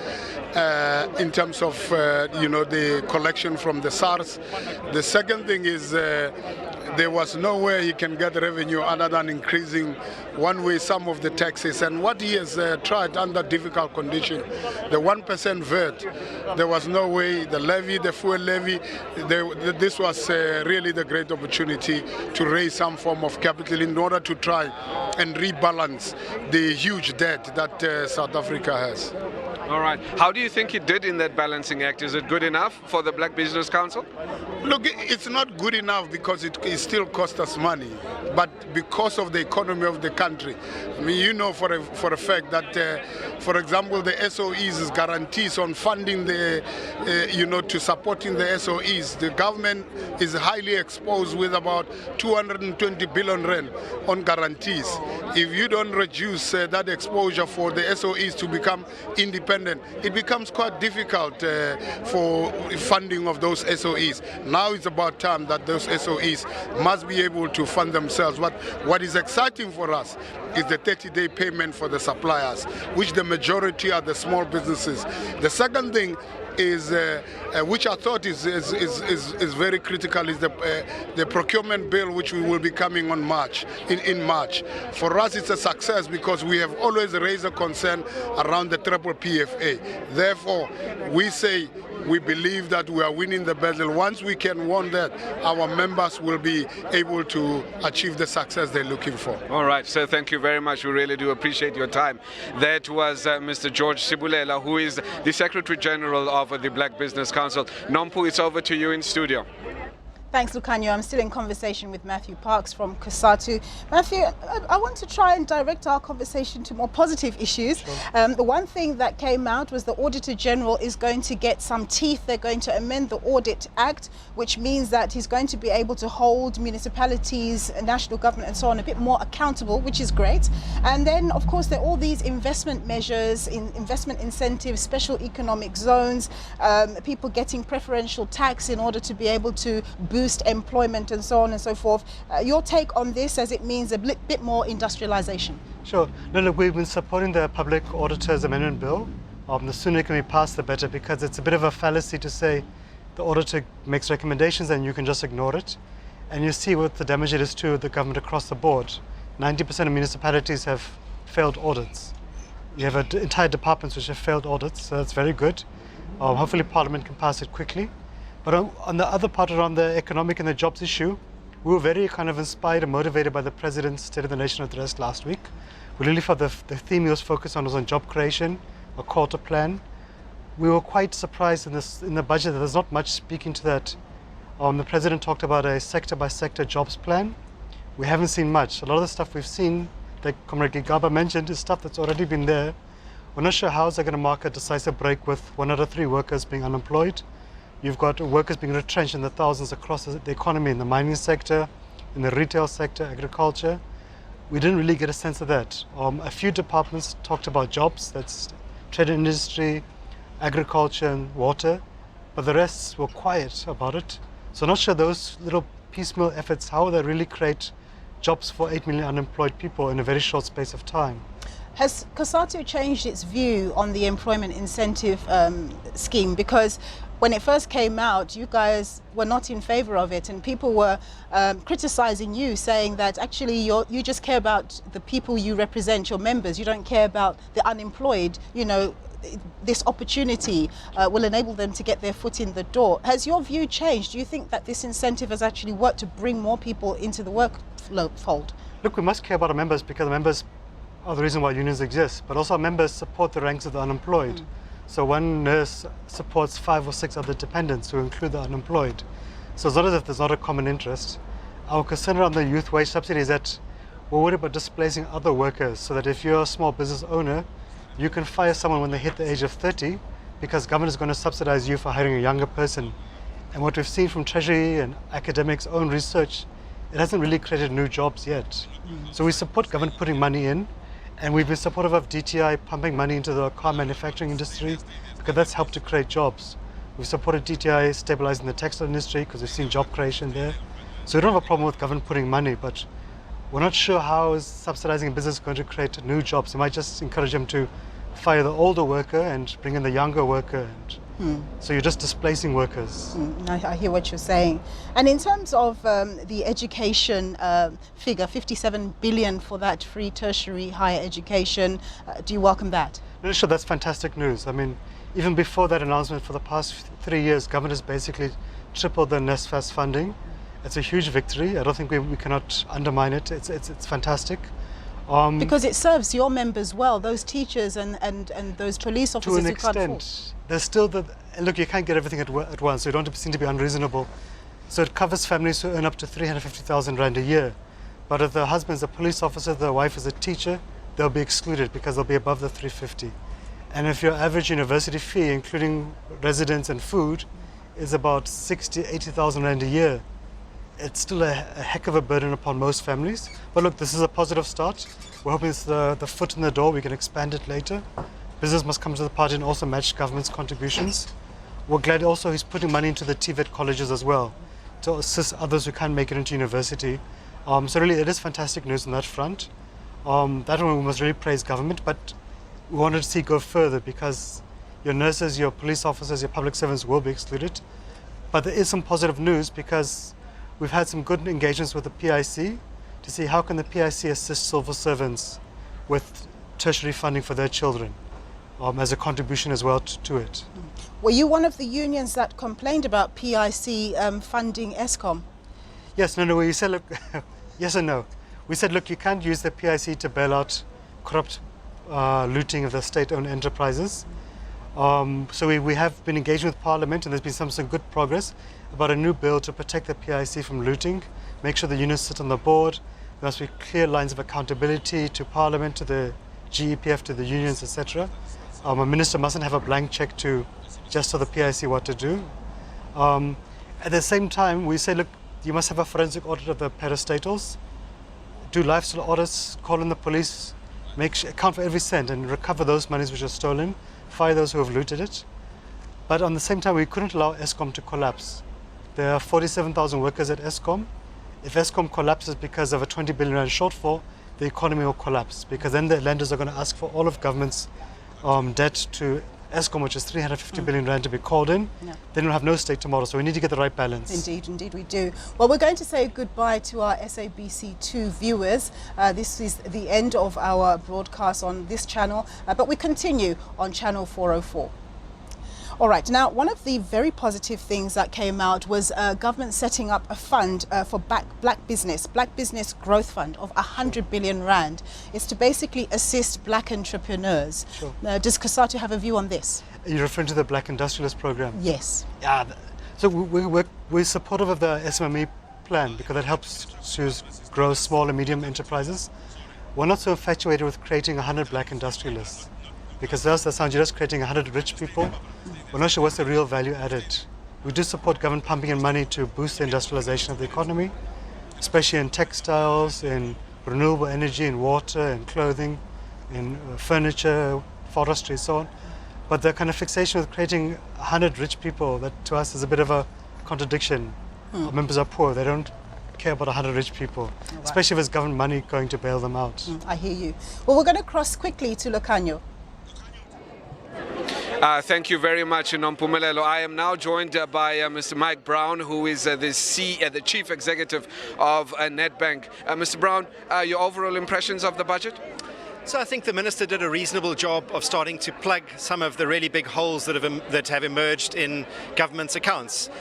in terms of the collection from the SARS. The second thing is there was no way he can get revenue other than increasing one way some of the taxes. And what he has tried under difficult conditions, the 1% VAT, there was no way, the levy, the fuel levy, this was really the great opportunity to raise some form of capital in order to try and rebalance the huge debt that South Africa has. All right. How do you think he did in that balancing act? Is it good enough for the Black Business Council? Look, it's not good enough because it still costs us money, but because of the economy of the country. I mean, you know for a fact that, for example, the SOEs guarantees on funding the, to supporting the SOEs. The government is highly exposed with about 220 billion rand on guarantees. If you don't reduce that exposure for the SOEs to become independent, it becomes quite difficult for funding of those SOEs. Now it's about time that those SOEs must be able to fund themselves. What is exciting for us is the 30-day payment for the suppliers, which the majority are the small businesses. The second thing is, which I thought is very critical, is the procurement bill, which we will be coming on in March. For us, it's a success because we have always raised a concern around the triple PFA. Therefore, we say we believe that we are winning the battle. Once we can win that, our members will be able to achieve the success they're looking for. All right, sir, thank you very much. We really do appreciate your time. That was Mr. George Sibulela, who is the Secretary General of the Black Business Council. Nompu, it's over to you in studio. Thanks, Lucanio. I'm still in conversation with Matthew Parks from COSATU. Matthew, I want to try and direct our conversation to more positive issues. Sure. The one thing that came out was the Auditor General is going to get some teeth. They're going to amend the Audit Act, which means that he's going to be able to hold municipalities, national government and so on a bit more accountable, which is great. And then, of course, there are all these investment measures, investment incentives, special economic zones, people getting preferential tax in order to be able to boost employment and so on and so forth. Your take on this, as it means a bit more industrialization? Sure. No, look, we've been supporting the Public Auditor's Amendment Bill. The sooner it can be passed, the better, because it's a bit of a fallacy to say the auditor makes recommendations and you can just ignore it. And you see what the damage it is to the government across the board. 90% of municipalities have failed audits. You have entire departments which have failed audits, so that's very good. Hopefully Parliament can pass it quickly. But on the other part, around the economic and the jobs issue, we were very kind of inspired and motivated by the President's State of the Nation address last week. We really felt the theme he was focused on was on job creation, a quarter plan. We were quite surprised in the budget that there's not much speaking to that. The President talked about a sector-by-sector jobs plan. We haven't seen much. A lot of the stuff we've seen, like Comrade Gigaba mentioned, is stuff that's already been there. We're not sure how they're going to mark a decisive break with 1 out of 3 workers being unemployed. You've got workers being retrenched in the thousands across the economy, in the mining sector, in the retail sector, agriculture. We didn't really get a sense of that. A few departments talked about jobs, that's trade and industry, agriculture and water, but the rest were quiet about it. So not sure those little piecemeal efforts, how will they really create jobs for 8 million unemployed people in a very short space of time. Has COSATU changed its view on the employment incentive scheme? Because when it first came out, you guys were not in favor of it, and people were criticizing you, saying that actually you just care about the people you represent, your members. You don't care about the unemployed. You know, this opportunity will enable them to get their foot in the door. Has your view changed? Do you think that this incentive has actually worked to bring more people into the workfold? Look, we must care about our members because the members are the reason why unions exist, but also our members support the ranks of the unemployed. So one nurse supports 5 or 6 other dependents who include the unemployed. So it's not as if there's not a common interest. Our concern around the youth wage subsidy is that we're worried about displacing other workers, so that if you're a small business owner, you can fire someone when they hit the age of 30 because government is going to subsidize you for hiring a younger person. And what we've seen from Treasury and academics' own research, it hasn't really created new jobs yet. So we support government putting money in, and we've been supportive of DTI pumping money into the car manufacturing industry because that's helped to create jobs. We've supported DTI stabilizing the textile industry because we've seen job creation there. So we don't have a problem with government putting money, but we're not sure how is subsidizing a business going to create new jobs. It might just encourage them to fire the older worker and bring in the younger worker. So you're just displacing workers. I hear what you're saying. And in terms of the education figure, 57 billion for that free tertiary higher education, do you welcome that? No, sure, that's fantastic news. I mean, even before that announcement, for the past 3 years, government has basically tripled the NSFAS funding. It's a huge victory. I don't think we cannot undermine it. It's fantastic. Because it serves your members well, those teachers and those police officers to an who can't afford. extent. There's still look, you can't get everything at once, so you don't seem to be unreasonable. So it covers families who earn up to 350,000 Rand a year. But if the husband's a police officer, the wife is a teacher, they'll be excluded because they'll be above the 350. And if your average university fee, including residence and food, is about 80,000 Rand a year, it's still a heck of a burden upon most families. But look, this is a positive start. We're hoping it's the foot in the door. We can expand it later. Business must come to the party and also match government's contributions. We're glad also he's putting money into the TVET colleges as well to assist others who can't make it into university. So really, it is fantastic news on that front. That one we must really praise government, but we wanted to see it go further because your nurses, your police officers, your public servants will be excluded. But there is some positive news because we've had some good engagements with the PIC to see how can the PIC assist civil servants with tertiary funding for their children as a contribution as well to it. Were you one of the unions that complained about PIC funding ESCOM? Yes, no, we said, look, yes and no. We said, look, you can't use the PIC to bail out corrupt looting of the state-owned enterprises. So we have been engaging with Parliament, and there's been some good progress about a new bill to protect the PIC from looting, make sure the unions sit on the board. There must be clear lines of accountability to Parliament, to the GEPF, to the unions, etc. A minister mustn't have a blank check to just tell the PIC what to do. At the same time, we say, look, you must have a forensic audit of the parastatals, do lifestyle audits, call in the police, account for every cent and recover those monies which are stolen, fire those who have looted it. But on the same time, we couldn't allow ESCOM to collapse. There are 47,000 workers at ESCOM. If ESCOM collapses because of a 20 billion Rand shortfall, the economy will collapse because then the lenders are going to ask for all of government's debt to ESCOM, which is 350 billion Rand to be called in. Yeah. Then we'll have no state tomorrow, so we need to get the right balance. Indeed we do. Well, we're going to say goodbye to our SABC2 viewers. This is the end of our broadcast on this channel, but we continue on channel 404. All right, now one of the very positive things that came out was government setting up a fund for black business growth fund of 100 billion Rand. It's to basically assist black entrepreneurs. Sure. Does COSATU have a view on this? You're referring to the Black Industrialist Program? Yes. Yeah, so we're supportive of the SMME plan because it helps to grow small and medium enterprises. We're not so infatuated with creating 100 black industrialists because to us that sounds you're just creating 100 rich people. We're not sure what's the real value added. We do support government pumping in money to boost the industrialization of the economy, especially in textiles, in renewable energy, in water, in clothing, in furniture, forestry, so on. But the kind of fixation with creating 100 rich people, that to us is a bit of a contradiction. Our members are poor, they don't care about 100 rich people, especially if there's government money going to bail them out. I hear you. Well, we're going to cross quickly to Lucanyo. Thank you very much, Nompumelelo. I am now joined by Mr. Mike Brown, who is the Chief Executive of Nedbank. Mr. Brown, your overall impressions of the budget? So I think the Minister did a reasonable job of starting to plug some of the really big holes that have emerged in government's accounts.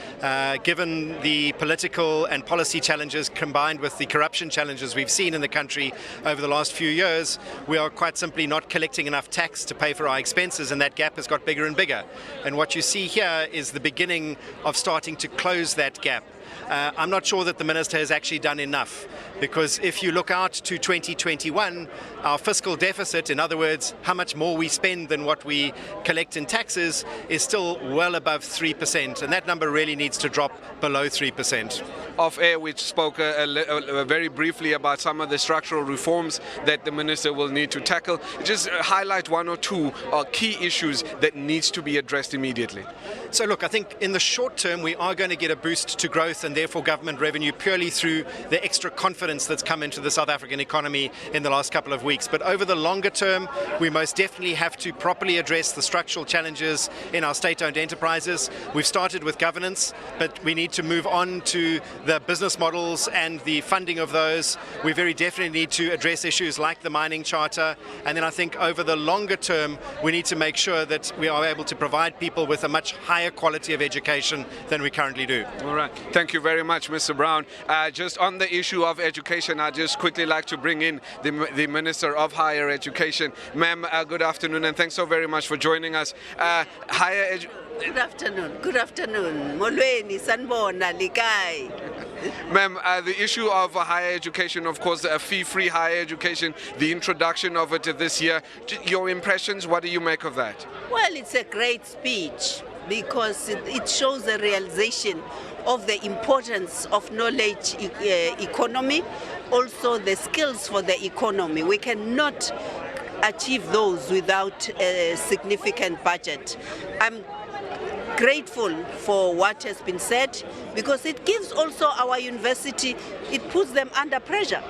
Given the political and policy challenges combined with the corruption challenges we've seen in the country over the last few years, we are quite simply not collecting enough tax to pay for our expenses, and that gap has got bigger and bigger. And what you see here is the beginning of starting to close that gap. I'm not sure that the Minister has actually done enough, because if you look out to 2021, our fiscal deficit, in other words, how much more we spend than what we collect in taxes, is still well above 3%, and that number really needs to drop below 3%. Off air, we spoke very briefly about some of the structural reforms that the Minister will need to tackle. Just highlight one or two key issues that needs to be addressed immediately. So look, I think in the short term we are going to get a boost to growth and therefore government revenue purely through the extra confidence that's come into the South African economy in the last couple of weeks. But over the longer term, we most definitely have to properly address the structural challenges in our state-owned enterprises. We've started with governance, but we need to move on to the business models and the funding of those. We very definitely need to address issues like the mining charter. And then I think over the longer term, we need to make sure that we are able to provide people with a much higher quality of education than we currently do. All right. Thank you very much, Mr. Brown. Just on the issue of education, I'd just quickly like to bring in the Minister of Higher Education. Ma'am, good afternoon, and thanks so very much for joining us. Good afternoon. Good afternoon. Molweni sanibona likai. Ma'am, the issue of higher education, of course, fee-free higher education, the introduction of it this year. Your impressions, what do you make of that? Well, it's a great speech because it shows the realization of the importance of knowledge economy, also the skills for the economy. We cannot achieve those without a significant budget. I'm grateful for what has been said because it gives also our university, it puts them under pressure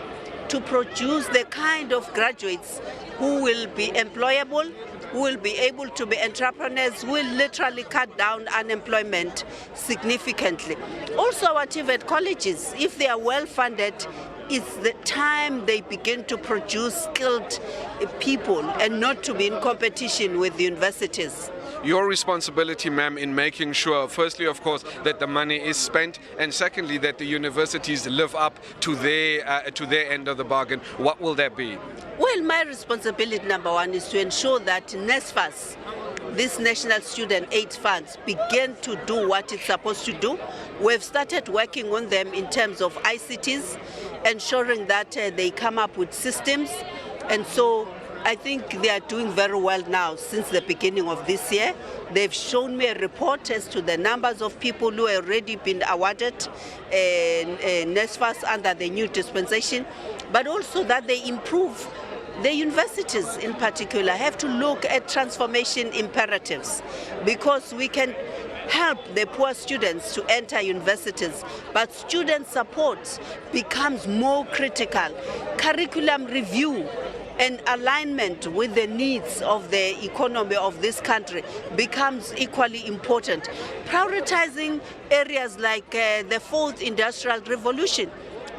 to produce the kind of graduates who will be employable, who will be able to be entrepreneurs, who will literally cut down unemployment significantly. Also our TVET colleges, if they are well funded, it's the time they begin to produce skilled people and not to be in competition with the universities. Your responsibility, ma'am, in making sure, firstly, of course, that the money is spent, and secondly, that the universities live up to their end of the bargain. What will that be? Well, my responsibility number one is to ensure that NSFAS, this National Student Aid Funds, begin to do what it's supposed to do. We've started working on them in terms of ICTs, ensuring that they come up with systems, and so I think they are doing very well now since the beginning of this year. They've shown me a report as to the numbers of people who have already been awarded NSFAS under the new dispensation, but also that they improve. The universities in particular have to look at transformation imperatives because we can help the poor students to enter universities, but student support becomes more critical. Curriculum review and alignment with the needs of the economy of this country becomes equally important. Prioritizing areas like the fourth industrial revolution.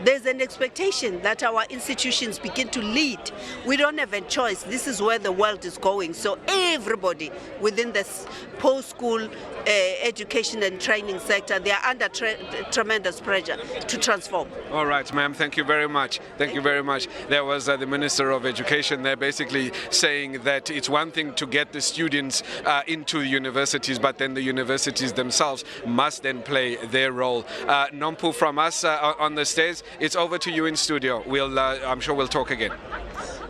There's an expectation that our institutions begin to lead. We don't have a choice. This is where the world is going. So everybody within this post-school education and training sector, they are under tremendous pressure to transform. All right, ma'am, thank you very much. Thank you very much. There was the Minister of Education there basically saying that it's one thing to get the students into universities, but then the universities themselves must then play their role. Nompu, from us on the stairs, it's over to you in studio. I'm sure we'll talk again.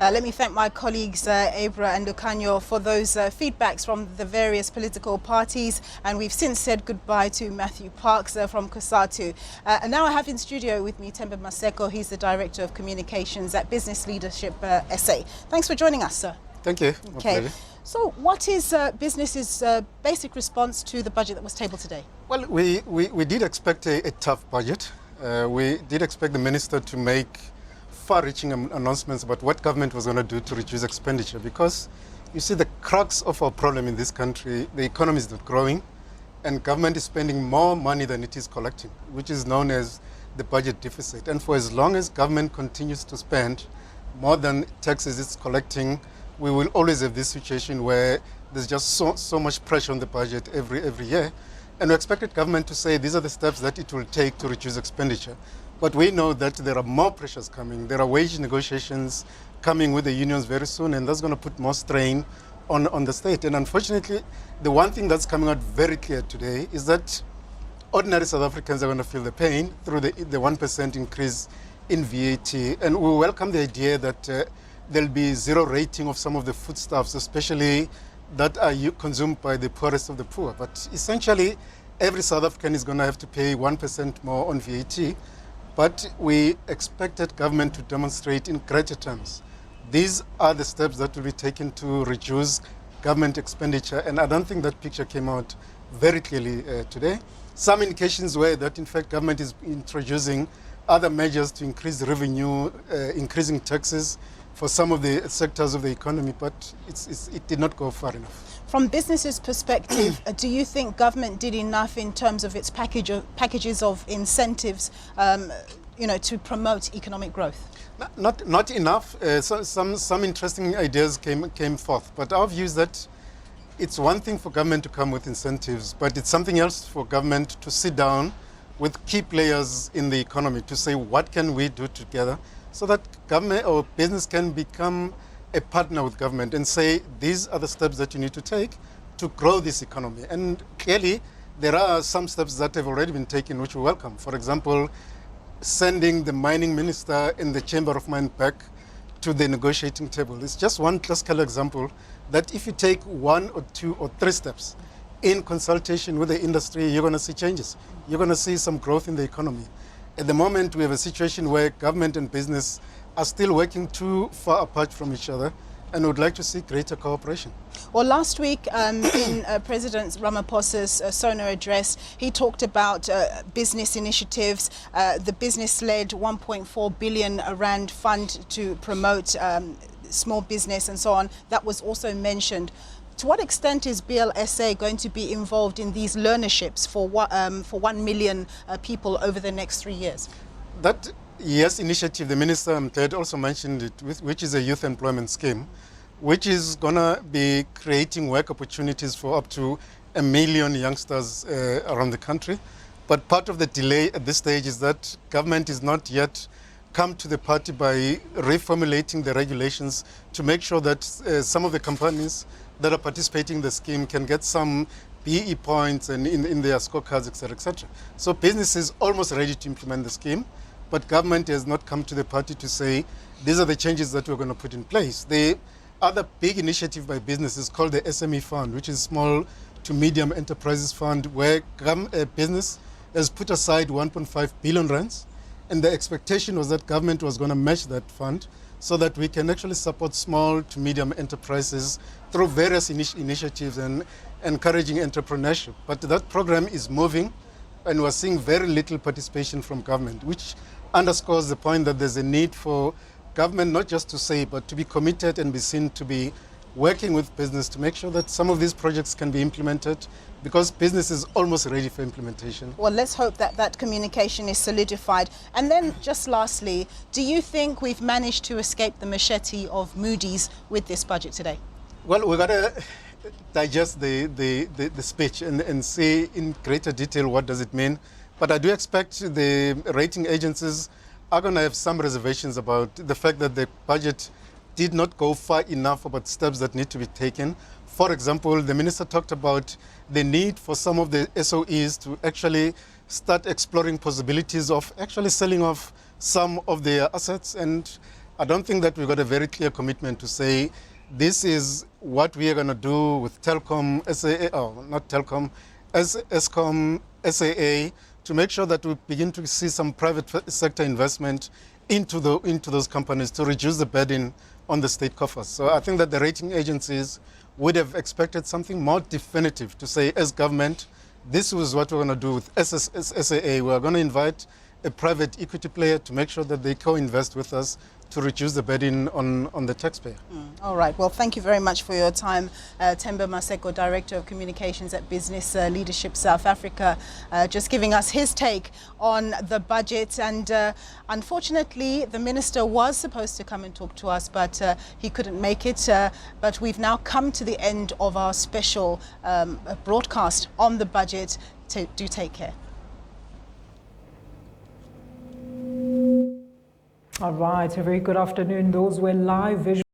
Let me thank my colleagues Abra and Lucanio for those feedbacks from the various political parties, and we've since said goodbye to Matthew Parks from COSATU. And now I have in studio with me Temba Maseko. He's the Director of Communications at Business Leadership SA. Thanks for joining us, sir. Thank you. Okay. So what is business's basic response to the budget that was tabled today? Well, we did expect a tough budget. We did expect the Minister to make far-reaching announcements about what government was going to do to reduce expenditure, because you see the crux of our problem in this country, the economy is not growing and government is spending more money than it is collecting, which is known as the budget deficit. And for as long as government continues to spend more than taxes it's collecting, we will always have this situation where there's just so much pressure on the budget every year. And we expected government to say these are the steps that it will take to reduce expenditure. But we know that there are more pressures coming. There are wage negotiations coming with the unions very soon, and that's going to put more strain on the state. And unfortunately, the one thing that's coming out very clear today is that ordinary South Africans are going to feel the pain through the 1% increase in VAT. And we welcome the idea that there'll be zero rating of some of the foodstuffs, especially that are consumed by the poorest of the poor. But essentially, every South African is going to have to pay 1% more on VAT. But we expected government to demonstrate in greater terms. These are the steps that will be taken to reduce government expenditure. And I don't think that picture came out very clearly today. Some indications were that, in fact, government is introducing other measures to increase revenue, increasing taxes for some of the sectors of the economy, but it did not go far enough. From businesses' perspective, do you think government did enough in terms of its packages of incentives, to promote economic growth? Not enough. Some interesting ideas came forth, but our view is that it's one thing for government to come with incentives, but it's something else for government to sit down with key players in the economy to say what can we do together so that government or business can become a partner with government and say these are the steps that you need to take to grow this economy. And clearly there are some steps that have already been taken which we welcome. For example, sending the mining minister and the Chamber of Mine back to the negotiating table. It's just one classical example that if you take 1 or 2 or 3 steps in consultation with the industry, you're going to see changes. You're going to see some growth in the economy. At the moment, we have a situation where government and business are still working too far apart from each other, and would like to see greater cooperation. Well, last week in President Ramaphosa's SONA address, he talked about business initiatives, the business-led 1.4 billion rand fund to promote small business and so on. That was also mentioned. To what extent is BLSA going to be involved in these learnerships for 1 million people over the next 3 years? That yes initiative, the Minister had also mentioned it, which is a youth employment scheme, which is going to be creating work opportunities for up to 1 million youngsters around the country. But part of the delay at this stage is that government is not yet come to the party by reformulating the regulations to make sure that some of the companies that are participating in the scheme can get some BE points and in their scorecards, etc., etc. So business is almost ready to implement the scheme, but government has not come to the party to say these are the changes that we're going to put in place. The other big initiative by business is called the SME Fund, which is Small to Medium Enterprises Fund, where business has put aside 1.5 billion rands, and the expectation was that government was going to match that fund so that we can actually support small to medium enterprises through various initiatives and encouraging entrepreneurship. But that program is moving, and we're seeing very little participation from government, which underscores the point that there's a need for government not just to say, but to be committed and be seen to be working with business to make sure that some of these projects can be implemented, because business is almost ready for implementation. Well, let's hope that that communication is solidified. And then just lastly, do you think we've managed to escape the machete of Moody's with this budget today? Well, we've got to digest the speech and see in greater detail what does it mean. But I do expect the rating agencies are going to have some reservations about the fact that the budget did not go far enough about steps that need to be taken. For example, the minister talked about the need for some of the SOEs to actually start exploring possibilities of actually selling off some of their assets. And I don't think that we've got a very clear commitment to say this is what we are going to do with Telkom, Eskom, SAA, to make sure that we begin to see some private sector investment into those companies to reduce the burden on the state coffers. So I think that the rating agencies would have expected something more definitive to say, as government, this is what we're going to do with SAA. We're going to invite a private equity player to make sure that they co-invest with us to reduce the burden on the taxpayer. All right. Well, thank you very much for your time, Themba Maseko, Director of Communications at Business Leadership South Africa, just giving us his take on the budget. And unfortunately, the Minister was supposed to come and talk to us, but he couldn't make it. But we've now come to the end of our special broadcast on the budget. Do take care. All right, a very good afternoon. Those were live visuals.